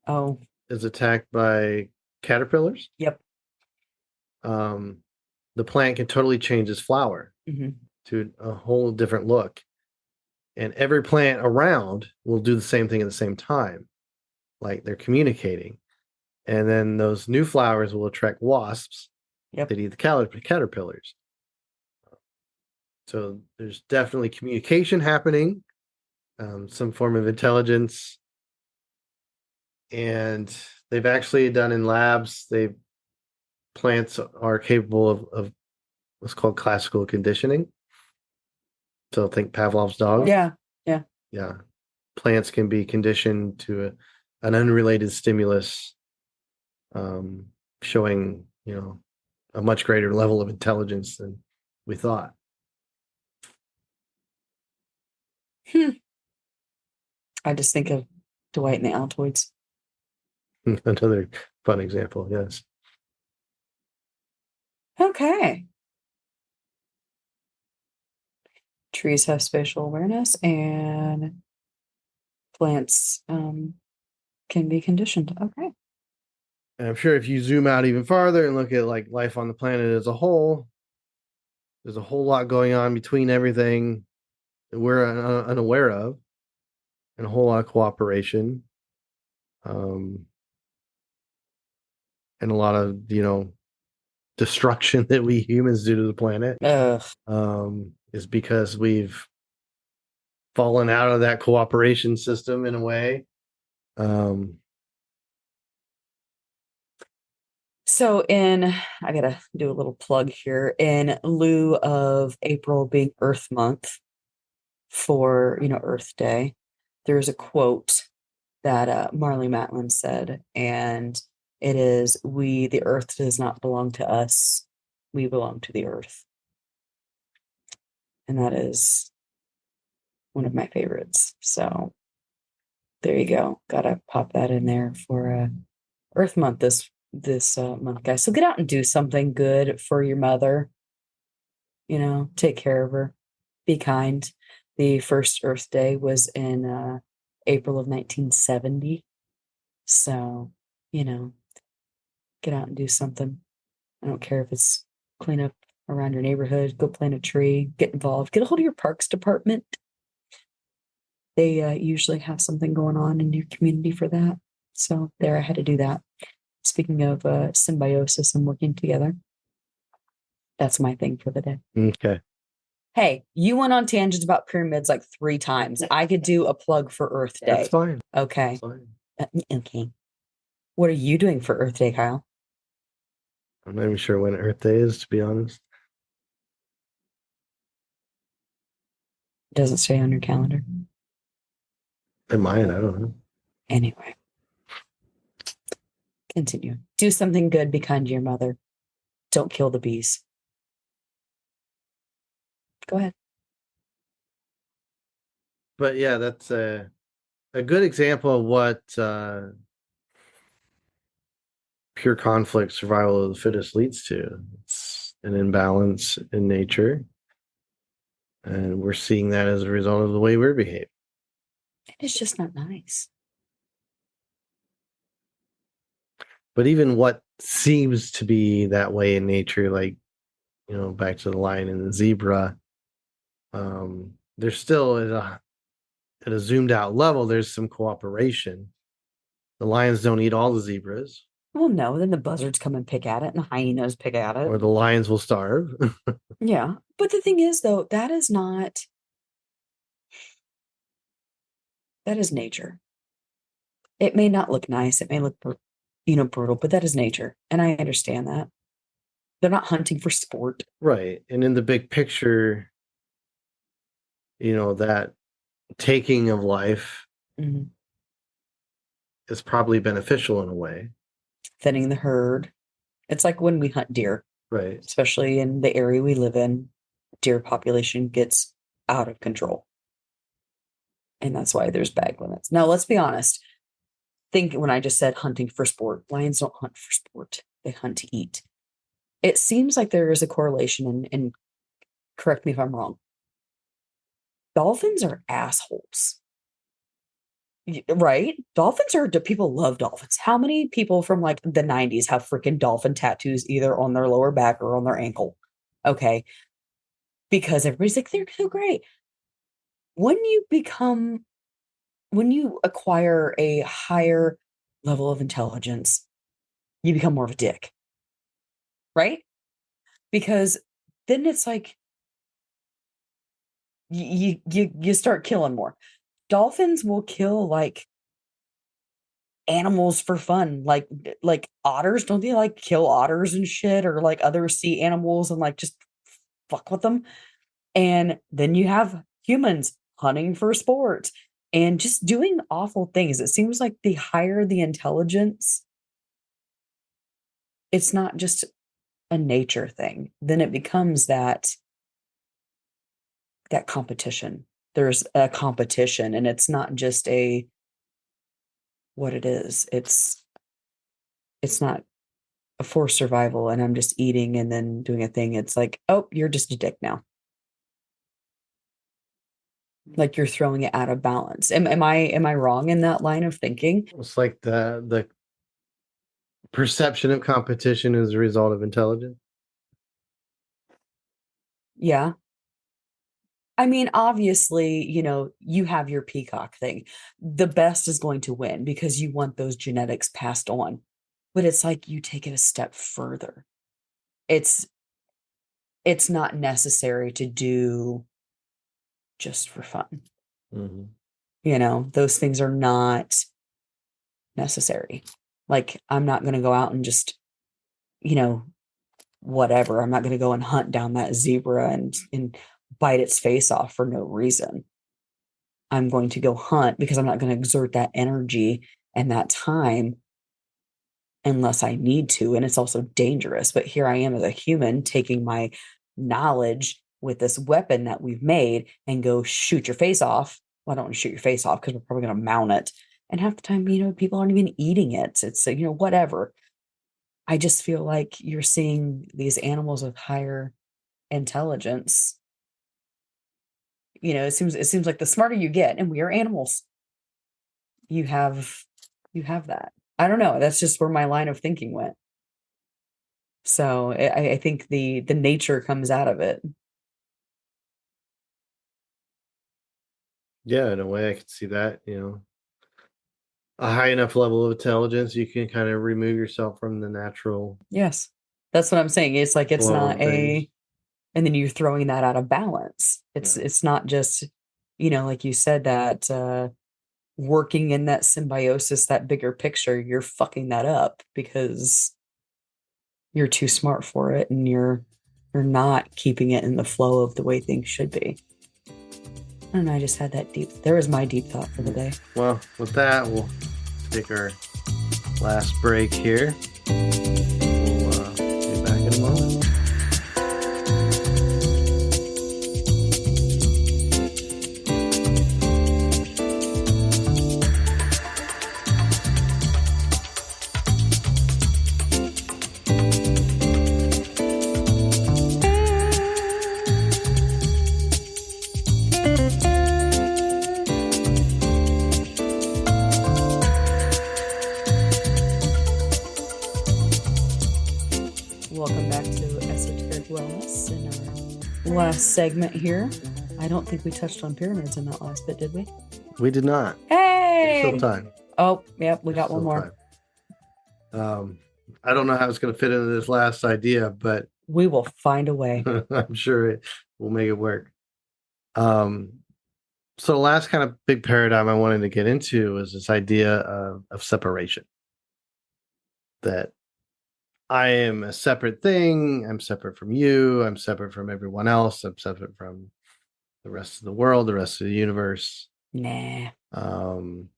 Oh, is attacked by caterpillars, yep. The plant can totally change its flower to a whole different look. And every plant around will do the same thing at the same time, like they're communicating. And then those new flowers will attract wasps Yep. that eat the caterpillars. So there's definitely communication happening, some form of intelligence. And they've actually done in labs, plants are capable of what's called classical conditioning. So think Pavlov's dog. Yeah. Yeah. Plants can be conditioned to an unrelated stimulus, showing, a much greater level of intelligence than we thought. I just think of Dwight and the Altoids. Another fun example, yes. Okay. Trees have spatial awareness and plants can be conditioned. Okay. And I'm sure if you zoom out even farther and look at like life on the planet as a whole, there's a whole lot going on between everything that we're unaware of, and a whole lot of cooperation, um, and a lot of destruction that we humans do to the planet, Ugh. is because we've fallen out of that cooperation system in a way. So I gotta do a little plug here. In lieu of April being Earth Month for, Earth Day, there's a quote that Marley Matlin said, and it is, the earth does not belong to us. We belong to the earth. And that is one of my favorites. So there you go. Gotta pop that in there for Earth Month this month, guys. So get out and do something good for your mother. Take care of her. Be kind. The first Earth Day was in April of 1970. So, get out and do something. I don't care if it's clean up around your neighborhood, go plant a tree, get involved, get a hold of your parks department. They usually have something going on in your community for that. So there, I had to do that. Speaking of symbiosis and working together, that's my thing for the day. Okay. Hey, you went on tangents about pyramids like 3 times. I could do a plug for Earth Day. That's fine. Okay. That's fine. Okay. What are you doing for Earth Day, Kyle? I'm not even sure when Earth Day is, to be honest. It doesn't stay on your calendar. In mine, I don't know. Anyway, continue. Do something good. Be kind to your mother. Don't kill the bees. Go ahead. But yeah, that's a good example of what pure conflict, survival of the fittest leads to. It's an imbalance in nature. And we're seeing that as a result of the way we're behaving. It's just not nice. But even what seems to be that way in nature, like, back to the lion and the zebra, there's still at a zoomed out level, there's some cooperation. The lions don't eat all the zebras. Well, no, then the buzzards come and pick at it and the hyenas pick at it. Or the lions will starve. Yeah. But the thing is, though, that is nature. It may not look nice. It may look, brutal, but that is nature. And I understand that. They're not hunting for sport. Right. And in the big picture, that taking of life is probably beneficial in a way. Thinning the herd. It's like when we hunt deer. Right. Especially in the area we live in, deer population gets out of control. And that's why there's bag limits. Now, let's be honest. Think when I just said hunting for sport. Lions don't hunt for sport. They hunt to eat. It seems like there is a correlation, and correct me if I'm wrong. Dolphins are assholes. Right? People love dolphins. How many people from like the 90s have freaking dolphin tattoos either on their lower back or on their ankle? Okay. Because everybody's like, they're so great. When you acquire a higher level of intelligence, you become more of a dick. Right? Because then it's like you start killing more. Dolphins will kill like animals for fun, like otters. Don't they like kill otters and shit, or like other sea animals and like just fuck with them? And then you have humans hunting for sport and just doing awful things. It seems like the higher the intelligence, it's not just a nature thing. Then it becomes that competition. There's a competition, and it's not just what it is. It's not a forced survival and I'm just eating and then doing a thing. It's like, oh, you're just a dick now. Like you're throwing it out of balance. Am I wrong in that line of thinking? It's like the perception of competition is a result of intelligence. Yeah. I mean, obviously, you have your peacock thing. The best is going to win because you want those genetics passed on. But it's like you take it a step further. It's it's not necessary to do just for fun. Mhm. Those things are not necessary. Like I'm not going to go out and just, you know, whatever. I'm not going to go and hunt down that zebra and bite its face off for no reason. I'm going to go hunt because I'm not going to exert that energy and that time unless I need to. And it's also dangerous. But here I am as a human taking my knowledge with this weapon that we've made and go shoot your face off. Well, I don't want to shoot your face off because we're probably going to mount it. And half the time, people aren't even eating it. It's, whatever. I just feel like you're seeing these animals with higher intelligence. It seems like the smarter you get, and we are animals, you have that. I don't know. That's just where my line of thinking went. So I think the nature comes out of it. Yeah, in a way, I could see that. A high enough level of intelligence, you can kind of remove yourself from the natural Yes, that's what I'm saying. It's like it's flow not of things. and then you're throwing that out of balance. It's Yeah. it's not just like you said that working in that symbiosis, that bigger picture, you're fucking that up because you're too smart for it and you're not keeping it in the flow of the way things should be. I don't know. I just had that there was my deep thought for the day. Well, with that, we'll take our last break here. We'll be back in a moment. Welcome back to Esoteric Wellness in our last segment here. I don't think we touched on pyramids in that last bit, did we? We did not. Hey! There's still time. Oh, yep, we got There's one more. I don't know how it's going to fit into this last idea, but We will find a way. I'm sure we'll make it work. So the last kind of big paradigm I wanted to get into is this idea of separation. That I am a separate thing. I'm separate from you. I'm separate from everyone else. I'm separate from the rest of the world, the rest of the universe. Nah. And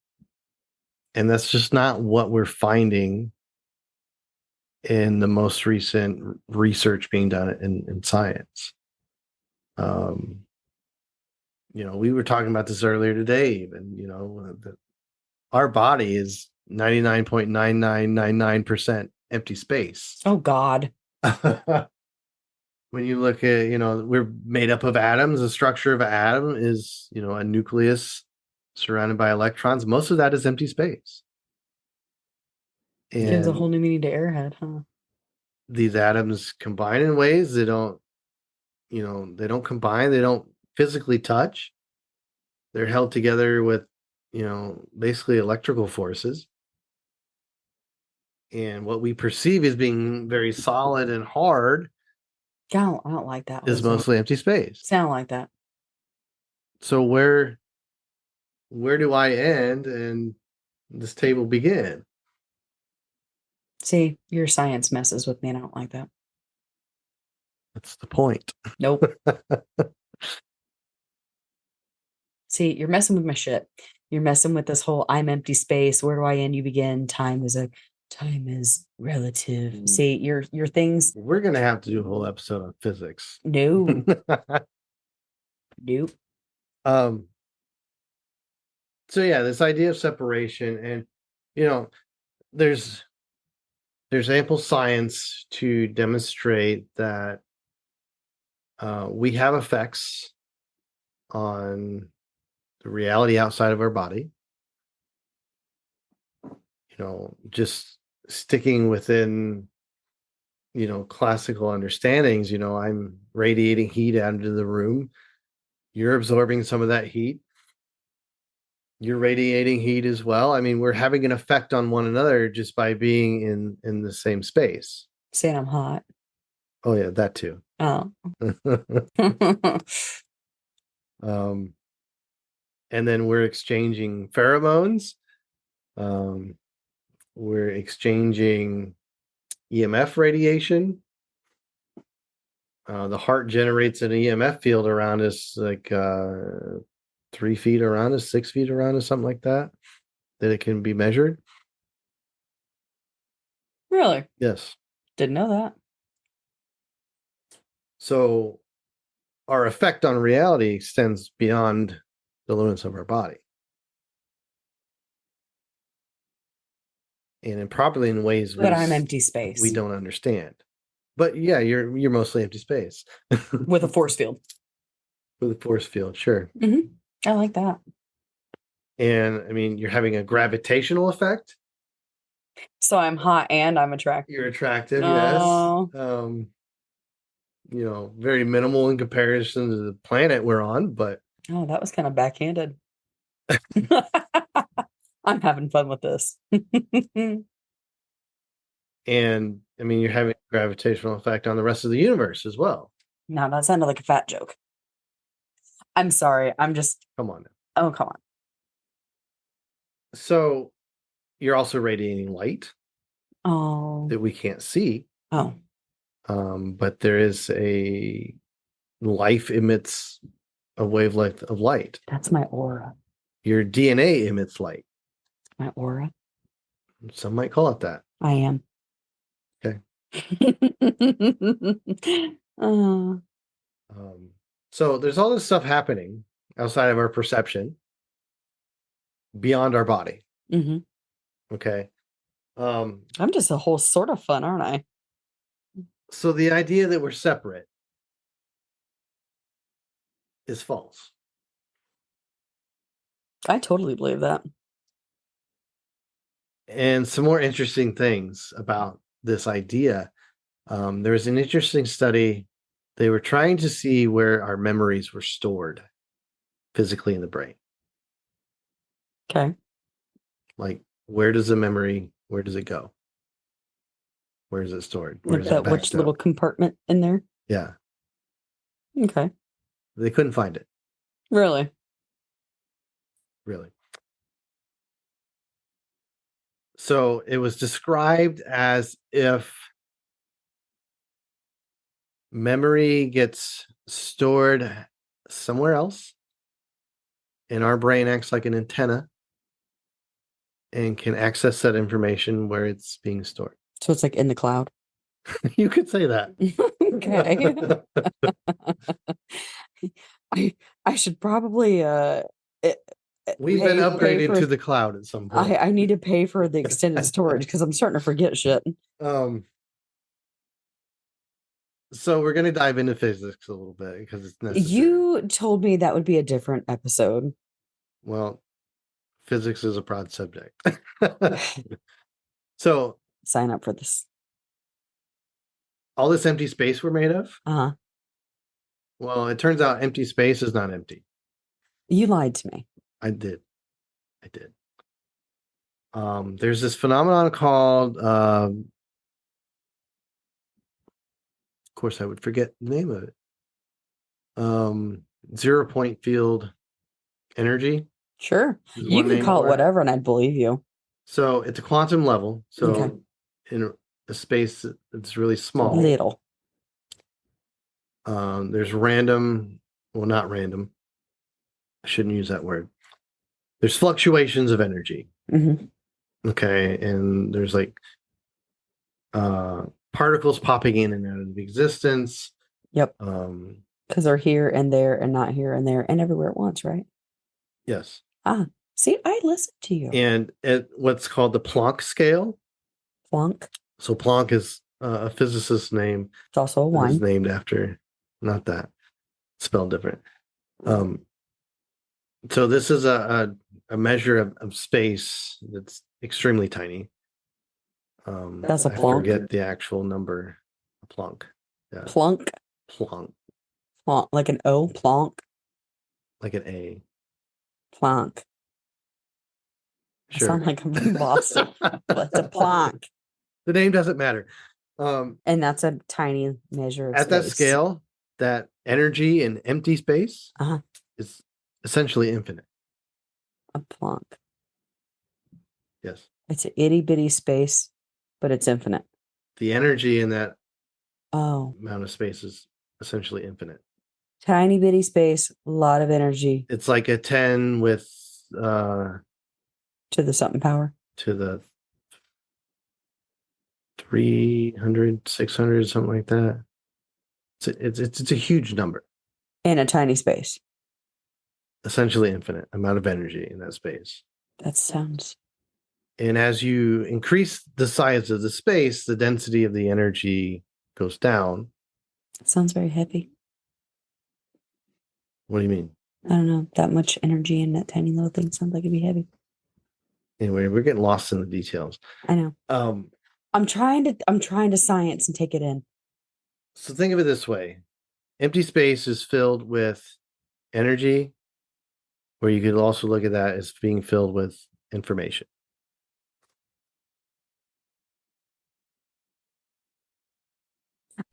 that's just not what we're finding in the most recent research being done in science. We were talking about this earlier today, even, that our body is 99.9999% empty space. Oh, God. When you look at, we're made up of atoms. The structure of an atom is, a nucleus surrounded by electrons. Most of that is empty space. Gives a whole And new meaning to airhead, huh? these atoms combine in ways they don't combine. They don't physically touch. They're held together with, basically electrical forces. And what we perceive as being very solid and hard I don't like that. is mostly empty space. Sound like that. So where do I end and this table begin? See, your science messes with me and I don't like that. That's the point. Nope. See, you're messing with my shit. You're messing with this whole I'm empty space. Where do I end? You begin. Time is relative. See, your things. We're gonna have to do a whole episode on physics. No. Nope. So yeah, this idea of separation, and you know, there's ample science to demonstrate that we have effects on the reality outside of our body. Just sticking within, classical understandings, I'm radiating heat out into the room. You're absorbing some of that heat. You're radiating heat as well. I mean, we're having an effect on one another just by being in the same space. Saying I'm hot. Oh yeah, that too. Oh. um, and then we're exchanging pheromones. We're exchanging EMF radiation. The heart generates an EMF field around us, like 3 feet around us, 6 feet around us, something like that it can be measured. Really? Yes. Didn't know that. So our effect on reality extends beyond the limits of our body. And improperly in ways But I'm empty space. we don't understand. But yeah, you're mostly empty space. With a force field. With a force field, sure. Mm-hmm. I like that. And I mean, you're having a gravitational effect. So I'm hot and I'm attractive. You're attractive, Oh. yes. Very minimal in comparison to the planet we're on, but oh, that was kind of backhanded. I'm having fun with this. and I mean, you're having a gravitational effect on the rest of the universe as well. No, that sounded like a fat joke. I'm sorry. I'm just. Come on now. Oh, come on. So you're also radiating light Oh. that we can't see. Oh. But there is life emits a wavelength of light. That's my aura. Your DNA emits light. My aura. Some might call it that. I am. Okay. So there's all this stuff happening outside of our perception, beyond our body. Mm-hmm. Okay. I'm just a whole sort of fun, aren't I? So the idea that we're separate is false. I totally believe that. And some more interesting things about this idea. There was an interesting study. They were trying to see where our memories were stored physically in the brain. Okay. Like, where does it go? Where is it stored? Where is it Which backed little up? compartment in there? Yeah. Okay. They couldn't find it. Really? Really. So it was described as if memory gets stored somewhere else, and our brain acts like an antenna and can access that information where it's being stored. So it's like in the cloud. You could say that. Okay. I should probably We've been upgraded to the cloud at some point. I need to pay for the extended storage because I'm starting to forget shit. So we're going to dive into physics a little bit because it's necessary. You told me that would be a different episode. Well, physics is a broad subject. So sign up for this. All this empty space we're made of? Uh-huh. Well, it turns out empty space is not empty. You lied to me. I did. There's this phenomenon called, of course, I would forget the name of it. 0 point field energy. Sure. You can call it whatever and I'd believe you. So it's a quantum level. So okay. In a space that's really small. Little. There's not random. I shouldn't use that word. There's fluctuations of energy. Mm-hmm. Okay. And there's like particles popping in and out of existence. Yep. Because they're here and there and not here and there and everywhere at once, right? Yes. So See, I listen to you. and at what's called the Planck scale. Plunk. So Planck is a physicist's name. It's also a That is wine. named after, not that, spelled different. So this is a measure of space that's extremely tiny. That's a I Planck. forget the actual number. Planck. Yeah. Plunk. Planck. Plonk. Like an O. Plonk. Like an A. Plonk. I Sure. sound like I'm from Boston. But it's a plonk. The name doesn't matter. And that's a tiny measure of At that space. scale, that energy in empty space Uh-huh. is essentially infinite. A plonk. Yes. It's an itty bitty space, but it's infinite. The energy in that Oh, amount of space is essentially infinite. tiny bitty space, a lot of energy It's like a 10 with to the something power. to the 300, 600, something like that. It's a huge number. In a tiny space. Essentially infinite amount of energy in that space. That sounds. And as you increase the size of the space, the density of the energy goes down. Sounds very heavy. What do you mean? I don't know. That much energy in that tiny little thing sounds like it'd be heavy. Anyway, we're getting lost in the details. I know. I'm trying to science and take it in. So think of it this way. Empty space is filled with energy, or you could also look at that as being filled with information.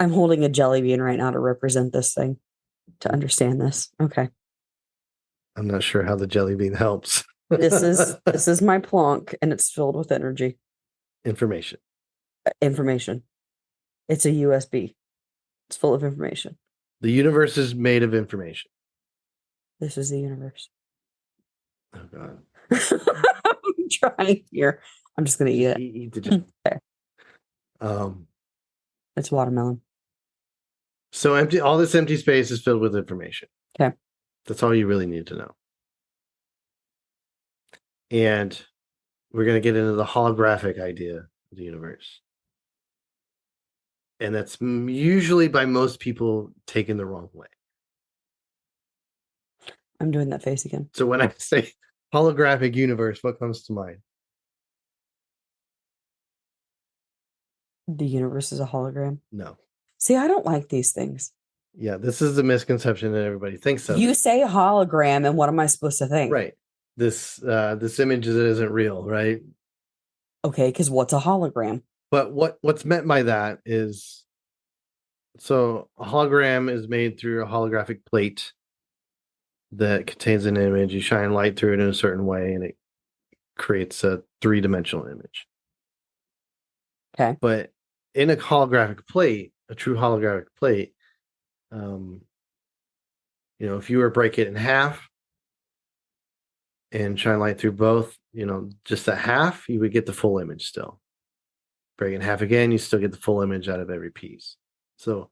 I'm holding a jelly bean right now to represent this thing, to understand this. Okay. I'm not sure how the jelly bean helps. This is my plonk, and it's filled with energy. Information. Information. It's a USB. It's full of information. The universe is made of information. This is the universe. Oh God. I'm trying here. I'm just gonna eat it. Eat the jelly. Okay. It's watermelon. So all this empty space is filled with information. Okay. That's all you really need to know. And we're going to get into the holographic idea of the universe. And that's usually by most people taken the wrong way. I'm doing that face again. So when I say holographic universe, what comes to mind? The universe is a hologram. No. See, I don't like these things. Yeah, this is the misconception that everybody thinks of. You say hologram, and what am I supposed to think? Right. This image that isn't real, right? Okay, because what's a hologram? But what's meant by that is, so a hologram is made through a holographic plate that contains an image. You shine light through it in a certain way, and it creates a three-dimensional image. Okay. But in a holographic plate, a true holographic plate, if you were to break it in half and shine light through both, just that half, you would get the full image still. Break it in half again, you still get the full image out of every piece. So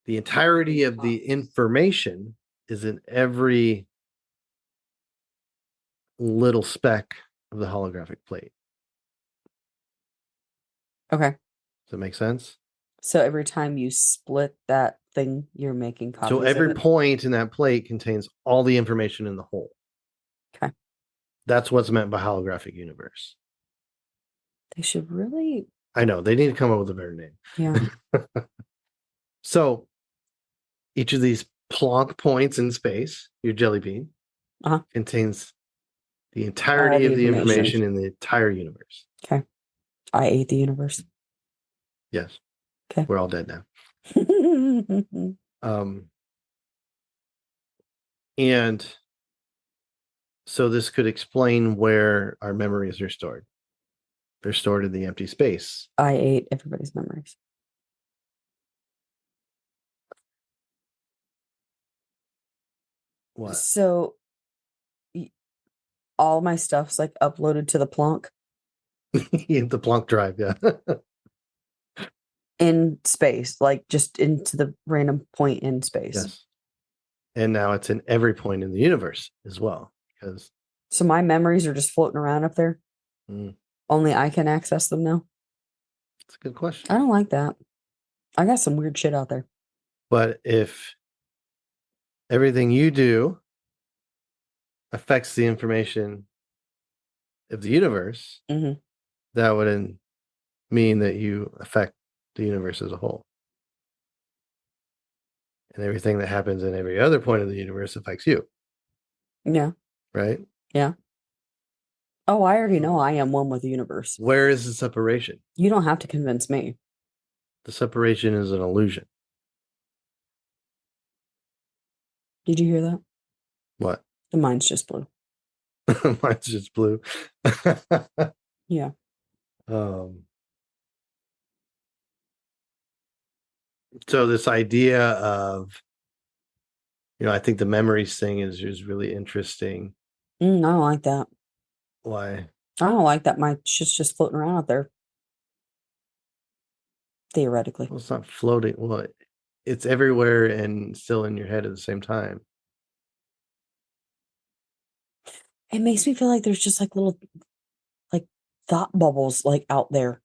the entirety of the information is in every little speck of the holographic plate. Okay. Does that make sense? So every time you split that thing, you're making copies. So every point in that plate contains all the information in the whole. Okay. That's what's meant by holographic universe. They should really. I know, they need to come up with a better name. Yeah. So each of these Planck points in space, your jelly bean, contains the entirety of the information in the entire universe. Okay. I ate the universe. Yes. Okay. We're all dead now. And so this could explain where our memories are stored. They're stored in the empty space. I ate everybody's memories. What? So all my stuff's like uploaded to the Planck. The Planck drive, yeah. In space, like just into the random point in space. Yes. And now it's in every point in the universe as well, because So my memories are just floating around up there. Mm, Only I can access them now. that's a good question. I don't like that. I got some weird shit out there. But if everything you do affects the information of the universe, Hmm. that would mean that you affect the universe as a whole. And everything that happens in every other point of the universe affects you, Yeah. right? Yeah. Oh, I already know So I am one with the universe. where is the separation? You don't have to convince me. The separation is an illusion. Did you hear that? What? The mind's just blue. Mine's just blue. Yeah. um, so this idea of, I think the memories thing is really interesting. I don't like that. Why? I don't like that my shit's just floating around out there, theoretically. Well, it's not floating. Well, it's everywhere and still in your head at the same time. It makes me feel like there's just like little like thought bubbles like out there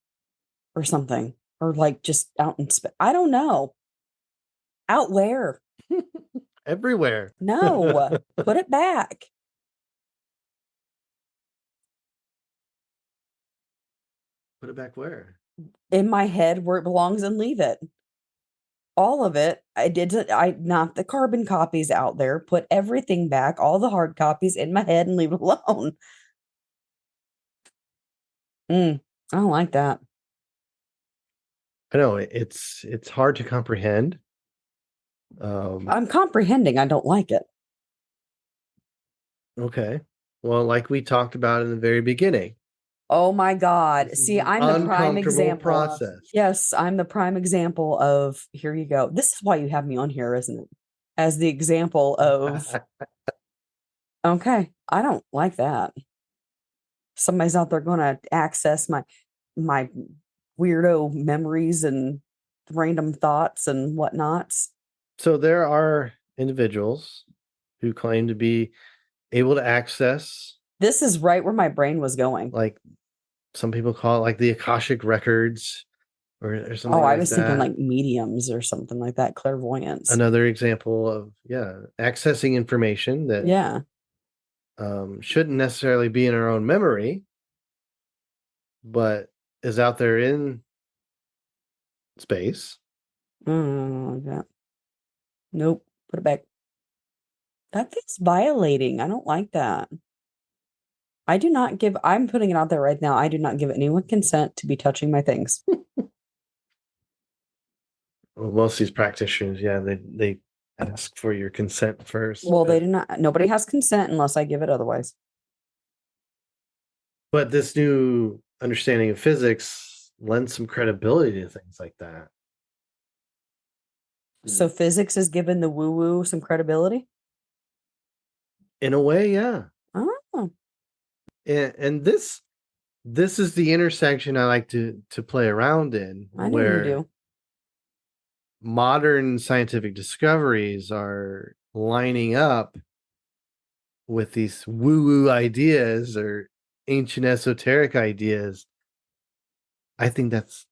or something. Or like just out in space. I don't know. Out where? Everywhere. No. Put it back. Put it back where? In my head where it belongs and leave it. All of it. I not the carbon copies out there. Put everything back, all the hard copies in my head and leave it alone. I don't like that. I know it's hard to comprehend. I'm comprehending. I don't like it. Okay. Well, like we talked about in the very beginning, Oh my God. this is See, an I'm the prime uncomfortable example. process. Yes, I'm the prime example of here you go. This is why you have me on here, isn't it? As the example of, okay, I don't like that. Somebody's out there going to access my weirdo memories and random thoughts and whatnots. So there are individuals who claim to be able to access, This is right where my brain was going. like some people call it, like the Akashic records or something Oh, I like was thinking that. like mediums or something like that, clairvoyance. Another example of, accessing information that Yeah. shouldn't necessarily be in our own memory, but is out there in space. Like that. Nope. Put it back. That feels violating. I don't like that. I do not give, I'm putting it out there right now. I do not give anyone consent to be touching my things. Well, most of these practitioners, they ask for your consent first. Well, they do not, nobody has consent unless I give it otherwise. But this new understanding of physics lends some credibility to things like that. So physics is given the woo woo some credibility. In a way, yeah. Oh, And this is the intersection I like to play around in, I know you where do. modern scientific discoveries are lining up with these woo-woo ideas or ancient esoteric ideas. I think that's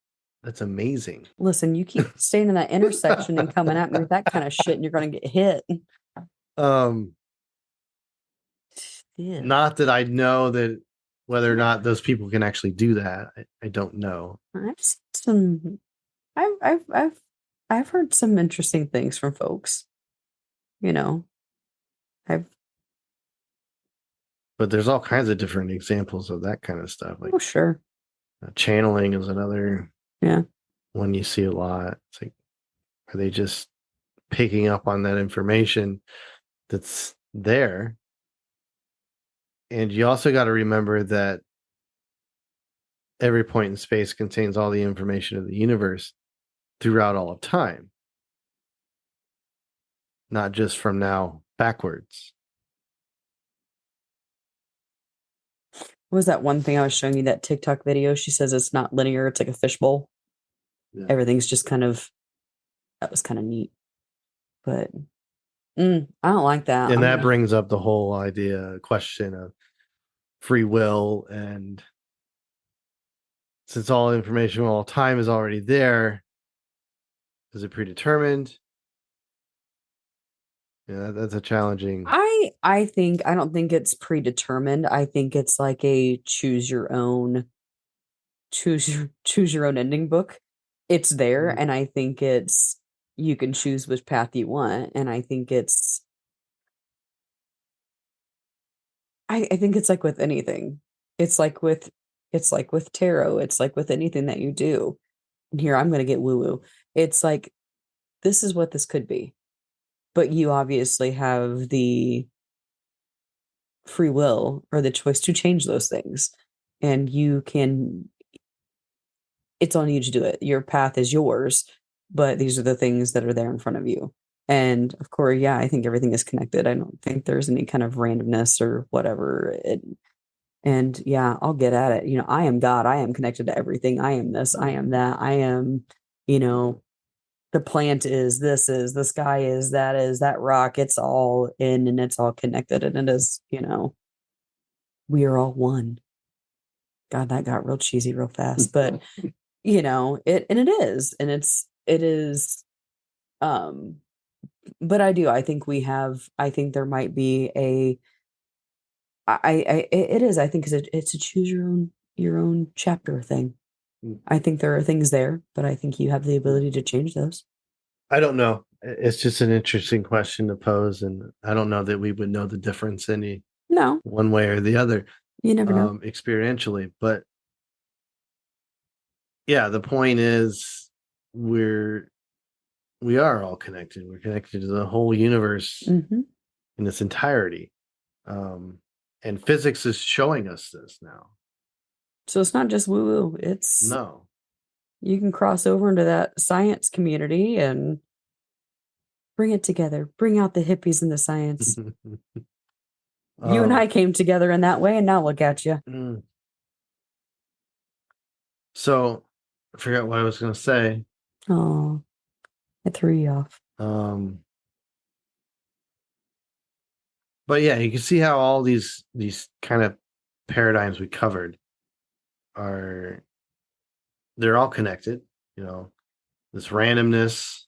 amazing. Listen, you keep staying in that intersection and coming at me with that kind of shit, and you're going to get hit. Um, Yeah. Not that I know that whether or not those people can actually do that. I don't know. I've seen some. I've heard some interesting things from folks. You know, I've But there's all kinds of different examples of that kind of stuff. Like oh sure, channeling is another yeah. one you see a lot. It's like, are they just picking up on that information that's there? And you also got to remember that every point in space contains all the information of the universe throughout all of time, not just from now backwards. What was that one thing I was showing you, that TikTok video? She says it's not linear; it's like a fishbowl. Yeah. Everything's just kind of. That was kind of neat, but I don't like that. And that brings up the whole question of free will, and since all information, all time is already there, is it predetermined? Yeah, that's a challenging. I think I don't think it's predetermined. I think it's like a choose your own ending book. It's there, Mhm. and I think it's you can choose which path you want. And I think I think it's like with anything. It's like with it's like with tarot. It's like with anything that you do. And here I'm gonna get woo-woo. It's like this is what this could be. But you obviously have the free will or the choice to change those things. And you can it's on you to do it. Your path is yours, but these are the things that are there in front of you. And of course, yeah, I think everything is connected. I don't think there's any kind of randomness or whatever. And yeah, I'll get at it. I am God. I am connected to everything. I am this. I am that. I am, you know, the plant is, the sky is, that rock. It's all in and it's all connected. And it is, we are all one. God, that got real cheesy real fast. But it is, and it is, um, but I think I think there might be it is, I think it's a choose your own chapter thing. I think there are things there, but I think you have the ability to change those. I don't know. It's just an interesting question to pose, and I don't know that we would know the difference any No, one way or the other, you never know. experientially. But yeah, the point is we're we are all connected. We're connected to the whole universe Hmm. in its entirety. Um, and physics is showing us this now. So it's not just woo woo. It's No. you can cross over into that science community and bring it together. Bring out the hippies and the science. You and um, I came together in that way, and now look at you. mm. So I forgot what I was going to say. Oh, it threw you off. Um, but yeah, you can see how all these kind of paradigms we covered are they're all connected. You know, this randomness,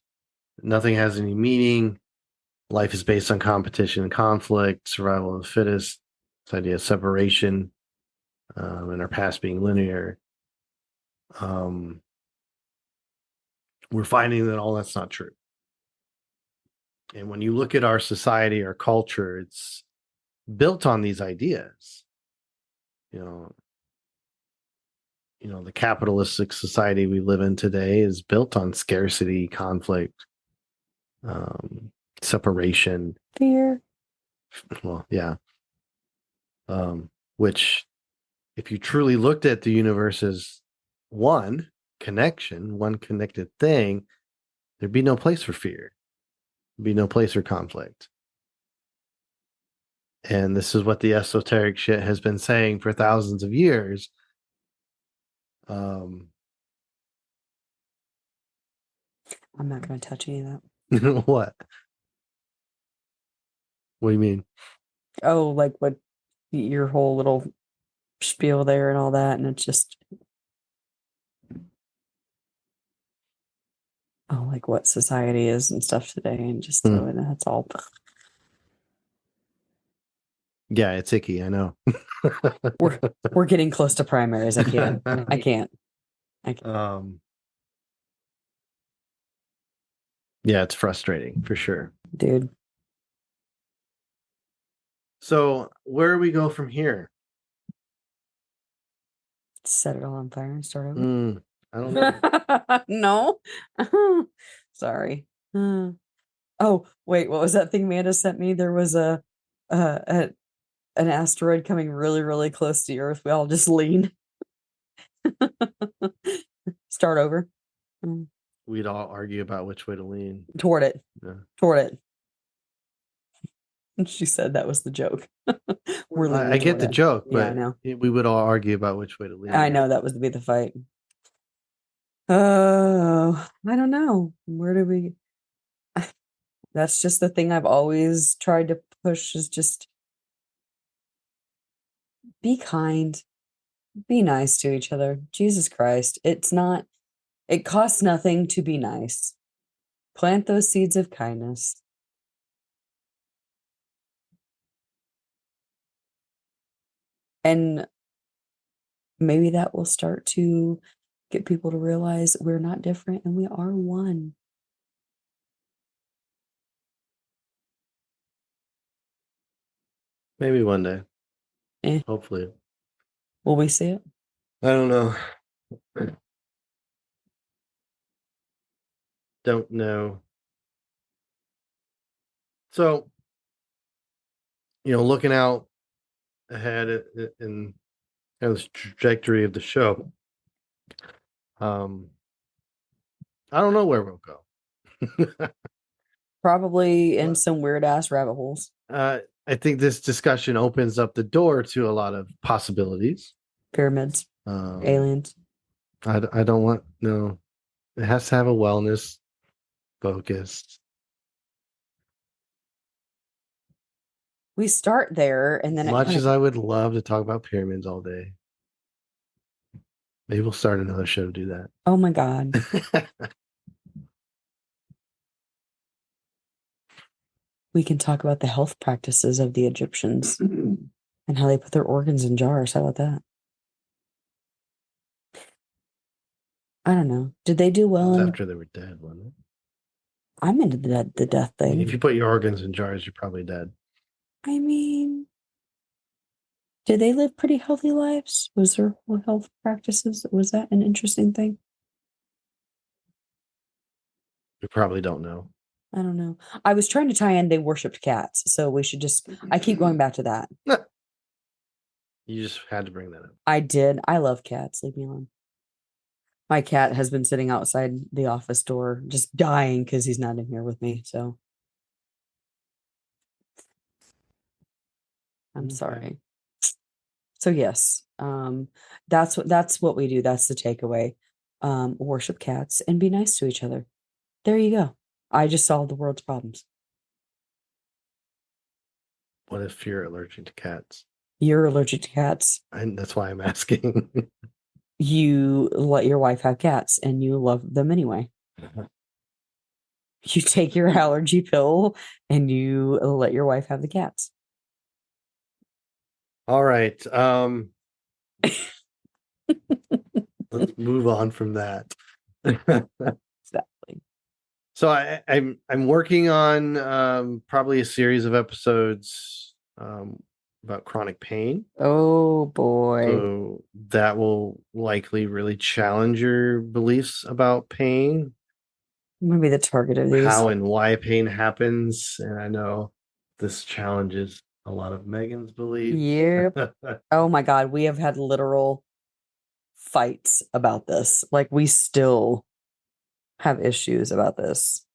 nothing has any meaning. Life is based on competition and conflict, survival of the fittest, this idea of separation, and our past being linear. Um, we're finding that all that's not true. And when you look at our society, our culture, it's built on these ideas. You know, the capitalistic society we live in today is built on scarcity, conflict, um, separation. Fear. Well, yeah. Which, if you truly looked at the universe as one connection, one connected thing, there'd be no place for fear. There'd be no place for conflict. And this is what the esoteric shit has been saying for thousands of years. Um, I'm not going to touch any of that. what? What do you mean? Oh, like what your whole little spiel there and all that. And it's just, oh, like what society is and stuff today. And just, Hmm. oh, and that's all. Yeah, it's icky. I know. We're, we're getting close to primaries. I can't. I can't. I can't. um, yeah, it's frustrating for sure. Dude, So, where do we go from here? set it all on fire and start over. I don't know. No. Sorry. Oh, wait, what was that thing Amanda sent me? There was a an asteroid coming really, really close to Earth. We all just lean. Start over. Mm, We'd all argue about which way to lean. Toward it. Yeah. Toward it. And she said that was the joke. We're I leaning get toward the it. joke, Yeah, I but know. we would all argue about which way to lean. I know that was to be the fight. Oh, I don't know. Where do we That's just the thing I've always tried to push is just be kind, be nice to each other. Jesus Christ. It costs nothing to be nice. Plant those seeds of kindness. And maybe that will start to get people to realize we're not different and we are one. Maybe one day. Eh, Hopefully. will we see it? I don't know. Don't know. So, looking out ahead in the trajectory of the show, I don't know where we'll go. Probably in What? some weird ass rabbit holes. I think this discussion opens up the door to a lot of possibilities. Pyramids, Um, aliens. I don't want, no, it has to have a wellness focus. We start there and then As it much kind as of, I would love to talk about pyramids all day, maybe we'll start another show to do oh my God. that. We can talk about the health practices of the Egyptians and how they put their organs in jars. How about that? I don't know. Did they do That well was in? after they were dead, wasn't it? I'm into the death I mean, if thing. you put your organs in jars, you're probably dead. I mean, did they live pretty healthy lives? Was there health practices? Was that an interesting thing? We probably don't know. I don't know. I was trying to tie in they worshipped cats, so we should just I keep going back to that. You just had to bring that up. I did. I love cats. Leave me alone. My cat has been sitting outside the office door just dying because he's not in here with me. So I'm Okay. sorry. So yes, that's what we do. That's the takeaway. Worship cats and be nice to each other. There you go. I just solved the world's problems. What if you're allergic to cats? You're allergic to cats. And that's why I'm asking. You let your wife have cats and you love them anyway. You take your allergy pill and you let your wife have the cats. All right. Let's move on from that. Exactly. So I'm working on probably a series of episodes about chronic pain. Oh boy. So that will likely really challenge your beliefs about pain, I'm gonna be the target of these. how and why pain happens. And I know this challenges a lot of Megan's beliefs. Yep. Oh my God. We have had literal fights about this. Like we still have issues about this.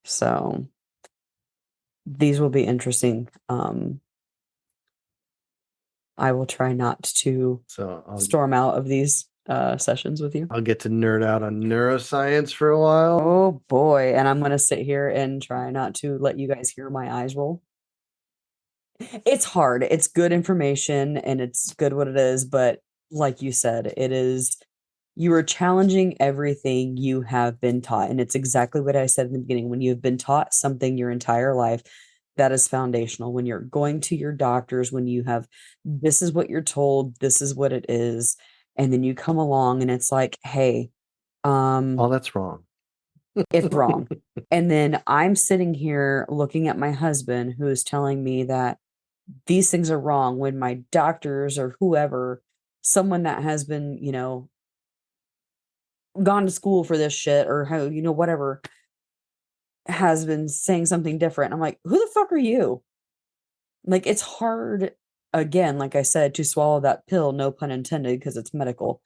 So these will be interesting. I will try not to So storm out of these sessions with you. I'll get to nerd out on neuroscience for a while. Oh boy. And I'm gonna sit here and try not to let you guys hear my eyes roll. It's hard. It's good information and it's good what it is, but like you said, you are challenging everything you have been taught. And it's exactly what I said in the beginning. When you've been taught something your entire life, that is foundational. When you're going to your doctors, when you have, this is what you're told, this is what it is. And then you come along and it's like, hey, Oh, that's wrong. it's wrong. And then I'm sitting here looking at my husband who is telling me that these things are wrong when my doctors or whoever, someone that has been, gone to school for this shit or how, whatever has been saying something different. I'm like, who the fuck are you? Like, it's hard, again, like I said, to swallow that pill, no pun intended, because it's medical.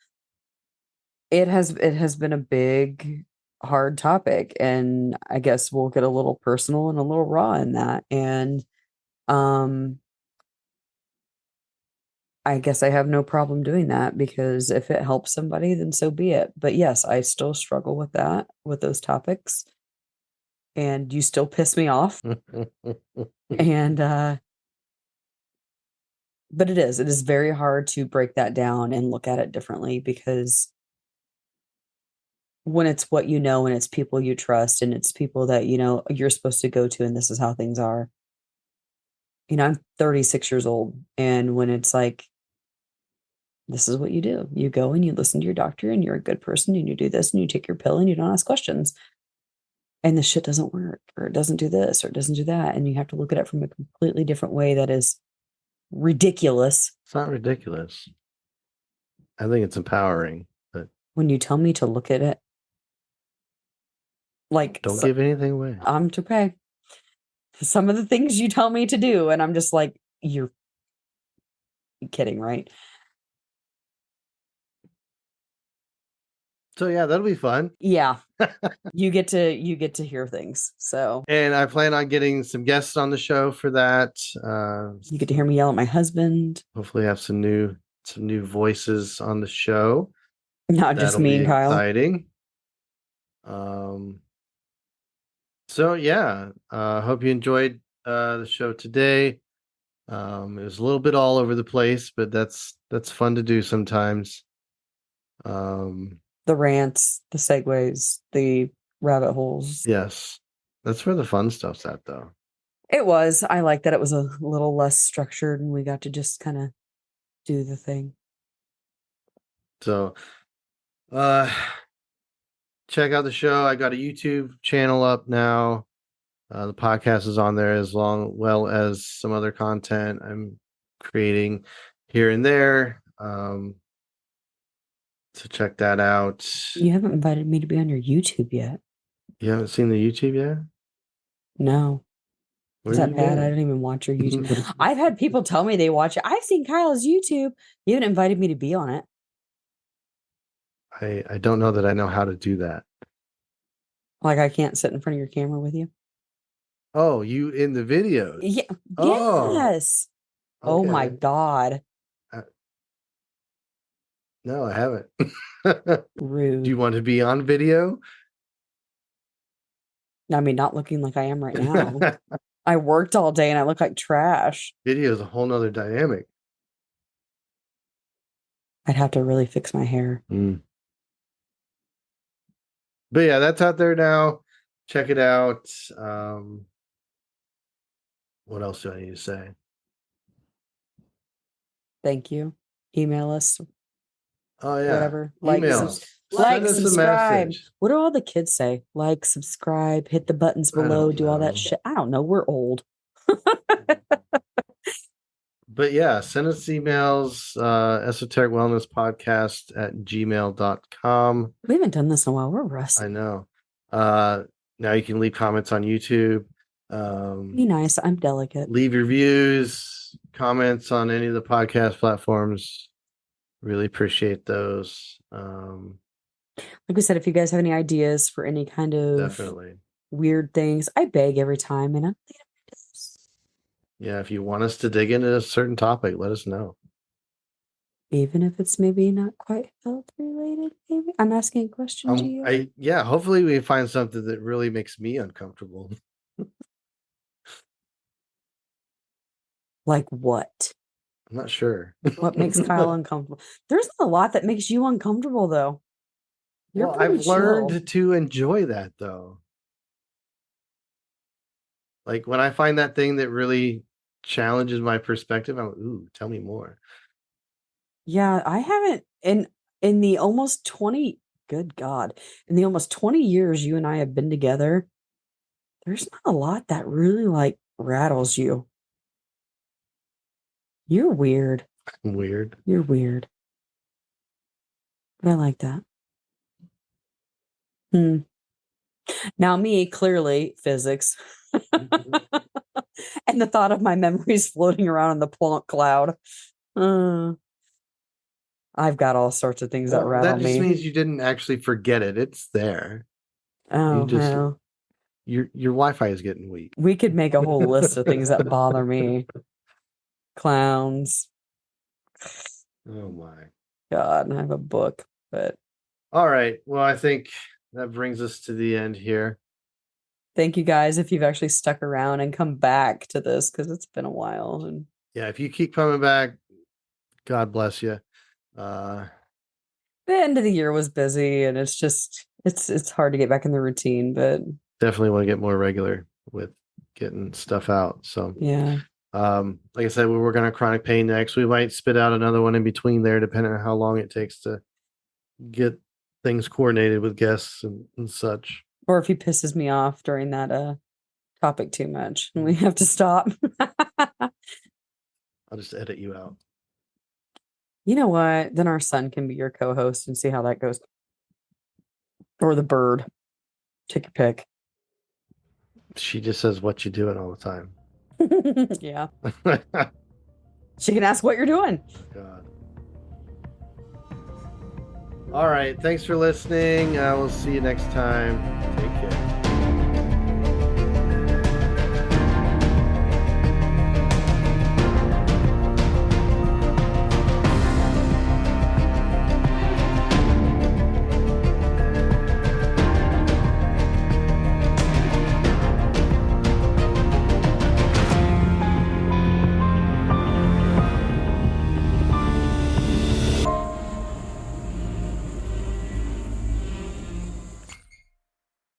It has been a big, hard topic. And I guess we'll get a little personal and a little raw in that. And um I guess I have no problem doing that because if it helps somebody, then so be it. But yes, I still struggle with that, with those topics. And you still piss me off. And But it is very hard to break that down and look at it differently because when it's what you know and it's people you trust and it's people that you know you're supposed to go to and this is how things are. I'm 36 years old, and when it's like this is what you do. You go and you listen to your doctor and you're a good person and you do this and you take your pill and you don't ask questions. And the shit doesn't work or it doesn't do this or it doesn't do that. And you have to look at it from a completely different way that is ridiculous. It's not ridiculous. I think it's empowering, but When you tell me to look at it, like, don't give anything away. I'm okay. Some of the things you tell me to do, and I'm just like, you're kidding, right? So yeah, that'll be fun. Yeah. you get to hear things. So And I plan on getting some guests on the show for that. you get to hear me yell at my husband. Hopefully have some new voices on the show. Not just That'll me be and Kyle. exciting. So yeah, hope you enjoyed the show today. It was a little bit all over the place, but that's fun to do sometimes. The rants, the segues, the rabbit holes. Yes, that's where the fun stuff's at, though. It was. I like that it was a little less structured and we got to just kind of do the thing. So, check out the show. I got a YouTube channel up now. The podcast is on there as well as some other content I'm creating here and there. So check that out. You haven't invited me to be on your YouTube yet. You haven't seen the YouTube yet? No. Where Is that you bad? been? I don't even watch your YouTube. I've had people tell me they watch it. I've seen Kyle's YouTube. You haven't invited me to be on it. I don't know that I know how to do that. Like I can't sit in front of your camera with you. Oh, you in the videos? Yeah. Oh, Yes. Oh my okay. God. No, I haven't. Do Rude. you want to be on video? I mean, not looking like I am right now. I worked all day and I look like trash. Video is a whole nother dynamic. I'd have to really fix my hair. But yeah, that's out there now. Check it out. What else do I need to say? Thank you. Email us. Oh yeah. Whatever. Email us. Like, Send us a subscribe. message. What do all the kids say? Like, subscribe, hit the buttons I below, don't do all that know. shit. I don't know. We're old. But yeah, send us emails, esoteric wellness podcast at gmail.com. We haven't done this in a while. We're rusty. I know. Now you can leave comments on YouTube. Be nice. I'm delicate. Leave reviews, comments on any of the podcast platforms. Really appreciate those. Like we said, if you guys have any ideas for any kind of Definitely. weird things, I beg every time, and I'm thinking of this. Yeah, if you want us to dig into a certain topic, let us know. Even if it's maybe not quite health related, maybe I'm asking a question to you. Yeah, hopefully we find something that really makes me uncomfortable. Like what? I'm not sure. What makes Kyle uncomfortable? There's a lot that makes you uncomfortable, though. Well, I've learned to enjoy that, though. Like when I find that thing that really challenges my perspective, I'm like, ooh, tell me more. Yeah, I haven't in the almost 20, good God, in the almost 20 years you and I have been together, there's not a lot that really like rattles you. You're weird. Weird. You're weird. But I like that. Now me, clearly physics. And the thought of my memories floating around in the Planck cloud. I've got all sorts of things that rattle That just me. means you didn't actually forget it. It's there. Oh, well. Your Wi-Fi is getting weak. We could make a whole list of things that bother me. Clowns. Oh my God, I have a book, but all right. Well, I think that brings us to the end here. thank you guys if you've actually stuck around and come back to this because it's been a while and Yeah, if you keep coming back, God bless you. Uh, The end of the year was busy, and it's hard to get back in the routine, but Definitely want to get more regular with getting stuff out. So, yeah. like I said, we're working on chronic pain next. We might spit out another one in between there, depending on how long it takes to get things coordinated with guests and such. Or if he pisses me off during that topic too much, and we have to stop. I'll just edit you out. You know what? Then our son can be your co-host and see how that goes. Or the bird. Take your pick. She just says what you doing all the time. Yeah. God. She can ask what you're doing. All right. Thanks for listening. We'll see you next time. Take care.